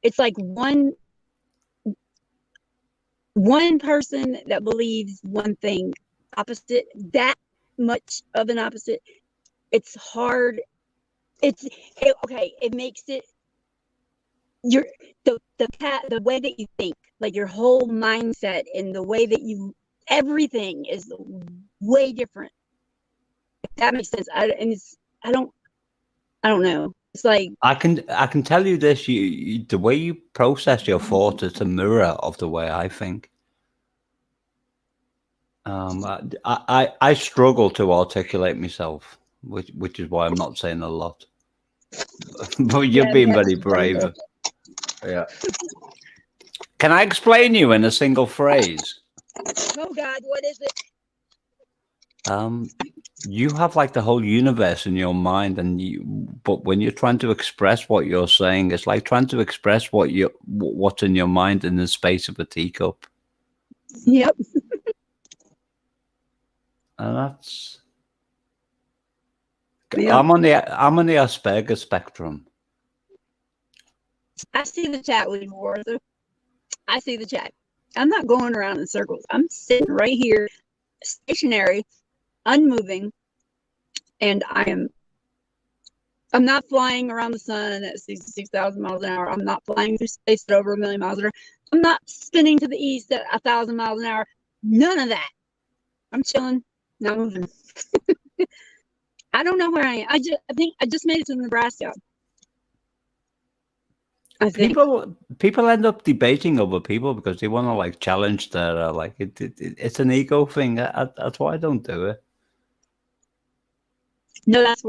S2: it's like one person that believes one thing opposite, that much of an opposite. It's hard. It makes it the way that you think, like your whole mindset and the way that everything is way different. If that makes sense. I don't know. It's like
S3: I can tell you this: the way you process your thoughts is a mirror of the way I think. I struggle to articulate myself, which is why I'm not saying a lot. But you're being very brave. Yeah. Can I explain you in a single phrase?
S2: Oh God, what is it?
S3: You have like the whole universe in your mind, but when you're trying to express what you're saying, it's like trying to express what's in your mind in the space of a teacup.
S2: Yep.
S3: And that's.
S2: Yep.
S3: I'm on the Asperger spectrum.
S2: I see the chat with you, Arthur. I see the chat. I'm not going around in circles. I'm sitting right here, stationary, unmoving, and I'm not flying around the sun at 66,000 miles an hour. I'm not flying through space at over 1 million miles an hour. I'm not spinning to the east at 1,000 miles an hour. None of that. I'm chilling, not moving. I don't know where I am. I think I just made it to Nebraska. I think
S3: people end up debating over people because they want to like challenge their like it's an ego thing. That's why I don't do it.
S2: No, that's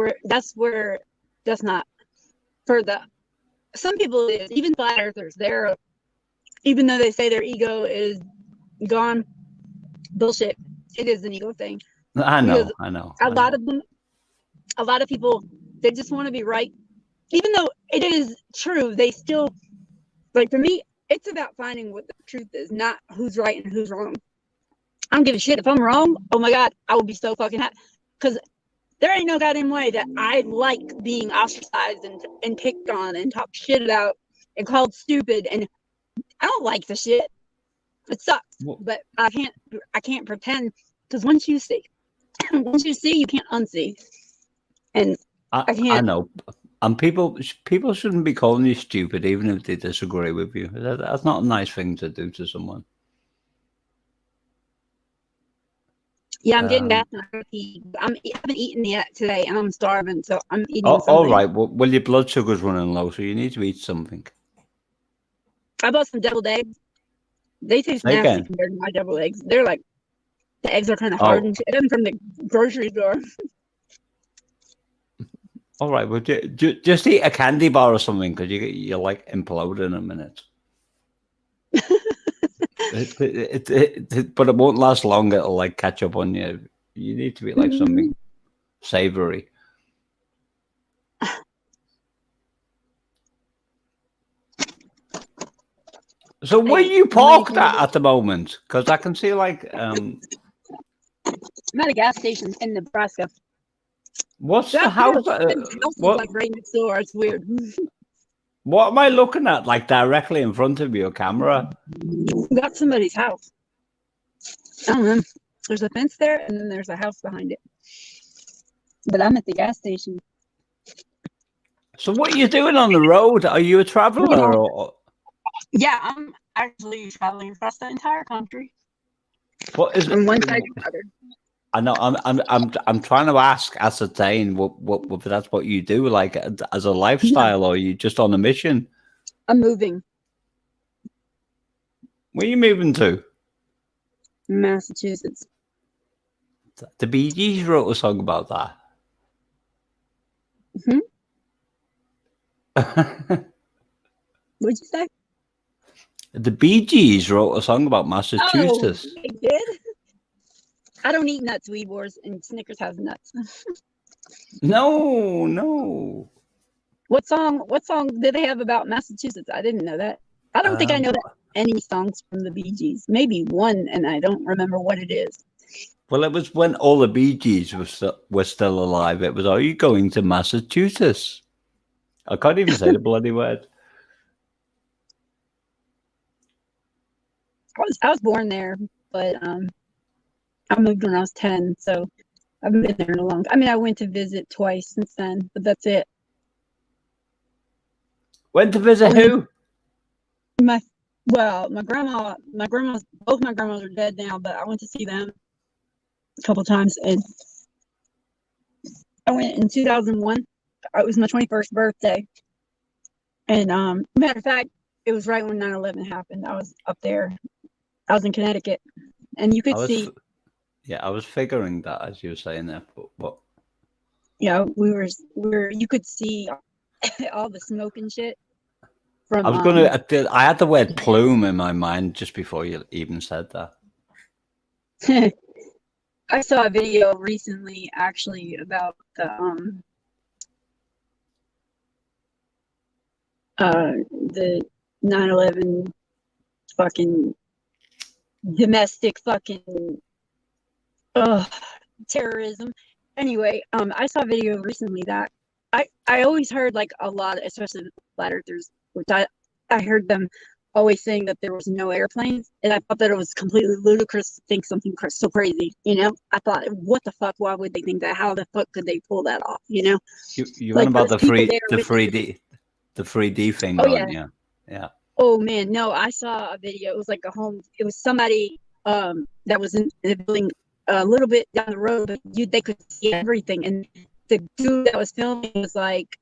S2: not for some people it is. Even flat earthers, even though they say their ego is gone, bullshit. It is an ego thing.
S3: I know.
S2: A lot of people, they just want to be right. Even though it is true, they still, like for me, it's about finding what the truth is, not who's right and who's wrong. I don't give a shit if I'm wrong. Oh my God, I will be so fucking happy. because there ain't no goddamn way that I like being ostracized and picked on and talked shit about and called stupid, and I don't like the shit. It sucks, but I can't pretend, because once you see, you can't unsee, and I can't.
S3: I know, and people shouldn't be calling you stupid even if they disagree with you. That's not a nice thing to do to someone.
S2: Yeah, I'm getting back. I haven't eaten yet today, and I'm starving, so I'm eating something.
S3: All right. Well, your blood sugar's running low, so you need to eat something.
S2: I bought some deviled eggs. They taste nasty compared to my deviled eggs. They're like, the eggs are kind of hard and shit. I'm from the grocery store.
S3: All right. Well, just eat a candy bar or something, because you'll like implode in a minute. But it won't last long. It'll like catch up on you. You need to eat like something savory. So where you parked at the moment? Because I can see like
S2: I'm at a gas station in Nebraska.
S3: What's the house?
S2: What? Like right next door. It's weird.
S3: What am I looking at? Like directly in front of your camera?
S2: We got somebody's house. I don't know. There's a fence there, and then there's a house behind it. But I'm at the gas station.
S3: So what are you doing on the road? Are you a traveler? Or?
S2: Yeah, I'm actually traveling across the entire country.
S3: What is
S2: from one side to the other?
S3: I know. I'm trying to ascertain what that's what you do, like as a lifestyle, or are you just on a mission?
S2: I'm moving.
S3: Where are you moving to?
S2: Massachusetts.
S3: The Bee Gees wrote a song about that.
S2: What'd you say?
S3: The Bee Gees wrote a song about Massachusetts.
S2: Oh, they did? I don't eat nuts, Weed Wars, and Snickers has nuts.
S3: No.
S2: What song did they have about Massachusetts? I didn't know that. I don't think I know any songs from the Bee Gees. Maybe one, and I don't remember what it is.
S3: Well, it was when all the Bee Gees were still alive. It was, "Are you going to Massachusetts?" I can't even say the bloody word.
S2: I was born there, but I moved when I was 10, so I've been there in a long time. I mean, I went to visit twice since then, but that's it.
S3: Went to visit who?
S2: Both my grandmas are dead now, but I went to see them a couple times, and I went in 2001. It was my 21st birthday, and matter of fact, it was right when 9/11 happened. I was up there. I was in Connecticut, and you could see.
S3: Yeah, I was figuring that as you were saying that, but
S2: yeah, we were. You could see all the smoke and shit. From,
S3: I had the word plume in my mind just before you even said that.
S2: I saw a video recently, actually, about the 9/11 fucking domestic fucking terrorism. Anyway, I saw a video recently that I always heard, like, a lot, especially the flat earthers, which I heard them always saying that there was no airplanes, and I thought that it was completely ludicrous to think something so crazy. I thought, what the fuck? Why would they think that? How the fuck could they pull that off?
S3: You
S2: like,
S3: about the 3D thing?
S2: Oh,
S3: yeah.
S2: Oh man, no, I saw a video. It was like it was somebody that was in the building a little bit down the road, but they could see everything. And the dude that was filming was like,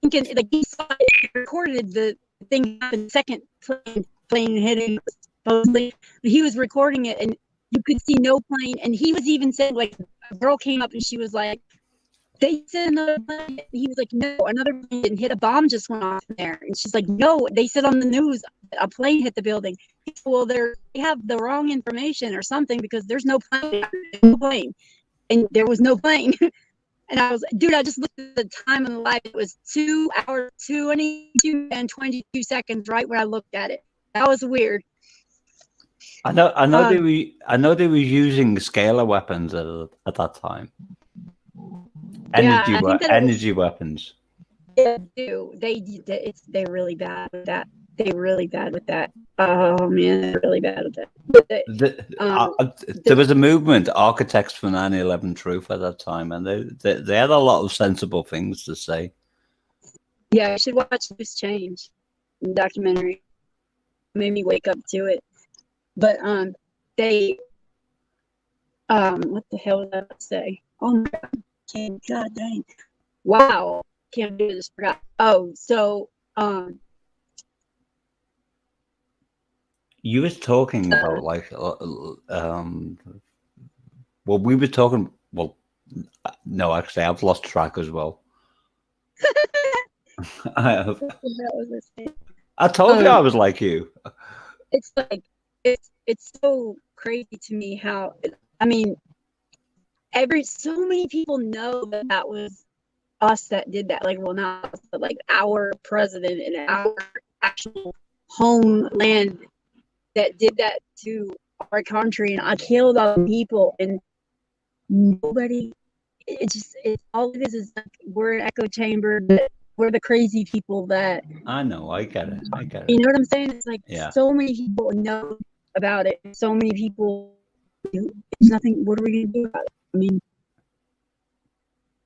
S2: thinking, like, he saw it, he recorded the thing happen, second plane hitting supposedly, but he was recording it, and you could see no plane. And he was even saying, like, a girl came up and she was like, they said another plane. He was like, no, another plane didn't hit. A bomb just went off there. And she's like, no, they said on the news a plane hit the building. Said, well, they have the wrong information or something, because there's no plane. And there was no plane. And I was, dude, I just looked at the time on the live. It was 2 hours, 22 and 22 seconds right when I looked at it. That was weird.
S3: I know
S2: Um,
S3: they were using scalar weapons at that time.
S2: yeah, I think that it was.
S3: Energy weapons.
S2: They do. They're really bad with that. They're really bad with that. Oh man, they're really bad with that.
S3: There was a movement, Architects for 9/11 Truth, at that time, and they had a lot of sensible things to say.
S2: Yeah, you should watch Loose Change documentary. Made me wake up to it. But they what the hell did I say? Oh my God dang. Wow. Can't do this, forgot. Oh, so
S3: You was talking about like well, we were talking. Well, no, actually, I've lost track as well. I have. I told you I was like you.
S2: It's like it's so crazy to me how, I mean, so many people know that was us that did that. Like, well, not us, but like our president and our actual homeland that did that to our country, and I killed all the people, and nobody. It's all it is like we're an echo chamber. That we're the crazy people that.
S3: I know. I get it.
S2: You know what I'm saying? It's like
S3: Yeah.
S2: so many people know about it. So many people. There's nothing. What are we gonna do about it? I mean,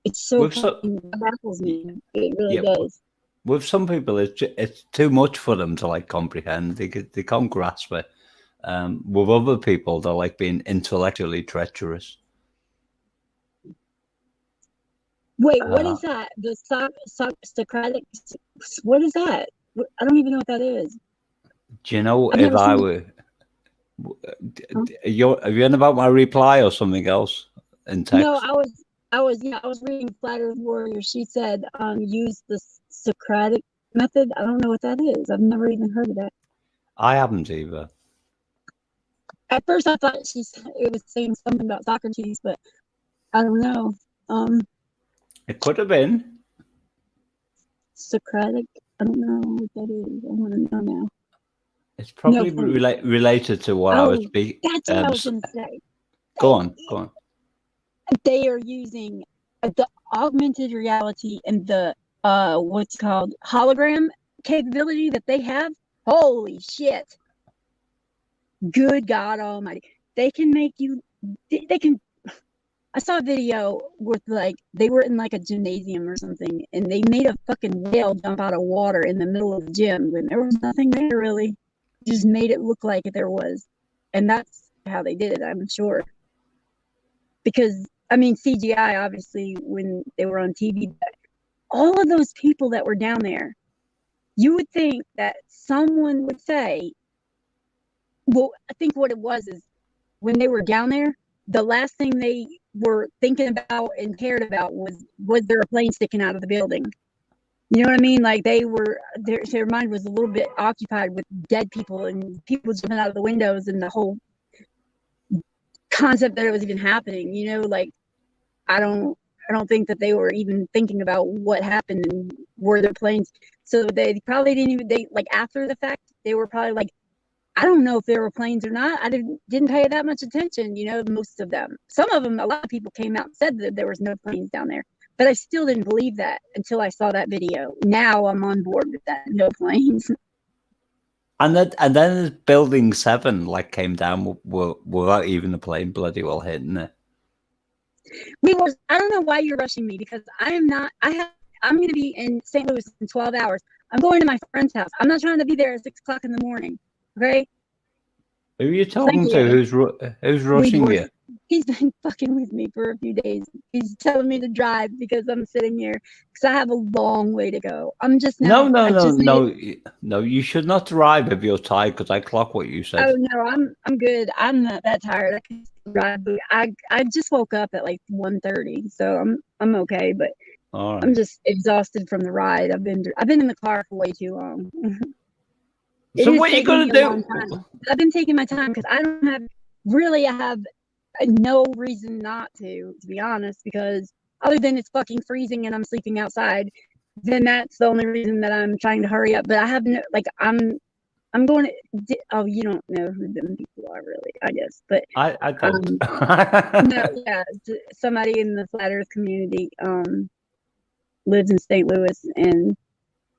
S2: it's so baffles me. It really does.
S3: With some people, it's too much for them to like comprehend. They can't grasp it. With other people, they're like being intellectually treacherous.
S2: Wait, what is that? The Socratic? What is that? I don't even know what that is.
S3: Do you know if I were? Are you in about my reply or something else in text?
S2: No, I was reading Flat Earth Warrior. She said, use the Socratic method. I don't know what that is. I've never even heard of that.
S3: I haven't either.
S2: At first, I thought it was saying something about Socrates, but I don't know.
S3: It could have been
S2: Socratic. I don't know what that is. I want to know now.
S3: It's probably related to what I was speaking.
S2: That's what I was going to say.
S3: Go on.
S2: They are using the augmented reality and the what's called hologram capability that they have. Holy shit! Good God Almighty! They can make you. They can. I saw a video with like they were in like a gymnasium or something, and they made a fucking whale jump out of water in the middle of the gym when there was nothing there really. Just made it look like there was, and that's how they did it. I'm sure. Because I mean CGI obviously when they were on TV, but all of those people that were down there, you would think that someone would say, well, I think what it was is when they were down there, the last thing they were thinking about and cared about was there a plane sticking out of the building? You know what I mean? Like they were, their mind was a little bit occupied with dead people and people jumping out of the windows and the whole concept that it was even happening. You know, like I don't think that they were even thinking about what happened and were there planes. So they probably didn't even, like after the fact, they were probably like, I don't know if there were planes or not. I didn't pay that much attention, you know, most of them. Some of them, a lot of people came out and said that there was no planes down there. But I still didn't believe that until I saw that video. Now I'm on board with that. No planes.
S3: And then Building 7 like came down without even the plane bloody well hitting it.
S2: I don't know why you're rushing me because I'm going to be in St. Louis in 12 hours. I'm going to my friend's house. I'm not trying to be there at 6 o'clock in the morning. Okay.
S3: Who are you talking to? Who's rushing you?
S2: He's been fucking with me for a few days. He's telling me to drive because I'm sitting here because I have a long way to go. I'm just now.
S3: No. You should not drive if you're tired because I clock what you said.
S2: Oh no, I'm good. I'm not that tired. I can drive. I just woke up at like 1:30, so I'm okay. But
S3: right.
S2: I'm just exhausted from the ride. I've been in the car for way too long.
S3: So what are you gonna do?
S2: I've been taking my time because I have no reason not to be honest, because other than it's fucking freezing and I'm sleeping outside, then that's the only reason that I'm trying to hurry up. But I have no, like, I'm I'm going to. Oh, you don't know who them people are, really, I guess. But
S3: I don't.
S2: no, yeah, somebody in the flat Earth community lives in St. Louis, and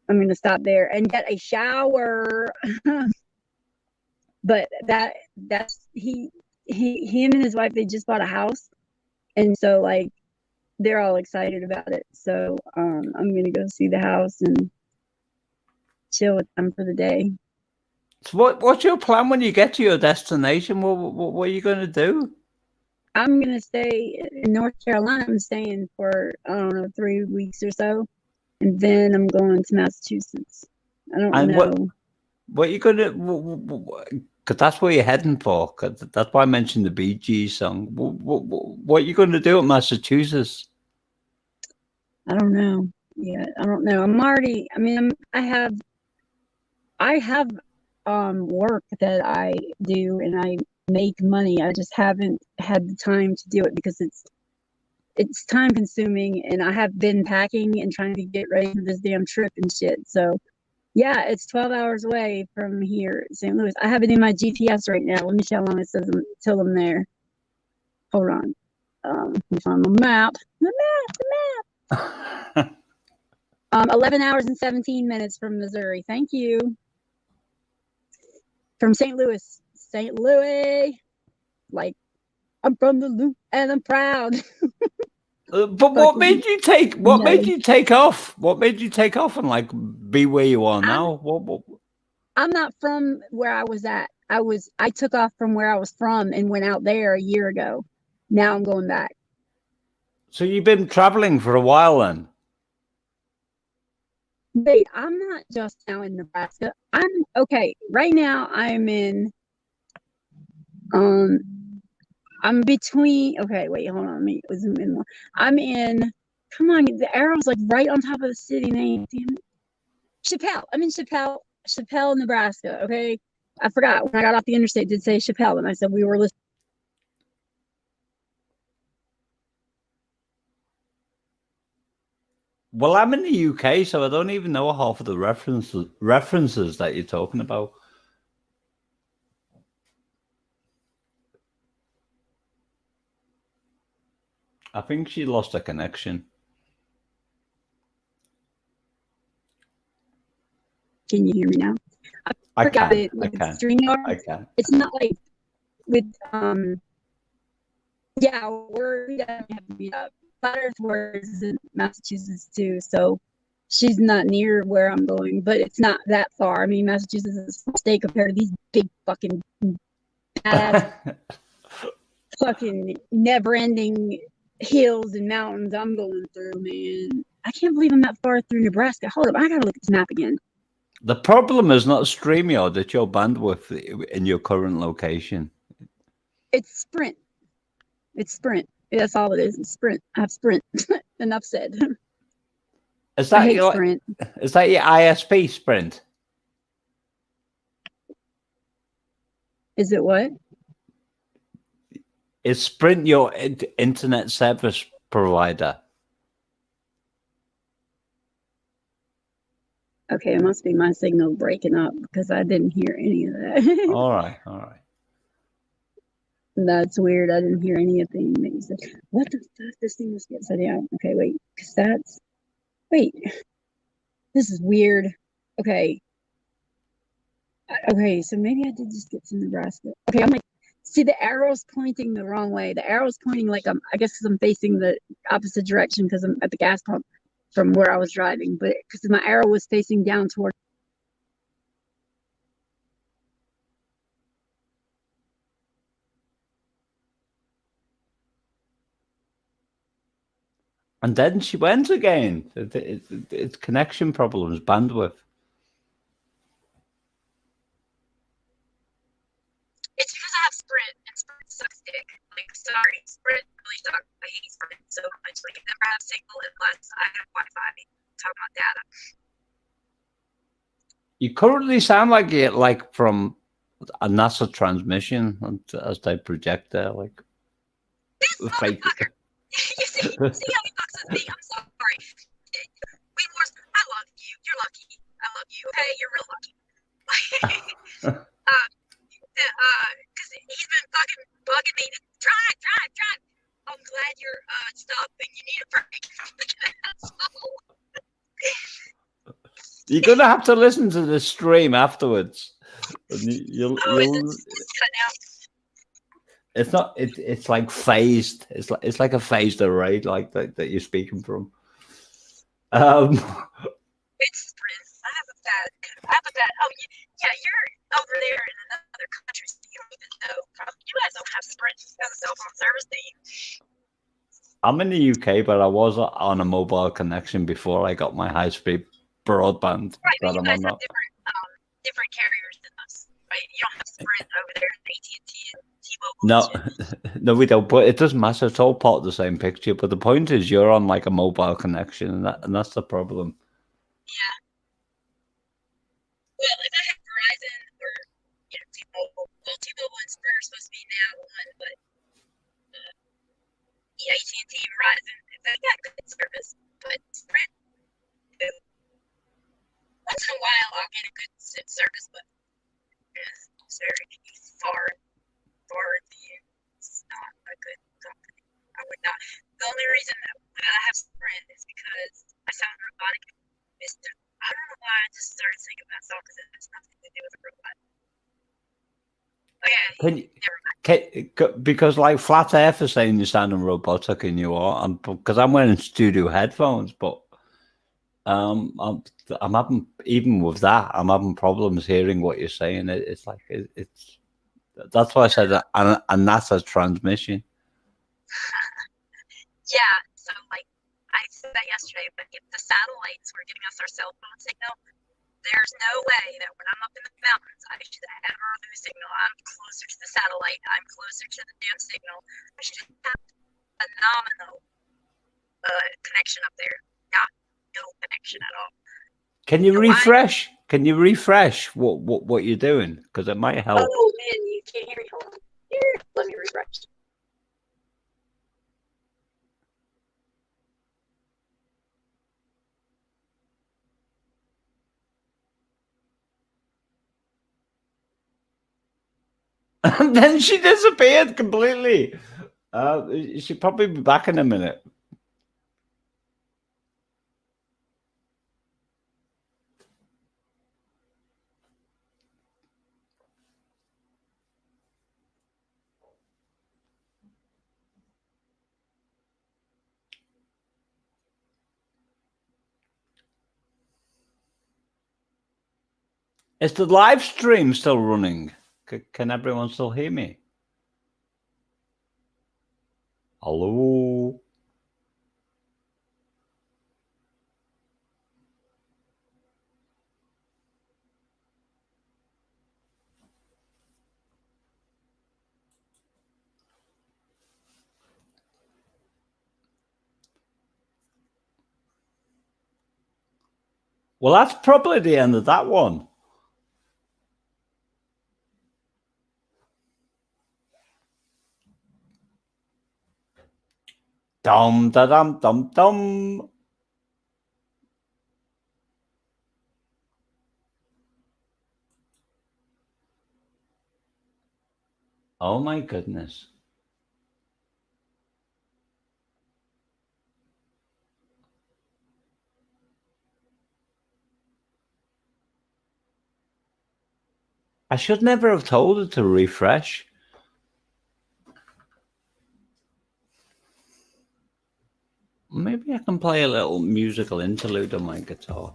S2: I'm going to stop there and get a shower. But that's him and his wife, they just bought a house, and so like they're all excited about it. So I'm gonna go see the house and chill with them for the day.
S3: So what's your plan when you get to your destination? What are you going to do?
S2: I'm gonna stay in North Carolina. I'm staying for, I don't know, 3 weeks or so, and then I'm going to Massachusetts. I don't
S3: And
S2: know.
S3: what are you going to? Because that's where you're heading for. 'Cause that's why I mentioned the Bee Gees song. What are you going to do at Massachusetts?
S2: I don't know. Yeah, I don't know. I'm already. I mean, I have work that I do, and I make money. I just haven't had the time to do it because it's time consuming, and I have been packing and trying to get ready for this damn trip and shit. So yeah, it's 12 hours away from here, St. Louis. I have it in my GPS right now. Let me see how long it says till I'm there. Hold on. Let me find the map. The map. 11 hours and 17 minutes from Missouri. Thank you. From St. Louis. St. Louis. Like, I'm from the loop and I'm proud.
S3: But what made you take? What made you take off? What made you take off and like be where you are now?
S2: I'm not from where I was at. I took off from where I was from and went out there a year ago. Now I'm going back.
S3: So you've been traveling for a while then?
S2: Wait, I'm not just now in Nebraska. I'm okay. Right now I'm in I'm between, okay, wait, hold on. Let me zoom in more. I'm in, come on, the arrow's like right on top of the city name. Damn it. Chappelle. I'm in Chappelle, Nebraska. Okay. I forgot when I got off the interstate, it did say Chappelle, and I said we were listening.
S3: Well, I'm in the UK, so I don't even know half of the references that you're talking about. I think she lost a connection.
S2: Can you hear me now?
S3: I can.
S2: It's not like with yeah, we definitely have to meet up. Flat Earth is in Massachusetts too, so she's not near where I'm going, but it's not that far. I mean, Massachusetts is a small state compared to these big fucking badass fucking never-ending hills and mountains I'm going through, man. I can't believe I'm that far through Nebraska. Hold up, I gotta look at this map again.
S3: The problem is not StreamYard, it's your bandwidth in your current location.
S2: It's Sprint. It's Sprint. That's all it is. It's Sprint. I have Sprint. Enough said.
S3: Is that
S2: I hate Sprint.
S3: Is that your ISP, Sprint?
S2: Is it what?
S3: Is Sprint your internet service provider?
S2: Okay, it must be my signal breaking up because I didn't hear any of that.
S3: All right.
S2: That's weird. I didn't hear anything that you said. What the fuck? This thing must get set down. Okay, wait. Because wait. This is weird. Okay. Okay, so maybe I did just get to Nebraska. Okay, I'm like, see, the arrow's pointing the wrong way. The arrow's pointing like I guess because I'm facing the opposite direction because I'm at the gas pump from where I was driving, but because my arrow was facing down toward.
S3: And then she went again. It's connection problems, bandwidth.
S2: It's because I have Sprint, and Sprint sucks dick. Like, sorry, Sprint really sucks. I hate Sprint so much. Like, I never have signal unless I have Wi-Fi. I'm talking about data.
S3: You currently sound like it, like from a NASA transmission, as they project there, like.
S2: This motherfucker. You see how he fucks with me? I'm sorry. I love you. You're lucky. I love you. Okay, you're real lucky. bugging me to drive. I'm glad you're stopping. You need a break.
S3: You're gonna have to listen to the stream afterwards. You'll
S2: It's cut out.
S3: It's not. It's like phased. It's like a phased array, like that you're speaking from.
S2: It's Sprint. I have a bad. Oh, yeah, you're over there in another country, so you don't even know. You guys don't have Sprint as a cell phone service, do you?
S3: I'm in the UK, but I was on a mobile connection before I got my high-speed broadband.
S2: Right, but you
S3: I'm
S2: guys
S3: on
S2: have different carriers than us, right? You don't have Sprint over there, AT&T and T-Mobile.
S3: No, we don't. But it doesn't matter. It's all part of the same picture. But the point is, you're on like a mobile connection, and that's the problem.
S2: Yeah. Well, if I had Verizon or T-Mobile, well, T-Mobile and Sprint are supposed to be now one, but AT&T and Verizon, they got good service, but Sprint, once in a while I'll get a good service, but it's very far at the end. It's not a good company. I would not. The only reason that I have Sprint is because I sound robotic. I don't know why I just started singing that song because it has nothing to do with a robot.
S3: Because like Flat Earth is saying you're sounding robotic, and you are, and because I'm wearing studio headphones, but I'm having, even with that, I'm having problems hearing what you're saying. It's like it's that's why I said that, and that's a transmission.
S2: Yeah, so like I said that yesterday, but if the satellites were giving us our cell phone signal, there's no way that when I'm up in the mountains, I should ever lose signal. I'm closer to the satellite. I'm closer to the damn signal. I should have a phenomenal connection up there. No connection at all.
S3: Can you refresh? Can you refresh what you're doing? Because it might help.
S2: Oh man, you can't hear me. Hold on. Here, let me refresh.
S3: And then she disappeared completely. She'll probably be back in a minute. Is the live stream still running? Can everyone still hear me? Hello? Well, that's probably the end of that one. Dum da dum dum dum. Oh my goodness. I should never have told her to refresh. Maybe I can play a little musical interlude on my guitar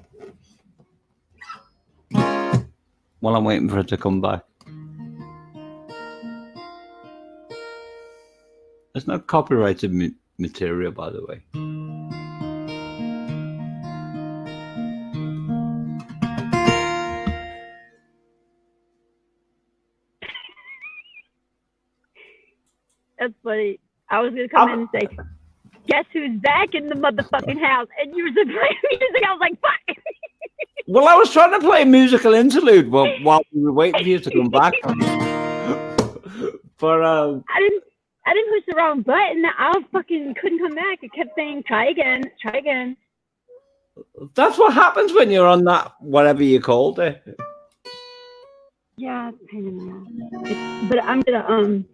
S3: while I'm waiting for her to come back. There's no copyrighted material, by the way.
S1: That's funny. I was gonna come in and say, "Guess who's back in the motherfucking house?" And you were just playing music. I was like, "Fuck."
S3: Well, I was trying to play a musical interlude while we were waiting for you to come back. But
S1: I didn't push the wrong button. I fucking couldn't come back. It kept saying, "Try again, try again."
S3: That's what happens when you're on that, whatever you called it.
S1: Yeah, it's a pain in the ass. But I'm gonna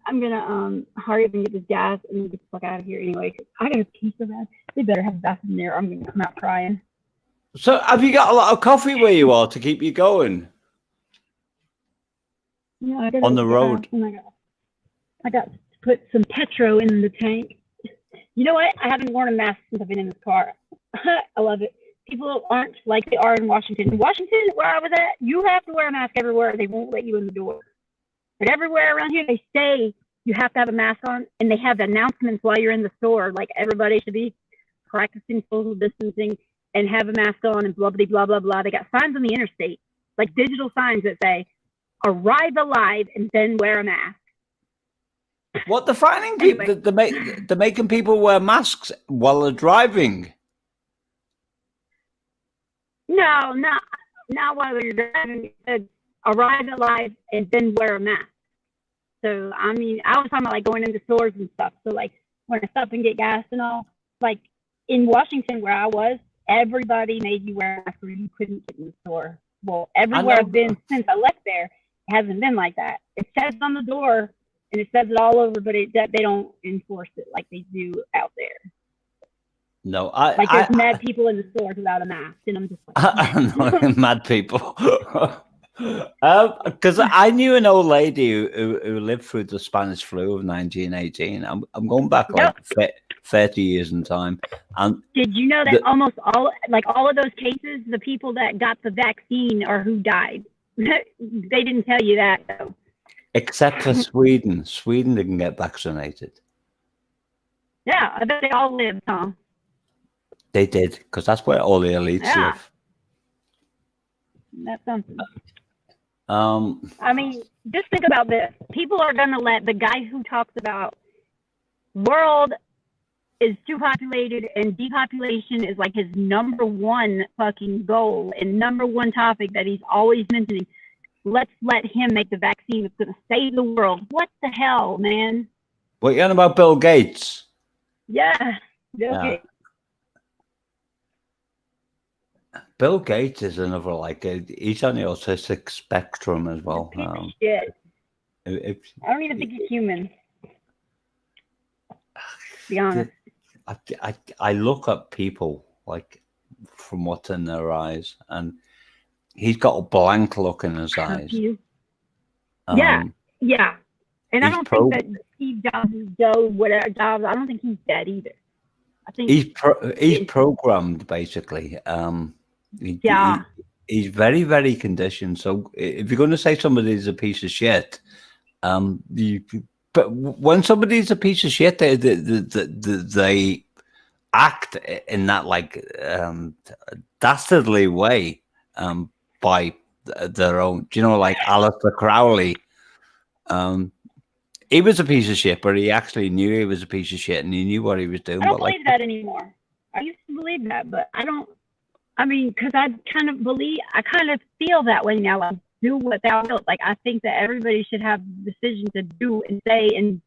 S2: I'm gonna hurry up and get this gas and then get the fuck out of here anyway. 'Cause I gotta pee so bad. They better have a bathroom there. I'm gonna come out crying.
S3: So, have you got a lot of coffee where you are to keep you going
S2: Yeah, I got
S3: on the road?
S2: and I got to put some petro in the tank. You know what? I haven't worn a mask since I've been in this car. I love it. People aren't like they are in Washington. In Washington, where I was at, you have to wear a mask everywhere. They won't let you in the door. But everywhere around here, they say you have to have a mask on, and they have announcements while you're in the store, like everybody should be practicing social distancing and have a mask on and blah, blah, blah, blah, blah. They got signs on the interstate, like digital signs that say, arrive alive and then wear a mask.
S3: What, they're finding people?
S2: Anyway.
S3: They're making people wear masks while they're driving.
S2: No, not while you're driving. It said arrive alive and then wear a mask. So I mean, I was talking about like going into stores and stuff. So like when I stop and get gas and all, like in Washington where I was, everybody made you wear a mask or you couldn't get in the store. Well, everywhere I've been since I left there, it hasn't been like that. It says on the door and it says it all over, but they don't enforce it like they do out there.
S3: No,
S2: there's mad people in the stores without a mask, and I'm just like,
S3: mad people. Because I knew an old lady who lived through the Spanish flu of 1918. I'm going back like 30 years in time. And
S2: did you know that almost all of those cases, the people that got the vaccine are who died? They didn't tell you that though.
S3: Except for Sweden. Sweden didn't get vaccinated.
S2: Yeah, I bet they all lived, huh?
S3: They did, because that's where all the elites live.
S2: That's something.
S3: I
S2: mean, just think about this. People are going to let the guy who talks about world is too populated and depopulation is like his number one fucking goal and number one topic that he's always mentioning. Let's let him make the vaccine that's going to save the world. What the hell, man?
S3: What you on about Bill Gates?
S2: Yeah, Bill Gates.
S3: Bill Gates is another, like, he's on the autistic spectrum as well.
S2: Shit. I don't even think he's human. To be honest.
S3: I look at people, like, from what's in their eyes, and he's got a blank look in his eyes.
S2: Yeah. And I don't think that Steve Jobs is Joe, whatever Jobs, I don't think he's dead either. I think
S3: he's programmed, basically. He's very, very conditioned. So if you're going to say somebody's a piece of shit, but when somebody's a piece of shit, they act in that like dastardly way by their own. Do you know, like Aleister Crowley? He was a piece of shit, but he actually knew he was a piece of shit and he knew what he was doing.
S2: I don't believe that anymore. I used to believe that, but I don't. I mean, because I kind of feel that way now. Like, do what thou wilt. Like, I think that everybody should have the decision to do and say and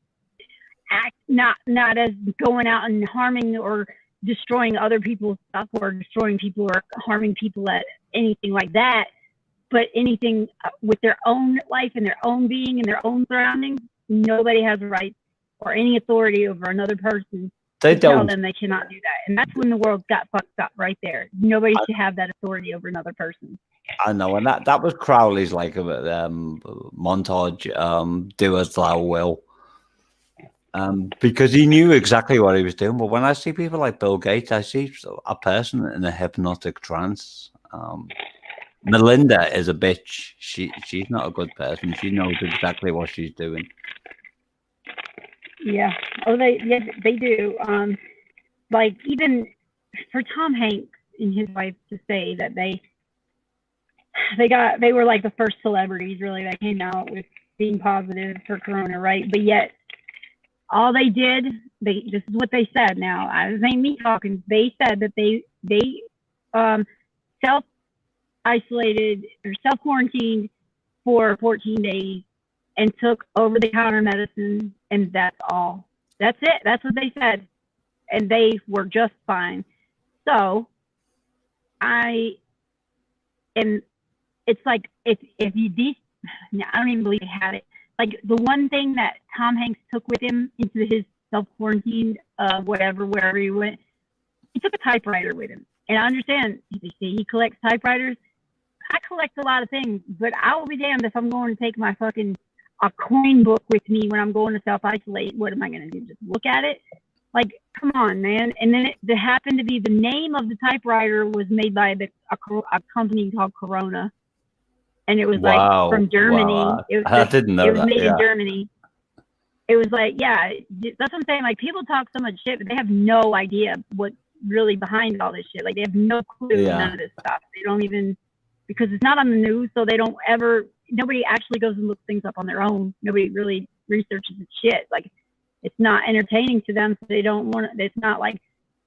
S2: act, not as going out and harming or destroying other people's stuff or destroying people or harming people at anything like that, but anything with their own life and their own being and their own surroundings. Nobody has a right or any authority over another person. They don't tell them they cannot do that, and that's when the world got fucked up right there. Nobody should have that authority over another person.
S3: I know, and that was Crowley's like montage, do as thou will, because he knew exactly what he was doing. But when I see people like Bill Gates, I see a person in a hypnotic trance. Melinda is a bitch. She's not a good person. She knows exactly what she's doing.
S2: Yeah. Oh, they do. Like even for Tom Hanks and his wife to say that they were like the first celebrities really that came out with being positive for Corona, right? But yet all they did, this is what they said. Now, this ain't me talking. They said that they self-isolated or self-quarantined for 14 days and took over-the-counter medicine, and that's all. That's it. That's what they said. And they were just fine. So, and it's like, if you, I don't even believe they had it, like the one thing that Tom Hanks took with him into his self-quarantine, wherever he went, he took a typewriter with him. And I understand, he collects typewriters. I collect a lot of things, but I will be damned if I'm going to take my a coin book with me when I'm going to self-isolate. What am I going to do? Just look at it? Like, come on, man. And then it happened to be the name of the typewriter was made by a company called Corona. And it was like from Germany.
S3: Wow.
S2: It was
S3: I didn't know
S2: it was
S3: that.
S2: made
S3: Yeah.
S2: in Germany. It was like, yeah, that's what I'm saying. Like, people talk so much shit, but they have no idea what's really behind all this shit. Like, they have no clue none of this stuff. They don't even, because it's not on the news, so they don't ever, nobody actually goes and looks things up on their own. Nobody really researches the shit. Like, it's not entertaining to them, so they don't want it. It's not like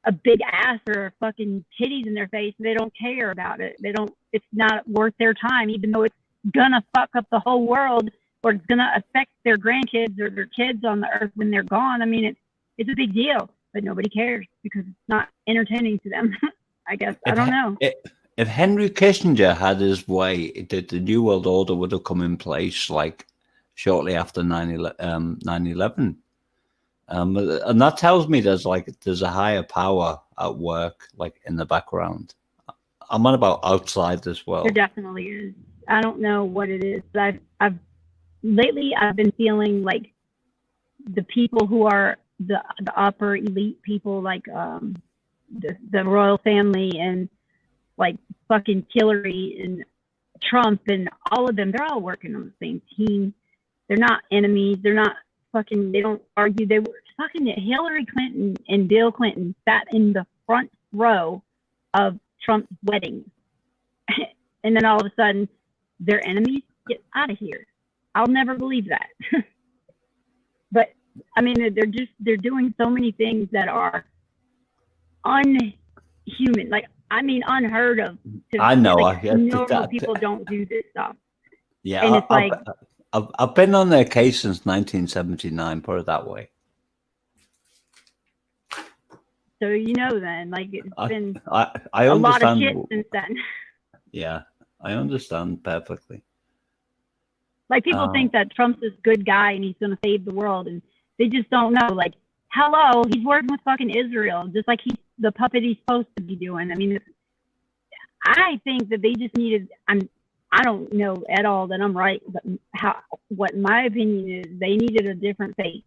S2: a big ass or fucking titties in their face. They don't care about it. It's not worth their time, even though it's gonna fuck up the whole world, or it's gonna affect their grandkids or their kids on the earth when they're gone. I mean, it's a big deal, but nobody cares because it's not entertaining to them. I guess. I don't know.
S3: If Henry Kissinger had his way, the New World Order would have come in place like shortly after 9/11. And that tells me there's a higher power at work, like in the background. I'm on about outside as well.
S2: There definitely is. I don't know what it is, but lately I've been feeling like the people who are the upper elite people, like the royal family and like fucking Hillary and Trump and all of them, they're all working on the same team. They're not enemies. They're not fucking, they don't argue. They were fucking Hillary Clinton and Bill Clinton sat in the front row of Trump's wedding. And then all of a sudden they're enemies. Get out of here. I'll never believe that. But I mean, they're doing so many things that are unhuman. Like, I mean, unheard of.
S3: I know.
S2: Like, normal people don't do this stuff.
S3: Yeah,
S2: and it's like
S3: I've been on their case since 1979. Put it that way.
S2: So then, like, it's been
S3: I
S2: a lot of
S3: understand.
S2: shit since then.
S3: Yeah, I understand perfectly.
S2: Like, people think that Trump's this good guy and he's going to save the world, and they just don't know. Like, hello, he's working with fucking Israel, just like he's the puppet he's supposed to be doing. I mean, I think that they just needed. I don't know at all that I'm right, but what my opinion is, they needed a different face.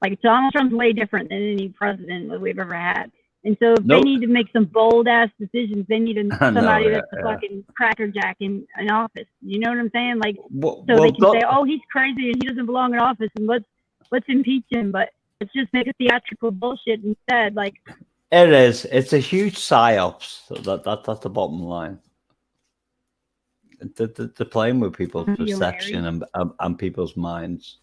S2: Like, Donald Trump's way different than any president that we've ever had. And so if they need to make some bold ass decisions, they need somebody that's a fucking crackerjack in office. You know what I'm saying? Like, they can say, oh, he's crazy and he doesn't belong in office, and let's impeach him. But let's just make a theatrical bullshit instead. Like,
S3: it is. It's a huge psyops. So that's the bottom line. They're playing with people's perception and people's minds.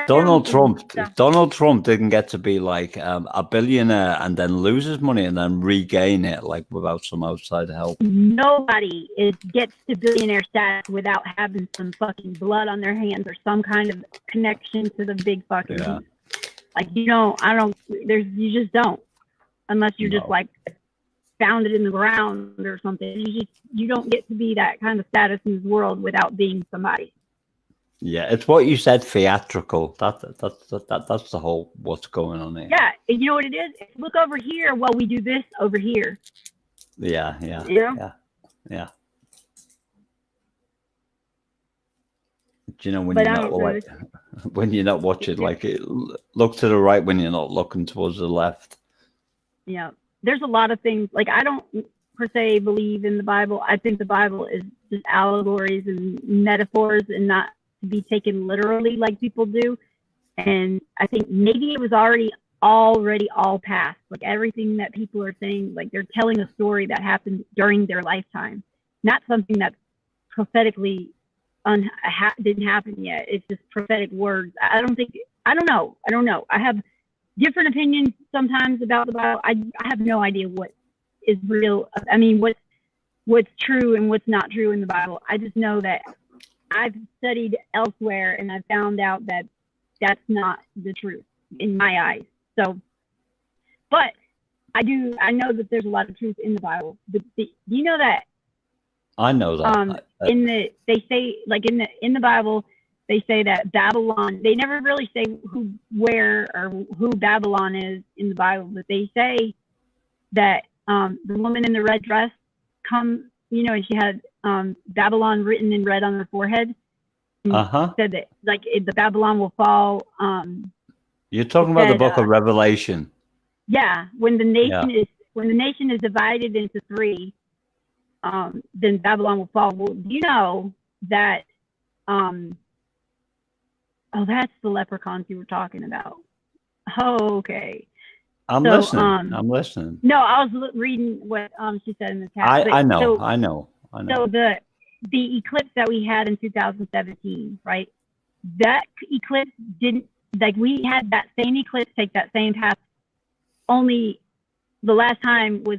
S3: Donald Trump didn't get to be like a billionaire and then lose his money and then regain it, like, without some outside help.
S2: Nobody gets to billionaire status without having some fucking blood on their hands or some kind of connection to the big fucking like, you just don't, unless you're just like founded in the ground or something. You don't get to be that kind of status in this world without being somebody.
S3: Yeah, it's what you said, theatrical. That's the whole what's going on here.
S2: Yeah, and you know what it is? Look over here while we do this over here.
S3: Yeah. Do you know when you're not watching, like, look to the right when you're not looking towards the left.
S2: Yeah, there's a lot of things. Like, I don't per se believe in the Bible. I think the Bible is just allegories and metaphors and not to be taken literally like people do. And I think maybe it was already all past. Like, everything that people are saying, like, they're telling a story that happened during their lifetime, not something that's prophetically didn't happen yet. It's just prophetic words. I don't know. I have different opinions sometimes about the Bible. I have no idea what is real. I mean, what's true and what's not true in the Bible. I just know that I've studied elsewhere and I found out that that's not the truth in my eyes. So, but I know that there's a lot of truth in the Bible. But do you know that?
S3: I know that.
S2: they say, like in the Bible, they say that Babylon, they never really say where or who Babylon is in the Bible, but they say that the woman in the red dress and she had Babylon written in red on her forehead. Said that the Babylon will fall.
S3: You're talking about the book of Revelation.
S2: Yeah, when the nation is divided into three, then Babylon will fall. Well, do you know that? Oh, that's the leprechauns you were talking about. Oh, okay.
S3: I'm listening.
S2: No, I was reading what she said in the chat.
S3: I know.
S2: So the eclipse that we had in 2017, right? That eclipse didn't, like, we had that same eclipse take that same path, only the last time was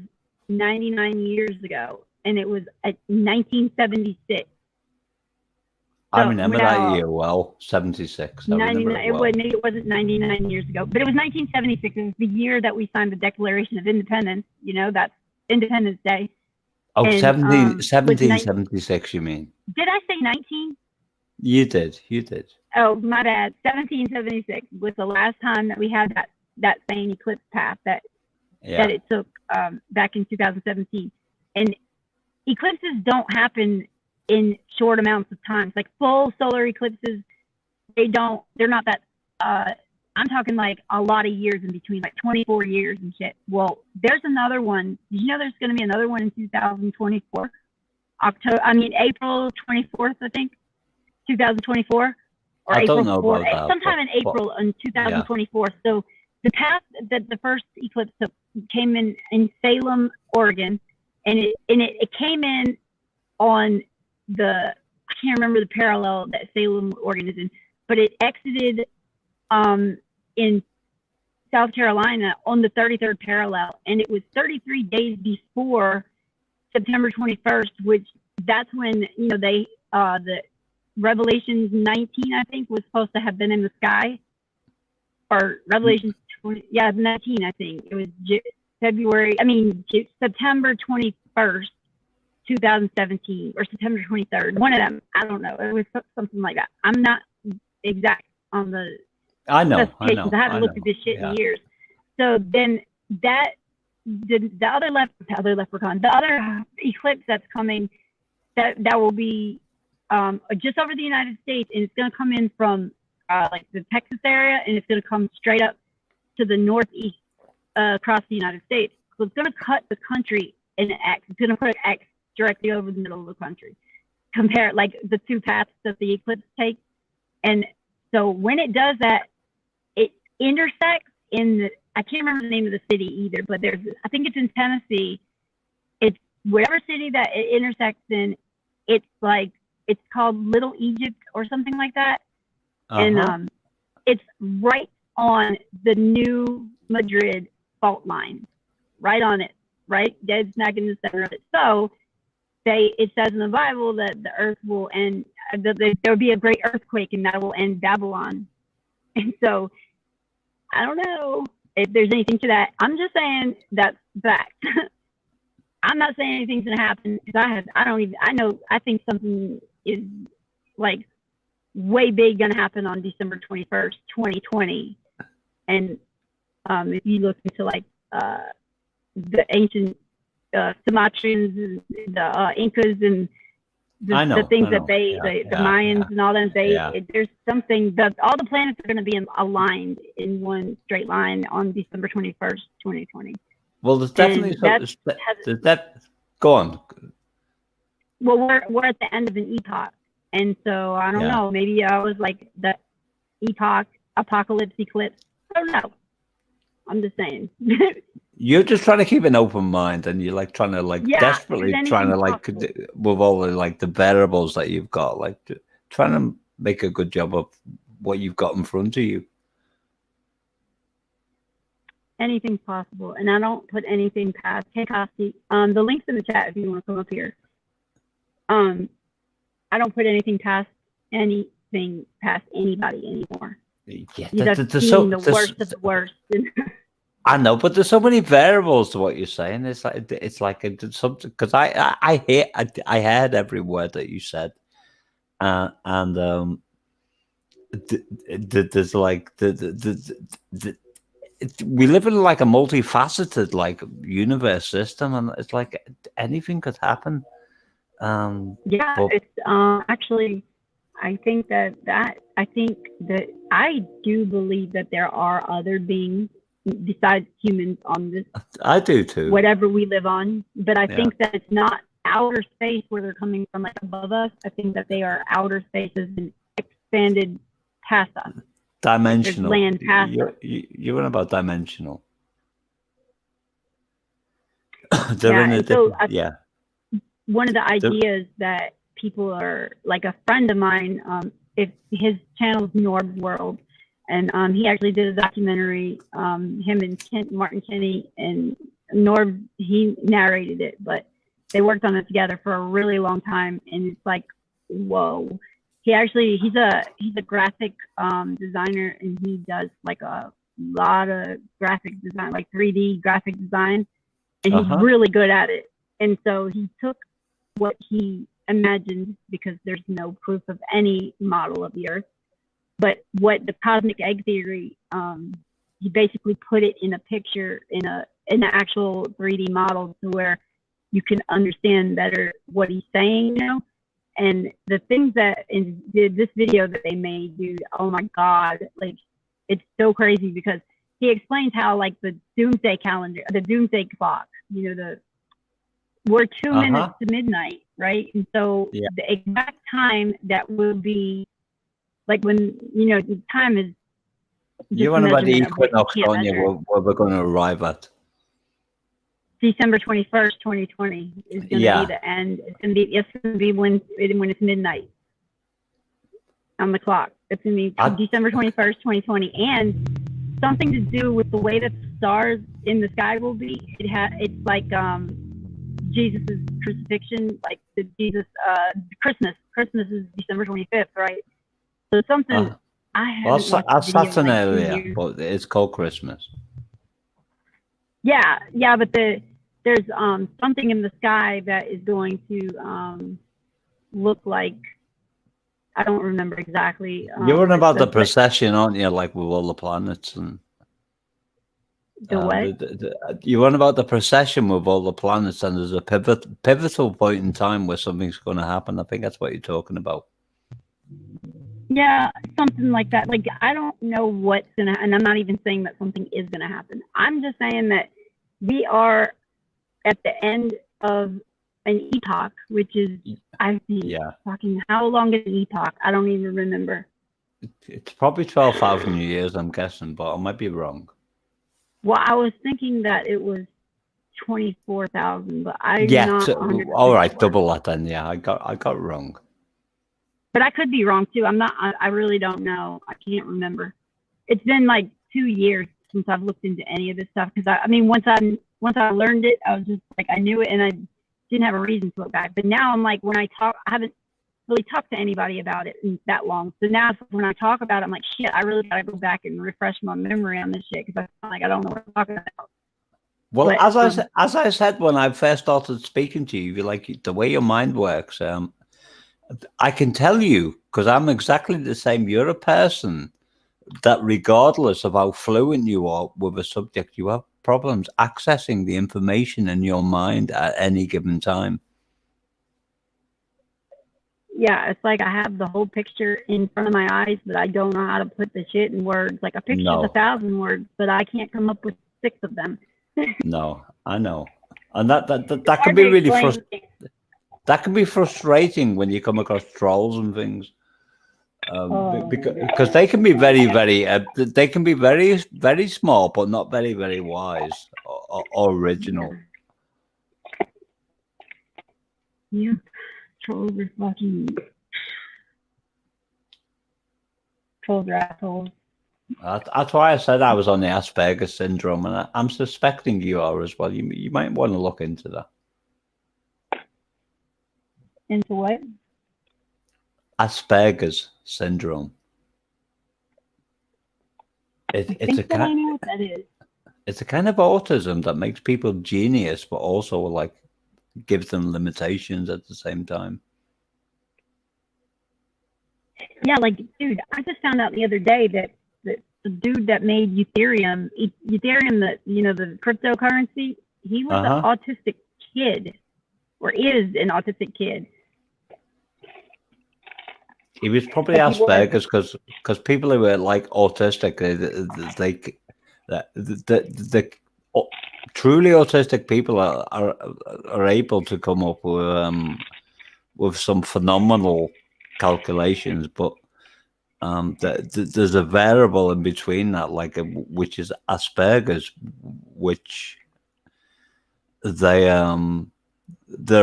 S2: 99 years ago, and it was at 1976.
S3: I remember that year well, 76.
S2: Maybe it wasn't 99 years ago, but it was 1976. It was the year that we signed the Declaration of Independence. That's Independence Day.
S3: Oh, 1776, you mean?
S2: Did I say 19?
S3: You did.
S2: Oh, my bad. 1776 was the last time that we had that same eclipse path that it took back in 2017. And eclipses don't happen in short amounts of time. Like full solar eclipses, they're not that, I'm talking like a lot of years in between, like 24 years and shit. Well, there's another one. Did you know there's going to be another one in 2024? April 24th, I think, 2024. Or
S3: I
S2: April
S3: don't know
S2: 4th,
S3: about that.
S2: Sometime in April in 2024. Yeah. So the path that the first eclipse came in Salem, Oregon, and it came in on I can't remember the parallel that Salem, Oregon is in, but it exited in South Carolina on the 33rd parallel, and it was 33 days before September 21st, which that's when the Revelations 19, I think, was supposed to have been in the sky, or Revelations 20, 19, I think it was September 21st. 2017 or September 23rd, one of them. I don't know. It was something like that. I'm not exact on the specifications. I haven't looked at this shit in years. So then the other eclipse that's coming, that will be just over the United States, and it's going to come in from like the Texas area, and it's going to come straight up to the northeast across the United States. So it's going to cut the country in X. It's going to put X directly over the middle of the country. Compare like the two paths that the eclipse takes. And so when it does that, it intersects I can't remember the name of the city either, but I think it's in Tennessee. It's whatever city that it intersects in, it's called Little Egypt or something like that. And it's right on the New Madrid fault line, right on it, right dead smack in the center of it. So it says in the Bible that the earth will end, there will be a great earthquake, and that will end Babylon. And so I don't know if there's anything to that. I'm just saying that's fact. I'm not saying anything's gonna happen because I think something is like way big gonna happen on December 21st, 2020. And if you look into like the ancient Sumatrians and the Incas and the things that the Mayans and all that, there's something that all the planets are going to be aligned in one straight line on December 21st, 2020.
S3: Well, there's definitely go on.
S2: Well, we're at the end of an epoch, and so I don't know. Maybe I was like the epoch, apocalypse, eclipse. I don't know. I'm just saying.
S3: You're just trying to keep an open mind, and you're like trying to desperately trying to with all the variables that you've got, trying to make a good job of what you've got in front of you.
S2: Anything's possible, and I don't put anything past. Hey, Costi, the link's in the chat if you want to come up here. I don't put anything past anybody anymore.
S3: Yeah,
S2: the worst of the worst.
S3: I know, but there's so many variables to what you're saying. It's like something because I heard every word that you said, and there's like we live in like a multifaceted like universe system, and it's like anything could happen.
S1: Yeah,
S3: But
S1: it's actually, I think that I do believe that there are other beings besides humans on this,
S3: I do too.
S1: whatever we live on. But I
S3: Yeah.
S1: think that it's not outer space where they're coming from, like above us. I think that they are outer spaces and expanded past us.
S3: Dimensional.
S1: There's land past us.
S3: You're on about dimensional. They're
S1: Yeah,
S3: in a
S1: and so
S3: different, yeah.
S1: one of the ideas that people are, like a friend of mine, if his channel's Norb's World, and he actually did a documentary, him and Martin Kinney, and Norb, he narrated it, but they worked on it together for a really long time, and it's like, whoa. He's a graphic designer, and he does like a lot of graphic design, like 3D graphic design, and he's really good at it. And so he took what he imagined, because there's no proof of any model of the Earth, but what the cosmic egg theory, he basically put it in a picture, in an actual 3D model, to where you can understand better what he's saying, you know. And the things that in this video that they made, dude, oh my God, like, it's so crazy, because he explains how, like, the doomsday calendar, the doomsday clock, you know, we're 2 minutes to midnight, right? And so the exact time that will be, like, when, you know, the time is.
S3: You want about the equinox, don't you? Where we're going to arrive at?
S1: December 21st, 2020 is going to be the end. It's going to be when it's midnight on the clock. It's going to be December 21st, 2020, and something to do with the way that the stars in the sky will be. It's like Jesus's crucifixion, like the Jesus Christmas. Christmas is December 25th, right? So something I haven't watched the video in like 2 years.
S3: But it's called Christmas.
S1: Yeah, but there's something in the sky that is going to look like, I don't remember exactly.
S3: You're on about the procession, aren't you? Like with all the planets and
S1: the what?
S3: You're on about the procession with all the planets, and there's a pivotal point in time where something's going to happen. I think that's what you're talking about.
S1: Yeah, something like that. Like, I don't know what's gonna, and I'm not even saying that something is gonna happen. I'm just saying that we are at the end of an epoch, which is, I think, fucking, how long is an epoch? I don't even remember.
S3: It's probably 12,000 years, I'm guessing, but I might be wrong.
S1: Well, I was thinking that it was 24,000, but I'm not 100%.
S3: All right, double that then. Yeah, I got it wrong.
S1: But I could be wrong too. I really don't know. I can't remember. It's been like 2 years since I've looked into any of this stuff, because I mean, once I learned it, I was just like, I knew it, and I didn't have a reason to look back. But now I'm like, when I talk, I haven't really talked to anybody about it in that long. So now when I talk about it, I'm like, shit, I really gotta go back and refresh my memory on this shit, because I feel like I don't know what I'm talking about.
S3: Well, but, as I said when I first started speaking to you, like, the way your mind works, I can tell you, because I'm exactly the same. You're a person that, regardless of how fluent you are with a subject, you have problems accessing the information in your mind at any given time.
S1: Yeah, it's like I have the whole picture in front of my eyes, but I don't know how to put the shit in words. Like, a picture's 1,000 words, but I can't come up with 6 of them.
S3: No, I know. And that can be really frustrating. That can be frustrating when you come across trolls and things, because they can be very, very, they can be very, very small, but not very, very wise or original.
S1: Yeah, trolls are fucking, trolls are assholes.
S3: That's why I said I was on the Asperger's syndrome, and I'm suspecting you are as well. You might want to look into that.
S1: Into what?
S3: Asperger's syndrome.
S1: I know what that is.
S3: it's a kind of autism that makes people genius, but also like gives them limitations at the same time.
S2: Yeah, like, dude, I just found out the other day that the dude that made Ethereum, the cryptocurrency, he was an autistic kid, or is an autistic kid.
S3: He was probably Asperger's because people who are like autistic, the truly autistic people are able to come up with some phenomenal calculations, but there's a variable in between that, like which is Asperger's, which they're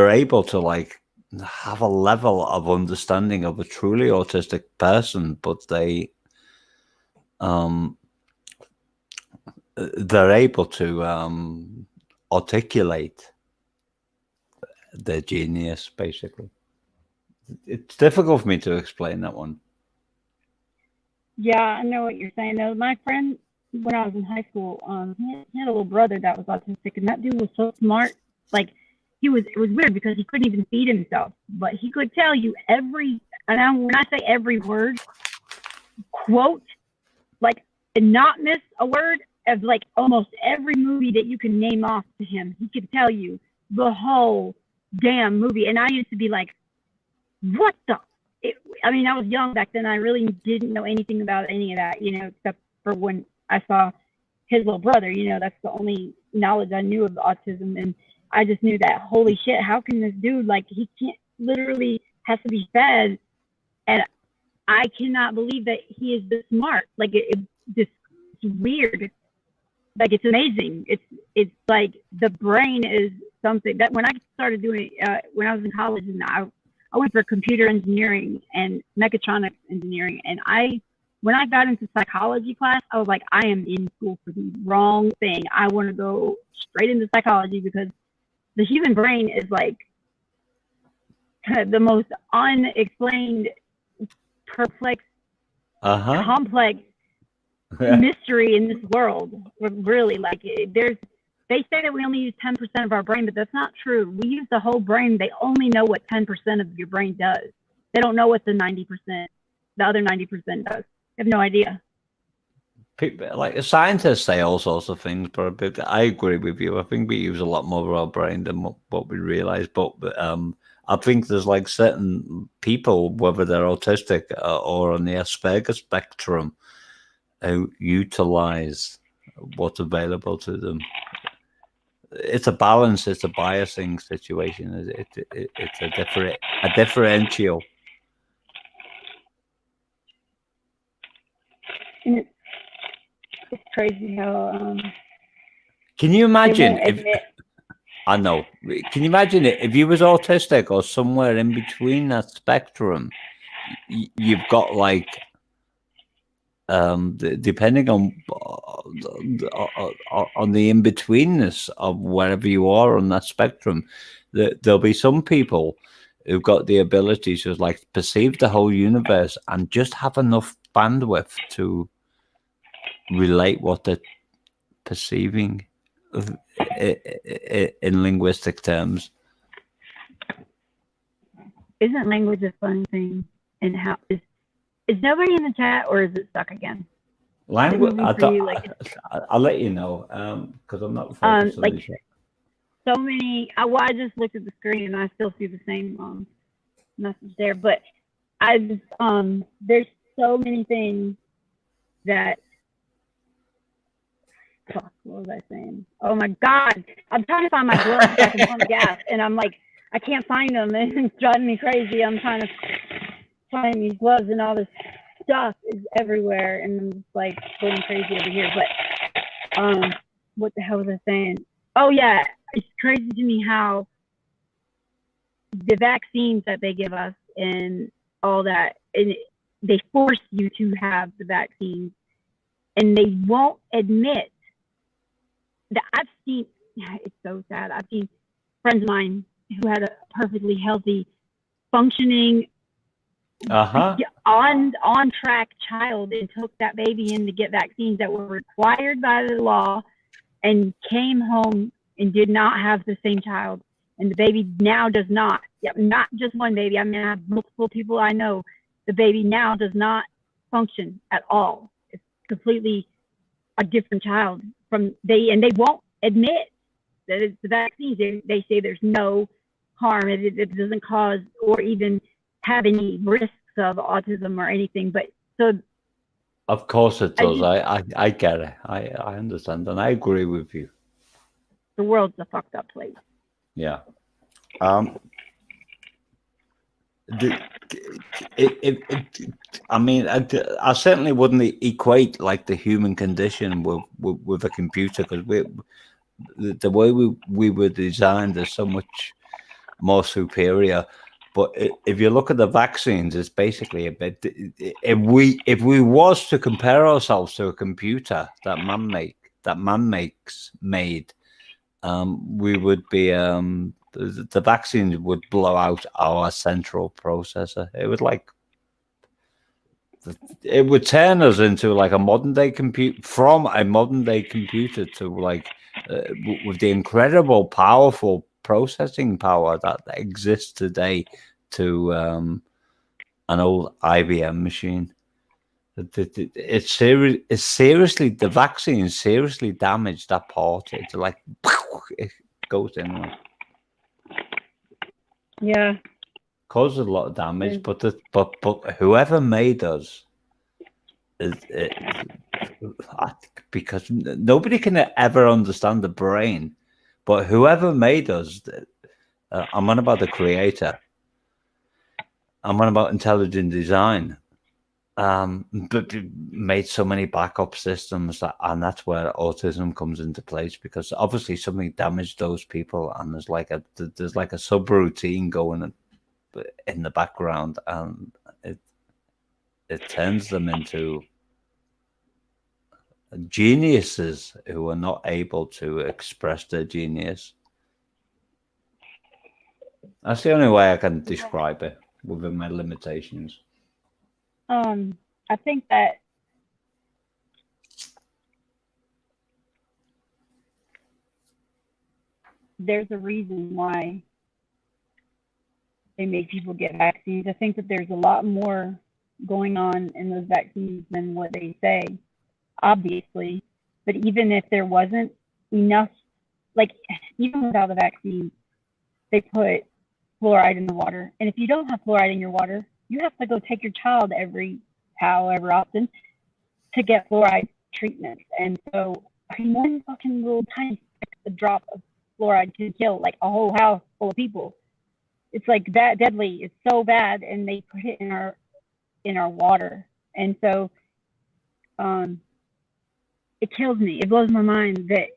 S3: able to like have a level of understanding of a truly autistic person, but they're able to articulate their genius, basically. It's difficult for me to explain that one.
S2: Yeah, I know what you're saying though. My friend, when I was in high school, he had a little brother that was autistic, and that dude was so smart. Like, it was weird because he couldn't even feed himself, but he could tell you when I say every word, quote, like, and not miss a word of like almost every movie that you can name off to him. He could tell you the whole damn movie. And I used to be like, what the? I mean, I was young back then. I really didn't know anything about any of that, except for when I saw his little brother. That's the only knowledge I knew of autism. And I just knew that, holy shit, how can this dude, like, he can't, literally has to be fed. And I cannot believe that he is this smart. Like, it's weird. Like, it's amazing. It's like the brain is something that when I started doing, when I was in college, and I went for computer engineering and mechatronics engineering. And when I got into psychology class, I was like, I am in school for the wrong thing. I want to go straight into psychology, because the human brain is like the most unexplained, perplexed, complex mystery in this world. Really, like, they say that we only use 10% of our brain, but that's not true. We use the whole brain. They only know what 10% of your brain does. They don't know what the other 90% does. They have no idea.
S3: People, like, scientists say all sorts of things, but I agree with you. I think we use a lot more of our brain than what we realize. But I think there's like certain people, whether they're autistic or on the Asperger spectrum, who utilize what's available to them. It's a balance. It's a biasing situation. It's a differential.
S2: And it's crazy how.
S3: Can you imagine if? I know. Can you imagine it if you was autistic or somewhere in between that spectrum? You've got like. Depending on the in-betweenness of wherever you are on that spectrum, there'll be some people who've got the ability to like perceive the whole universe and just have enough bandwidth to relate what they're perceiving in linguistic terms.
S2: Isn't language a fun thing? And how is nobody in the chat, or is it stuck again?
S3: Language. I'll let you know, because I'm not focused on the chat.
S2: So many. I just looked at the screen and I still see the same message there. But there's so many things that. Fuck, what was I saying? Oh my God! I'm trying to find my gloves so I can pump gas, and I'm like, I can't find them, and it's driving me crazy. I'm trying to find these gloves, and all this stuff is everywhere, and I'm just like going crazy over here. But what the hell was I saying? Oh yeah, it's crazy to me how the vaccines that they give us and all that, and they force you to have the vaccines, and they won't admit that. I've seen, it's so sad. I've seen friends of mine who had a perfectly healthy, functioning, on track child, and took that baby in to get vaccines that were required by the law, and came home and did not have the same child. And the baby now does not. Yep, not just one baby. I mean, I have multiple people I know. The baby now does not function at all. It's completely a different child and they won't admit that it's the vaccines. They say there's no harm. It doesn't cause or even have any risks of autism or anything. But so,
S3: of course it does. I get it. I understand, and I agree with you.
S2: The world's a fucked up place.
S3: Yeah. I mean, I certainly wouldn't equate like the human condition with a computer, because the way we were designed is so much more superior. But if you look at the vaccines, it's basically a bit. If we was to compare ourselves to a computer that man made, we would be the vaccines would blow out our central processor. It would turn us into like a modern day computer, from a modern day computer to like with the incredible powerful processing power that exists today to an old IBM machine. It's seriously, the vaccine seriously damaged that part. It's like it goes in.
S2: Yeah,
S3: causes a lot of damage, but whoever made us because nobody can ever understand the brain, but whoever made us, I'm on about the creator. I'm on about intelligent design. But made so many backup systems and that's where autism comes into place, because obviously something damaged those people, and there's like a subroutine going in the background, and it turns them into geniuses who are not able to express their genius. That's the only way I can describe it within my limitations.
S2: I think that there's a reason why they make people get vaccines. I think that there's a lot more going on in those vaccines than what they say, obviously. But even if there wasn't enough, like even without the vaccine, they put fluoride in the water. And if you don't have fluoride in your water, you have to go take your child however often to get fluoride treatment. And so, I mean, one fucking little tiny drop of fluoride can kill like a whole house full of people. It's like that deadly. It's so bad, and they put it in our water. And so, it kills me. It blows my mind that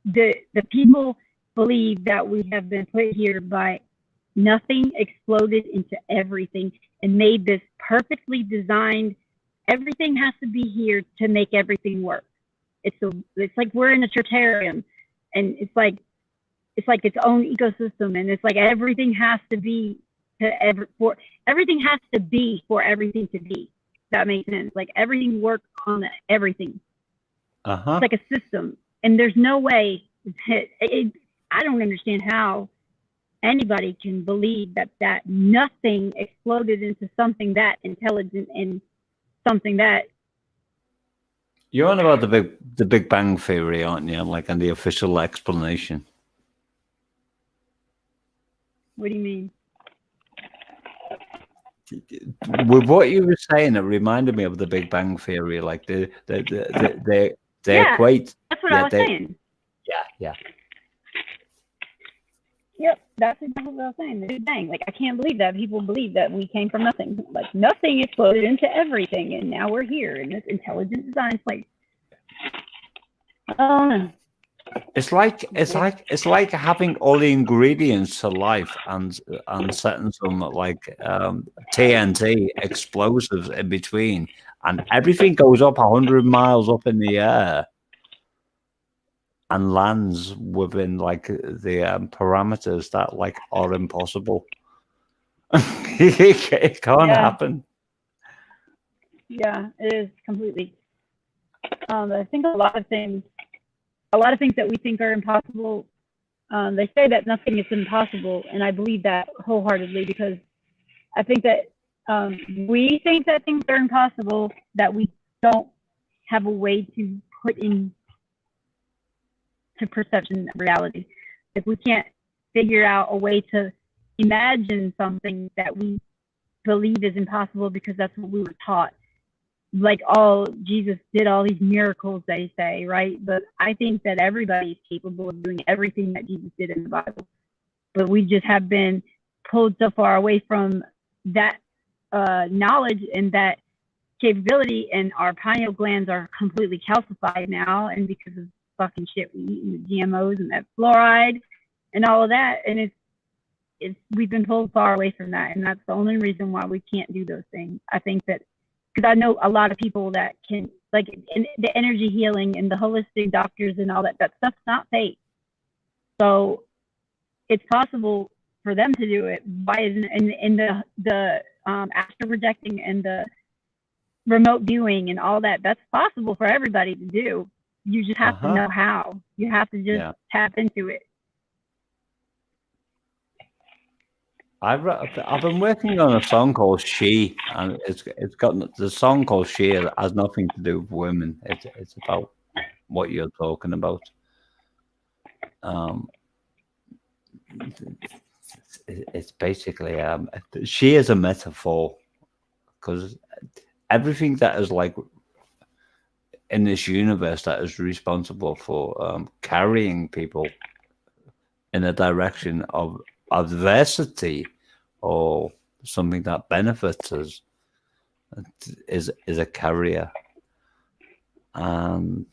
S2: the people believe that we have been put here by nothing exploded into everything and made this perfectly designed. Everything has to be here to make everything work. It's like we're in a terrarium, and it's like its own ecosystem, and it's like everything has to be for everything to be. That makes sense. Like everything works on everything. It's like a system, and there's no way. I don't understand how anybody can believe that nothing exploded into something that intelligent and something that.
S3: You're on about the Big Bang Theory, aren't you? Like, and the official explanation.
S2: What do you mean?
S3: With what you were saying, it reminded me of the Big Bang Theory. Like they equate.
S2: That's what I was saying.
S3: Yeah.
S2: Yep, that's exactly what I was saying. The Big Bang. Like, I can't believe that people believe that we came from nothing. Like, nothing exploded into everything, and now we're here in this intelligent design place.
S3: It's like having all the ingredients to life and setting some like TNT explosives in between, and everything goes up 100 miles up in the air and lands within like the parameters that like are impossible. It can't happen.
S2: Yeah, it is completely. I think a lot of things a lot of things that we think are impossible. They say that nothing is impossible, and I believe that wholeheartedly, because I think that we think that things are impossible that we don't have a way to put in to perception of reality. If we can't figure out a way to imagine something that we believe is impossible because that's what we were taught. Like, Jesus did all these miracles, they say, right? But I think that everybody is capable of doing everything that Jesus did in the Bible. But we just have been pulled so far away from that knowledge and that capability, and our pineal glands are completely calcified now, and because of fucking shit we eat and the GMOs and that fluoride and all of that, and we've been pulled far away from that, and that's the only reason why we can't do those things. I think that because I know a lot of people that can, like, in the energy healing and the holistic doctors and all that stuff's not fake. So it's possible for them to do it. Why isn't in the astral projecting and the remote viewing and all that? That's possible for everybody to do. You just have to know how. You have to just tap into it.
S3: I've been working on a song called "She," and it's got the song called "She" has nothing to do with women. It's about what you're talking about. It's basically she is a metaphor, because everything that is like in this universe that is responsible for carrying people in a direction of adversity or something that benefits us is a carrier, and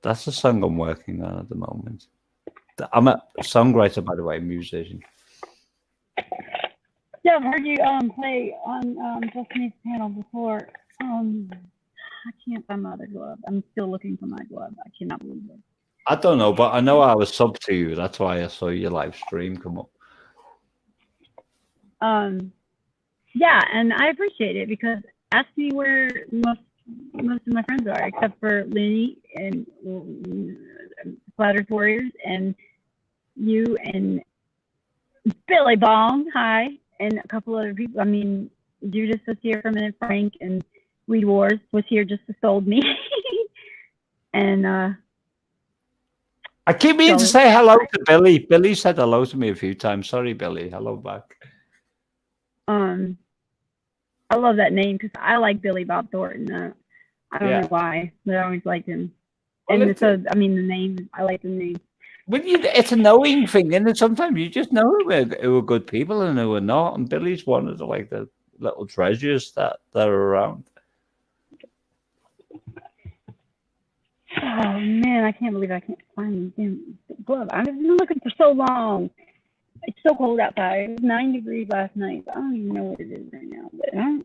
S3: that's the song I'm working on at the moment. I'm a songwriter, by the way, musician.
S2: Yeah, I've heard you play on Destiny's panel before. I can't find my other glove. I'm still looking for my glove. I cannot believe it.
S3: I don't know, but I know I was sub to you. That's why I saw your live stream come up.
S2: Yeah, and I appreciate it, because ask me where most of my friends are, except for Lenny and Flatters Warriors and you and Billy Bong, hi, and a couple other people. I mean, Judas was here for a minute, Frank, and Weed Wars was here just to scold me. And
S3: I keep meaning to say hello to Billy. Billy said hello to me a few times. Sorry, Billy. Hello back.
S2: I love that name because I like Billy Bob Thornton. I don't know why, but I always liked him. Well, and so, I mean, the name, I like the name.
S3: Well, it's a knowing thing, and sometimes you just know who are good people and who are not. And Billy's one of the little treasures that are around.
S2: Oh man, I can't believe I can't find the glove. I've been looking for so long. It's so cold outside. It was 9 degrees last night. I don't even know what it is right now. But I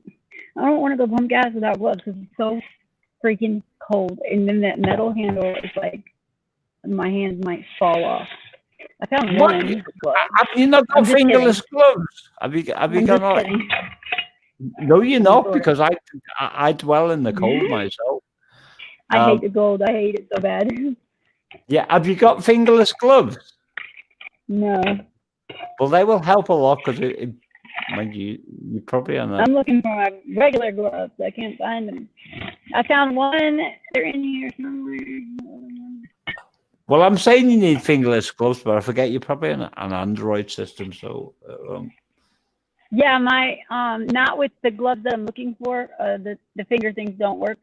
S2: don't want to go pump gas without gloves because it's so freaking cold. And then that metal handle is like, my hands might fall off. I found one glove.
S3: Have you not got fingerless gloves? Have you got not? No, you're not, because I dwell in the cold myself.
S2: I hate the cold. I hate it so bad.
S3: Yeah, have you got fingerless gloves?
S2: No. Well,
S3: they will help a lot, because you probably are not.
S2: I'm looking for my regular gloves. I can't find them. I found one. They're in here somewhere.
S3: Well, I'm saying you need fingerless gloves, but I forget you're probably on an Android system, so.
S2: Yeah, my not with the gloves that I'm looking for. The finger things don't work,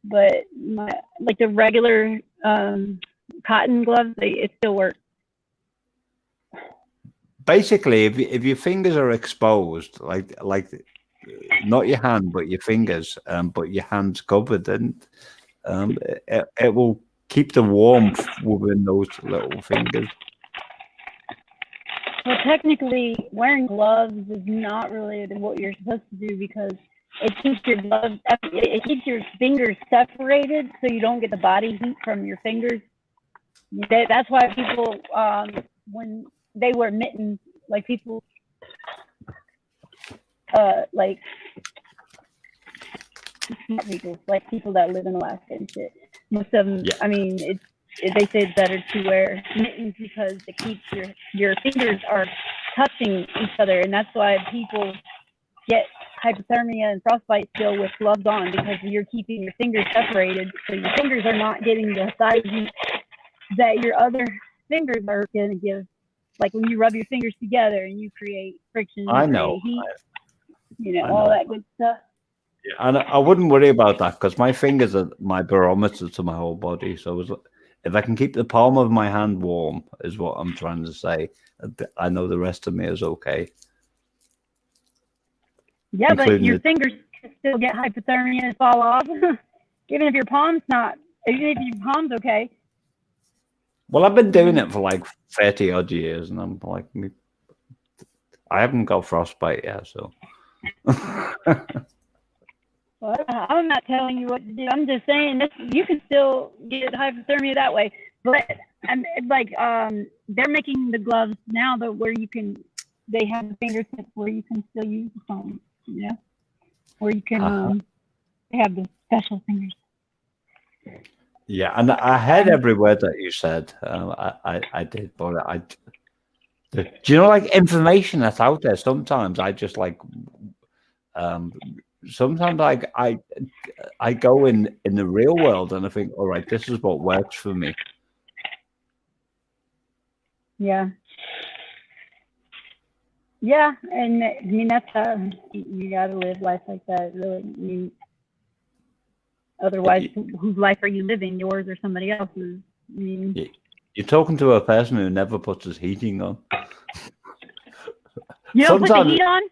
S2: but the regular cotton gloves, it still works.
S3: Basically, if your fingers are exposed, like not your hand but your fingers, but your hands covered, then it will keep the warmth within those little fingers.
S2: Well, technically, wearing gloves is not really what you're supposed to do, because it keeps your fingers separated so you don't get the body heat from your fingers. That's why people, when they wear mittens, like people, smart people, like people that live in Alaska and shit. Most of them,
S3: Yeah.
S2: I mean, they say it's better to wear mittens because it keeps your fingers are touching each other, and that's why people get hypothermia and frostbite still with gloves on, because you're keeping your fingers separated, so your fingers are not getting the size that your other fingers are going to give. Like when you rub your fingers together and you create friction,
S3: I
S2: you
S3: know.
S2: create heat,
S3: I
S2: all
S3: know.
S2: that good stuff.
S3: And I wouldn't worry about that because my fingers are my barometer to my whole body. So if I can keep the palm of my hand warm, is what I'm trying to say. I know the rest of me is okay.
S2: Yeah, but your
S3: the,
S2: fingers can still get hypothermia and fall off, even if your palm's okay.
S3: well, I've been doing it for like 30 odd years, and I'm like, I haven't got frostbite yet, so.
S2: Well, I'm not telling you what to do. I'm just saying this, you can still get hypothermia that way. But they're making the gloves now that where they have the fingertips where you can still use the phone, where you can they have the special fingers.
S3: Yeah, and I heard every word that you said. I did, but do you know, like information that's out there? Sometimes I just like, sometimes I go in the real world and I think, all right, this is what works for me.
S2: Yeah. Yeah, and I mean that's you gotta live life like that, really. Otherwise, whose life are you living? Yours or somebody else's?
S3: You're talking to a person who never puts his heating on.
S2: You don't put the heat on?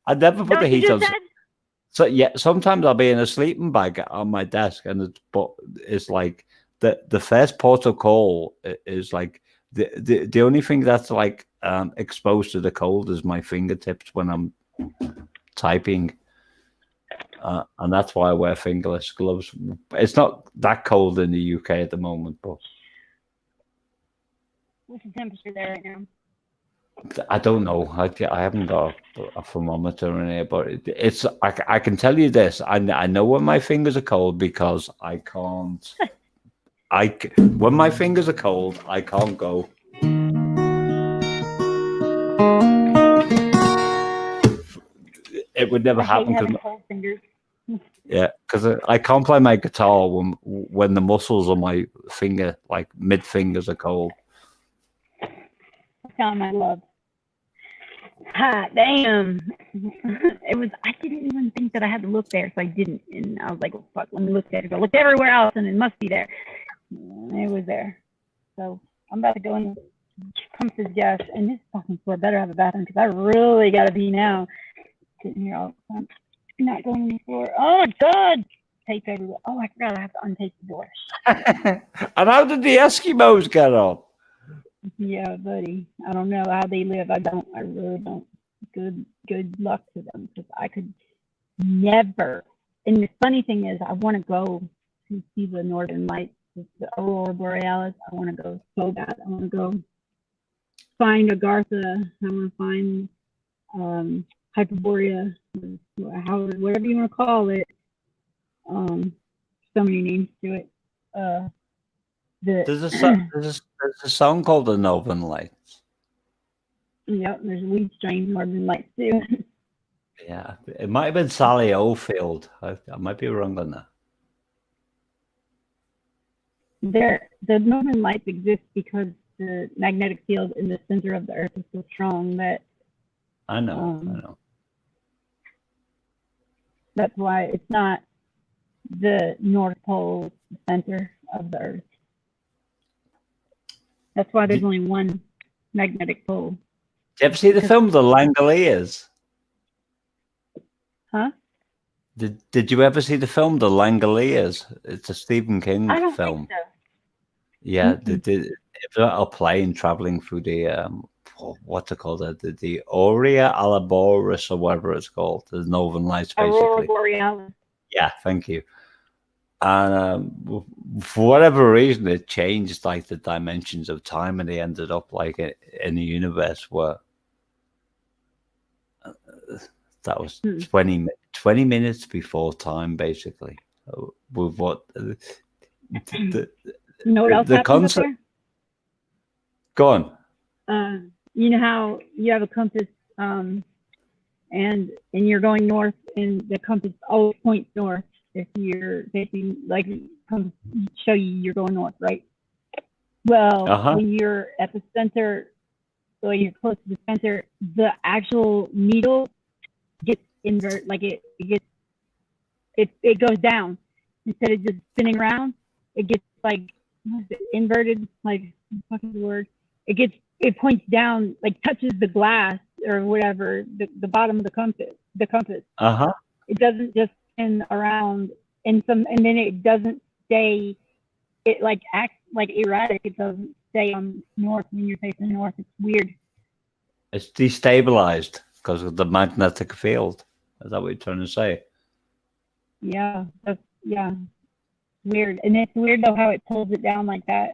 S3: I never put the heat on.
S2: Said?
S3: So yeah, sometimes I'll be in a sleeping bag on my desk, and it's like the first port of call is like the only thing that's like exposed to the cold is my fingertips when I'm typing. And that's why I wear fingerless gloves. It's not that cold in the UK at the moment, but
S2: what's the temperature there right now?
S3: I don't know. I haven't got a thermometer in here, but it's. I can tell you this. I know when my fingers are cold because I can't. When my fingers are cold, I can't go. It would never happen because
S2: cold fingers.
S3: Yeah, because I can't play my guitar when the muscles on my finger, like mid fingers, are cold.
S2: I found my love. Hot damn! I didn't even think that I had to look there, so I didn't. And I was like, well, fuck, let me look at it. I looked everywhere else, and it must be there. And it was there. So I'm about to go and pump this gas. And this fucking floor better have a bathroom because I really gotta be now. Sitting here all the time. Not going on the floor. Oh my god! Tape everywhere. Oh, I forgot I have to untape the door.
S3: And how did the Eskimos get on?
S2: Yeah, buddy. I don't know how they live. I really don't. Good luck to them because I could never. And the funny thing is, I want to go to see the Northern Lights, the Aurora Borealis. I want to go so bad. I want to go find Agartha. I want to find Hyperborea, whatever you want to call it. So many names to it.
S3: There's a song called The Northern Lights.
S2: Yep, there's weed strain Northern Lights too.
S3: Yeah, it might have been Sally Oldfield. I might be wrong on that.
S2: The Northern Lights exist because the magnetic field in the center of the Earth is so strong that
S3: I know.
S2: That's why it's not the North Pole center of the Earth. That's why there's only one magnetic pole.
S3: Did you ever see the film The Langoliers?
S2: Huh?
S3: Did you ever see the film The Langoliers? It's a Stephen King film.
S2: I don't think so.
S3: Yeah, it's a plane traveling through the what's it called? The Aurea Alaboris or whatever it's called. The Northern Lights, basically.
S2: Aurora Borealis. Yeah,
S3: thank you. And for whatever reason, it changed like the dimensions of time, and they ended up like in a universe where that was 20 minutes before time, basically. With what
S1: You know what else
S3: the
S1: happens up
S3: concert.
S1: there?
S3: Go on.
S1: You know how you have a compass, and you're going north, and the compass always points north if you're facing, like, compass show you you're going north, right? Well, when you're at the center, so you're close to the center, the actual needle gets invert, like it goes down instead of just spinning around. It gets like inverted, like what is the word? It points down, like touches the glass or whatever, the bottom of the compass. It doesn't just spin around, and then it doesn't stay. It like acts like erratic. It doesn't stay on north when you're facing north. It's weird.
S3: It's destabilized because of the magnetic field. Is that what you're trying to say?
S1: Yeah, weird. And it's weird though how it pulls it down like that.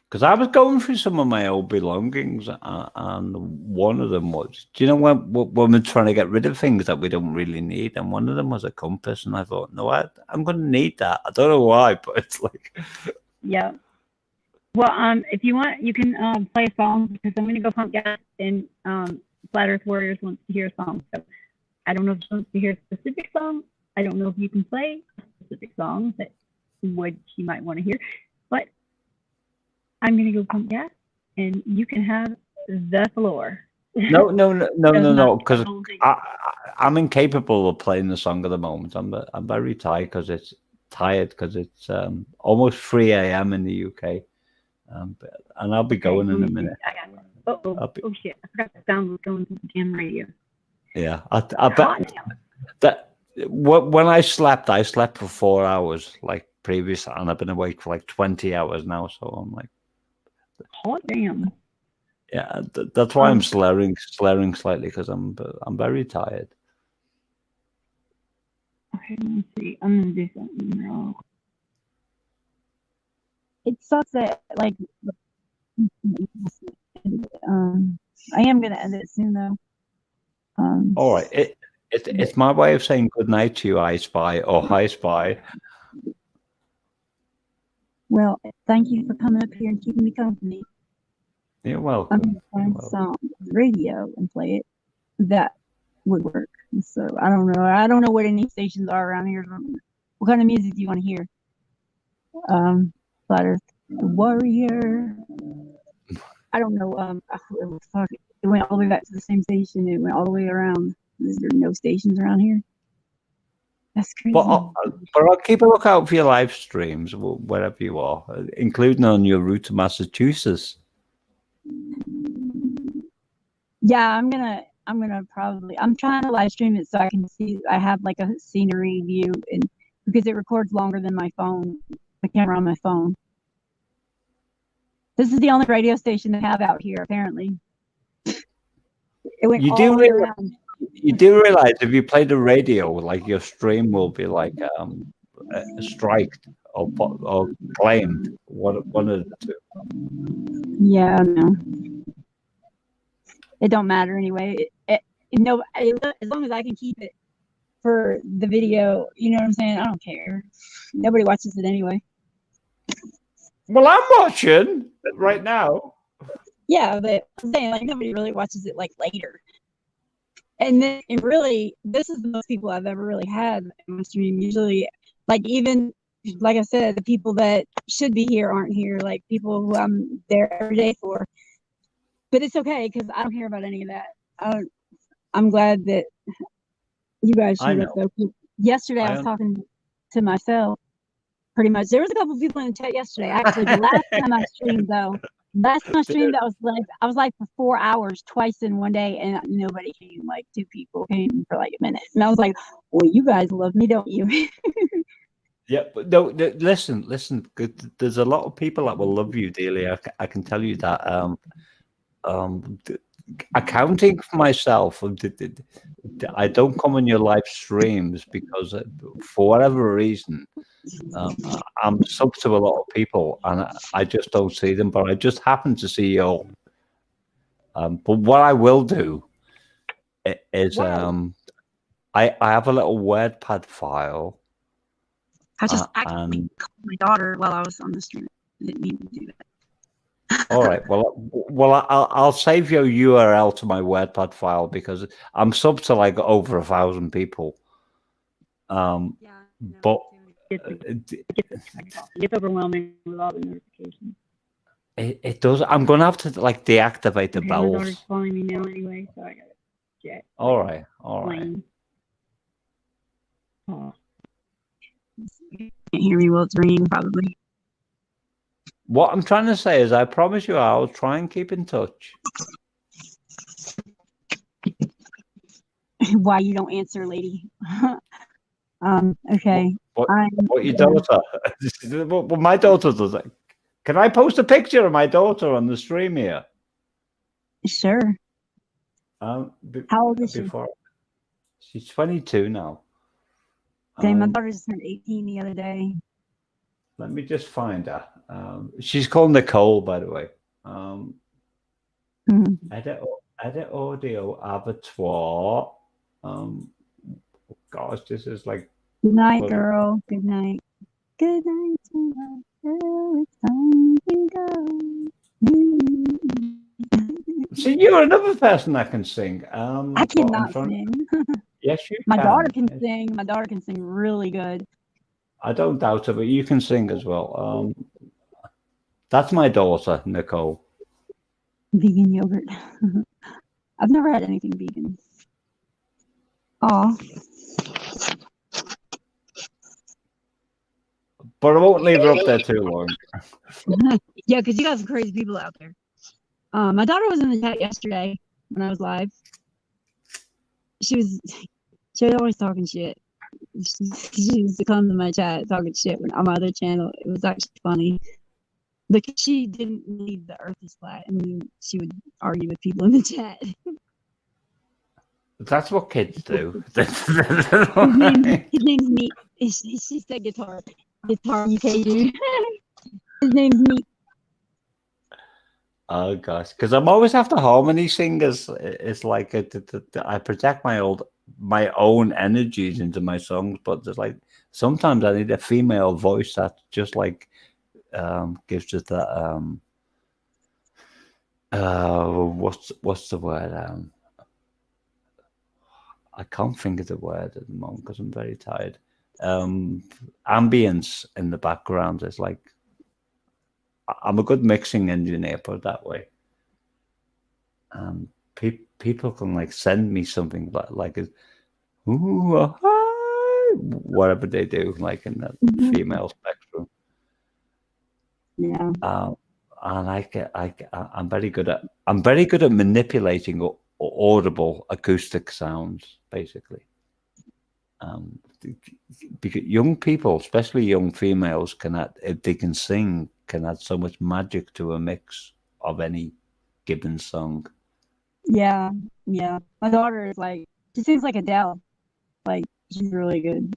S3: Because I was going through some of my old belongings, and one of them was, do you know when we're trying to get rid of things that we don't really need, and one of them was a compass, and I thought, no, I'm going to need that. I don't know why, but it's like,
S1: yeah. Well, if you want, you can play a song, because I'm going to go pump gas, and Flat Earth Warriors wants to hear a song. So I don't know if she wants to hear a specific song. I don't know if you can play a specific song that she might want to hear, but I'm going to go pump gas, and you can have the floor.
S3: No, because I'm incapable of playing the song at the moment. I'm very tired because it's almost 3 a.m. in the UK, and I'll be going in a minute.
S1: Oh shit! I forgot the sound was going to the damn radio.
S3: Yeah, I bet that when I slept for 4 hours like previous, and I've been awake for like 20 hours now. So I'm like,
S1: hot damn.
S3: Yeah, that's why I'm slurring slightly, because I'm very tired.
S1: Okay, let me see. I'm gonna do something now.
S2: It sucks that like I am gonna end it soon though.
S3: All right, it's my way of saying good night to you, I Spy, or Hi Spy.
S2: Well, thank you for coming up here and keeping me company.
S3: You're welcome.
S2: I'm gonna find some radio and play it. That would work. So I don't know. I don't know what any stations are around here. What kind of music do you want to hear? Flat Earth Warrior. I don't know. It went all the way back to the same station. It went all the way around. Is there no stations around here? That's crazy.
S3: But I'll keep a lookout for your live streams wherever you are, including on your route to Massachusetts.
S2: Yeah, I'm gonna probably. I'm trying to live stream it so I can see. I have like a scenery view, and because it records longer than my phone, the camera on my phone. This is the only radio station they have out here, apparently. It went all the way around.
S3: You do realize if you play the radio, like your stream will be like striked or claimed. One of the two.
S2: Yeah, no. It don't matter anyway. As long as I can keep it for the video, you know what I'm saying? I don't care. Nobody watches it anyway.
S3: Well, I'm watching right now.
S2: Yeah, but I'm saying like nobody really watches it like later. And then really, this is the most people I've ever really had in my stream. Usually, like even like I said, the people that should be here aren't here. Like people who I'm there every day for. But it's okay because I don't care about any of that. I'm glad that you guys showed up though. Yesterday I was talking to myself pretty much. There was a couple of people in the chat yesterday. Actually, the last time I streamed though, I was like for 4 hours twice in one day, and nobody came. Like 2 people came for like a minute, and I was like, "Well, you guys love me, don't you?"
S3: Yeah, but no. Listen. There's a lot of people that will love you dearly. I can tell you that. Accounting for myself, I don't come on your live streams because for whatever reason, I'm sub to a lot of people and I just don't see them. But I just happened to see your But what I will do is
S2: Wow.
S3: I have a little WordPad file.
S2: I just actually
S3: And
S2: called my daughter while I was on the stream. I didn't mean to do that.
S3: all right, well, I'll save your URL to my WordPad file because I'm sub to like over 1,000 people.
S2: Yeah, no,
S3: But
S2: it's overwhelming with all the notifications.
S3: it does. I'm gonna have to like deactivate the
S2: Okay, my daughter's
S3: bells.
S2: calling me now anyway, so I gotta jet.
S3: All right, all right.
S2: Plane. Oh. You can't hear me while it's ringing, probably.
S3: What I'm trying to say is, I promise you, I'll try and keep in touch.
S2: Why you don't answer, lady? Okay.
S3: What your daughter? Well, my daughter does it. Can I post a picture of my daughter on the stream here?
S2: Sure. How old is she?
S3: She's 22 now.
S2: Okay, my daughter just turned 18 the other day.
S3: Let me just find her. She's called Nicole, by the way. Edit audio abattoir. Gosh, this is like.
S2: Good night, girl. Good night. Good night, sweetheart. Oh, it's time to go.
S3: See, you're another person that can sing.
S2: I cannot sing.
S3: Yes, you can.
S2: My daughter can sing. My daughter can sing really good.
S3: I don't doubt it, but you can sing as well. That's my daughter, Nicole.
S2: Vegan yogurt. I've never had anything vegan. Oh.
S3: But I won't leave her up there too long.
S2: Yeah, because you got some crazy people out there. My daughter was in the chat yesterday when I was live. She was always talking shit. She used to come to my chat talking shit on my other channel. It was actually funny. Because she didn't believe the earth is flat, and then she would argue with people in the chat.
S3: That's what kids do.
S2: His name's Meat. She said guitar UK dude. His name's Meat.
S3: Oh gosh, because I'm always after harmony singers. It's like I project my own energies into my songs, but there's like sometimes I need a female voice that just like gives it that what's the word? I can't think of the word at the moment because I'm very tired. Ambience in the background is like. I'm a good mixing engineer, put it that way. People can like send me something like ooh, hi, whatever they do, like in the female spectrum.
S2: Yeah.
S3: And I'm very good at manipulating audible acoustic sounds, basically. Because young people, especially young females, if they can sing, can add so much magic to a mix of any given song.
S2: Yeah. My daughter is like, she sings like Adele. Like, she's really good.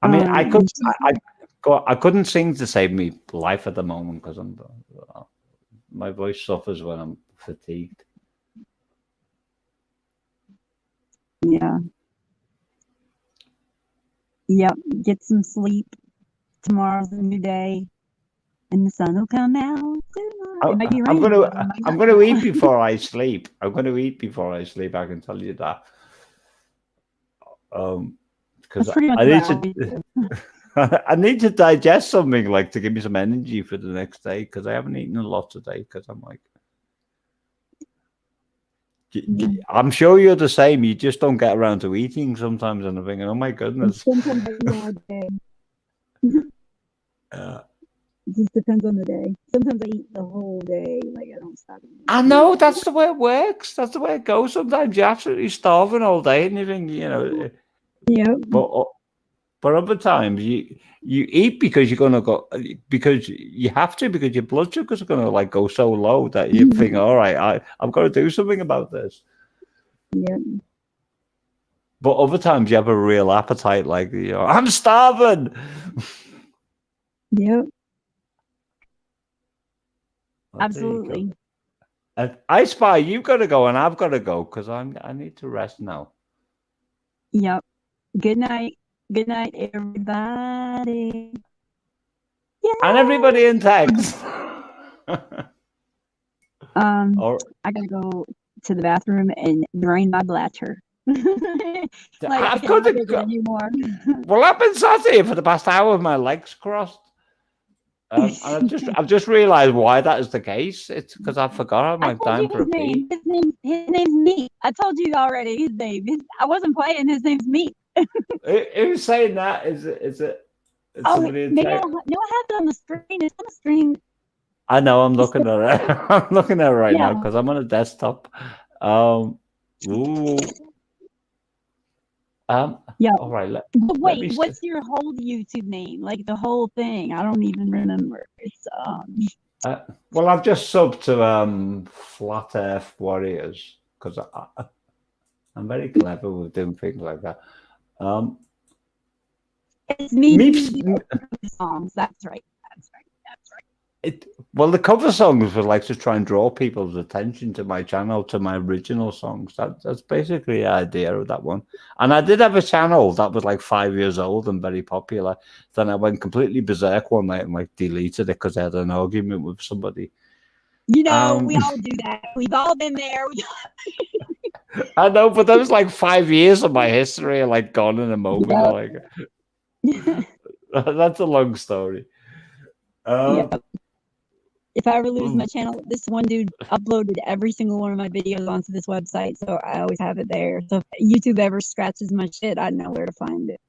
S3: I mean, I couldn't sing to save me life at the moment because my voice suffers when I'm fatigued.
S2: Yeah. Yep. Get some sleep. Tomorrow's a new day, and the sun will come out tomorrow. It might be raining.
S3: I'm going to eat before I sleep. I'm going to eat before I sleep. I can tell you that. Because I need to digest something like to give me some energy for the next day because I haven't eaten a lot today because I'm like. I'm sure you're the same. You just don't get around to eating sometimes, and I'm thinking, "Oh my goodness."
S2: Sometimes I eat all day. It just depends on the day. Sometimes I eat the whole day, like I don't stop eating.
S3: I know that's the way it works. That's the way it goes. Sometimes you're absolutely starving all day, and you think,
S2: Yeah.
S3: But other times you eat because you're gonna go because you have to because your blood sugar's gonna like go so low that you think, all right, I've got to do something about this.
S2: Yeah.
S3: But other times you have a real appetite, like I'm starving.
S2: Yep.
S3: Well, there you go.
S2: Absolutely.
S3: And I Spy, you've got to go and I've got to go because I need to rest now.
S2: Yep. Good night. Good night, everybody.
S3: And everybody in text. Or,
S2: I gotta go to the bathroom and drain my bladder. Like I
S3: I've
S2: cannot
S3: got to
S2: take it
S3: go.
S2: anymore.
S3: Well, I've been sat here for the past hour with my legs crossed. And I've just realised why that is the case. It's because I forgot
S2: I
S3: my
S2: told
S3: time
S2: you
S3: for
S2: his
S3: a pee.
S2: name. His name's Meat. I told you already his name. I wasn't playing. His name's Meat.
S3: Who's saying that? Is it
S2: Oh,
S3: somebody in
S2: maybe I
S3: text?
S2: have it on the screen. It's on the screen.
S3: I know. I'm looking at it. I'm looking at it right now
S2: Yeah.
S3: because I'm on a desktop. Ooh.
S2: Yeah.
S3: All right.
S2: But
S3: let
S2: wait,
S3: me.
S2: what's your whole YouTube name? Like the whole thing? I don't even remember. It's
S3: Well, I've just subbed to Flat Earth Warriors because I'm very clever with doing things like that.
S2: it's me
S3: Meeps,
S2: doing the songs. That's right.
S3: Well, the cover songs were like to try and draw people's attention to my channel, to my original songs. That's basically the idea of that one. And I did have a channel that was like 5 years old and very popular. Then I went completely berserk one night and like deleted it because I had an argument with somebody.
S2: You know, we all do that. We've all been there.
S3: I know, but that was like 5 years of my history, like gone in a moment.
S2: Yeah.
S3: Like that's a long story.
S2: Yeah. If I ever lose my channel, this one dude uploaded every single one of my videos onto this website, so I always have it there. So if YouTube ever scratches my shit, I know where to find it.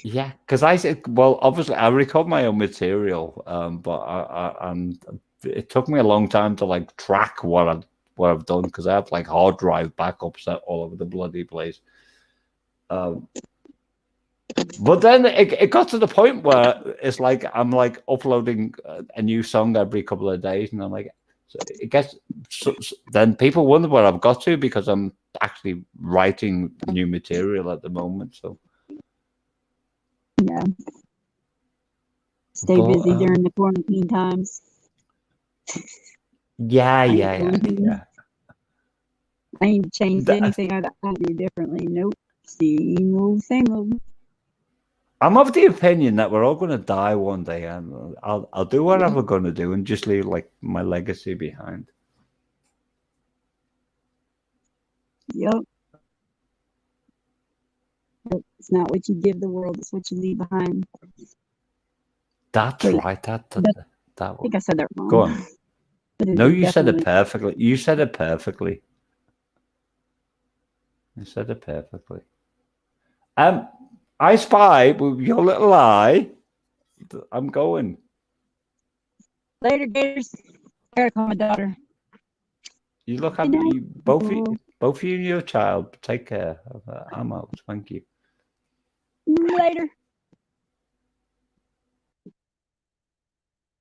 S3: Yeah, because I said, well, obviously I record my own material, but and it took me a long time to like track what I've done because I have like hard drive backups all over the bloody place. But then it got to the point where it's like I'm like uploading a new song every couple of days, and I'm like, so it gets. Then people wonder where I've got to because I'm actually writing new material at the moment. So
S2: yeah, stay busy during the quarantine times.
S3: Yeah.
S2: I ain't changed anything I do differently. Nope. Same old.
S3: I'm of the opinion that we're all going to die one day, and I'll do whatever I'm going to do and just leave like my legacy behind.
S2: Yep. It's not what you give the world; it's what you leave behind.
S3: That's right. That
S2: I think I said that wrong.
S3: Go on. No, you said it perfectly. You said it perfectly. I Spy with your little eye. I'm going.
S2: Later, Gators. I gotta call my daughter.
S3: You look happy. Both of you and your child. Take care. I'm out. Thank you.
S2: Later.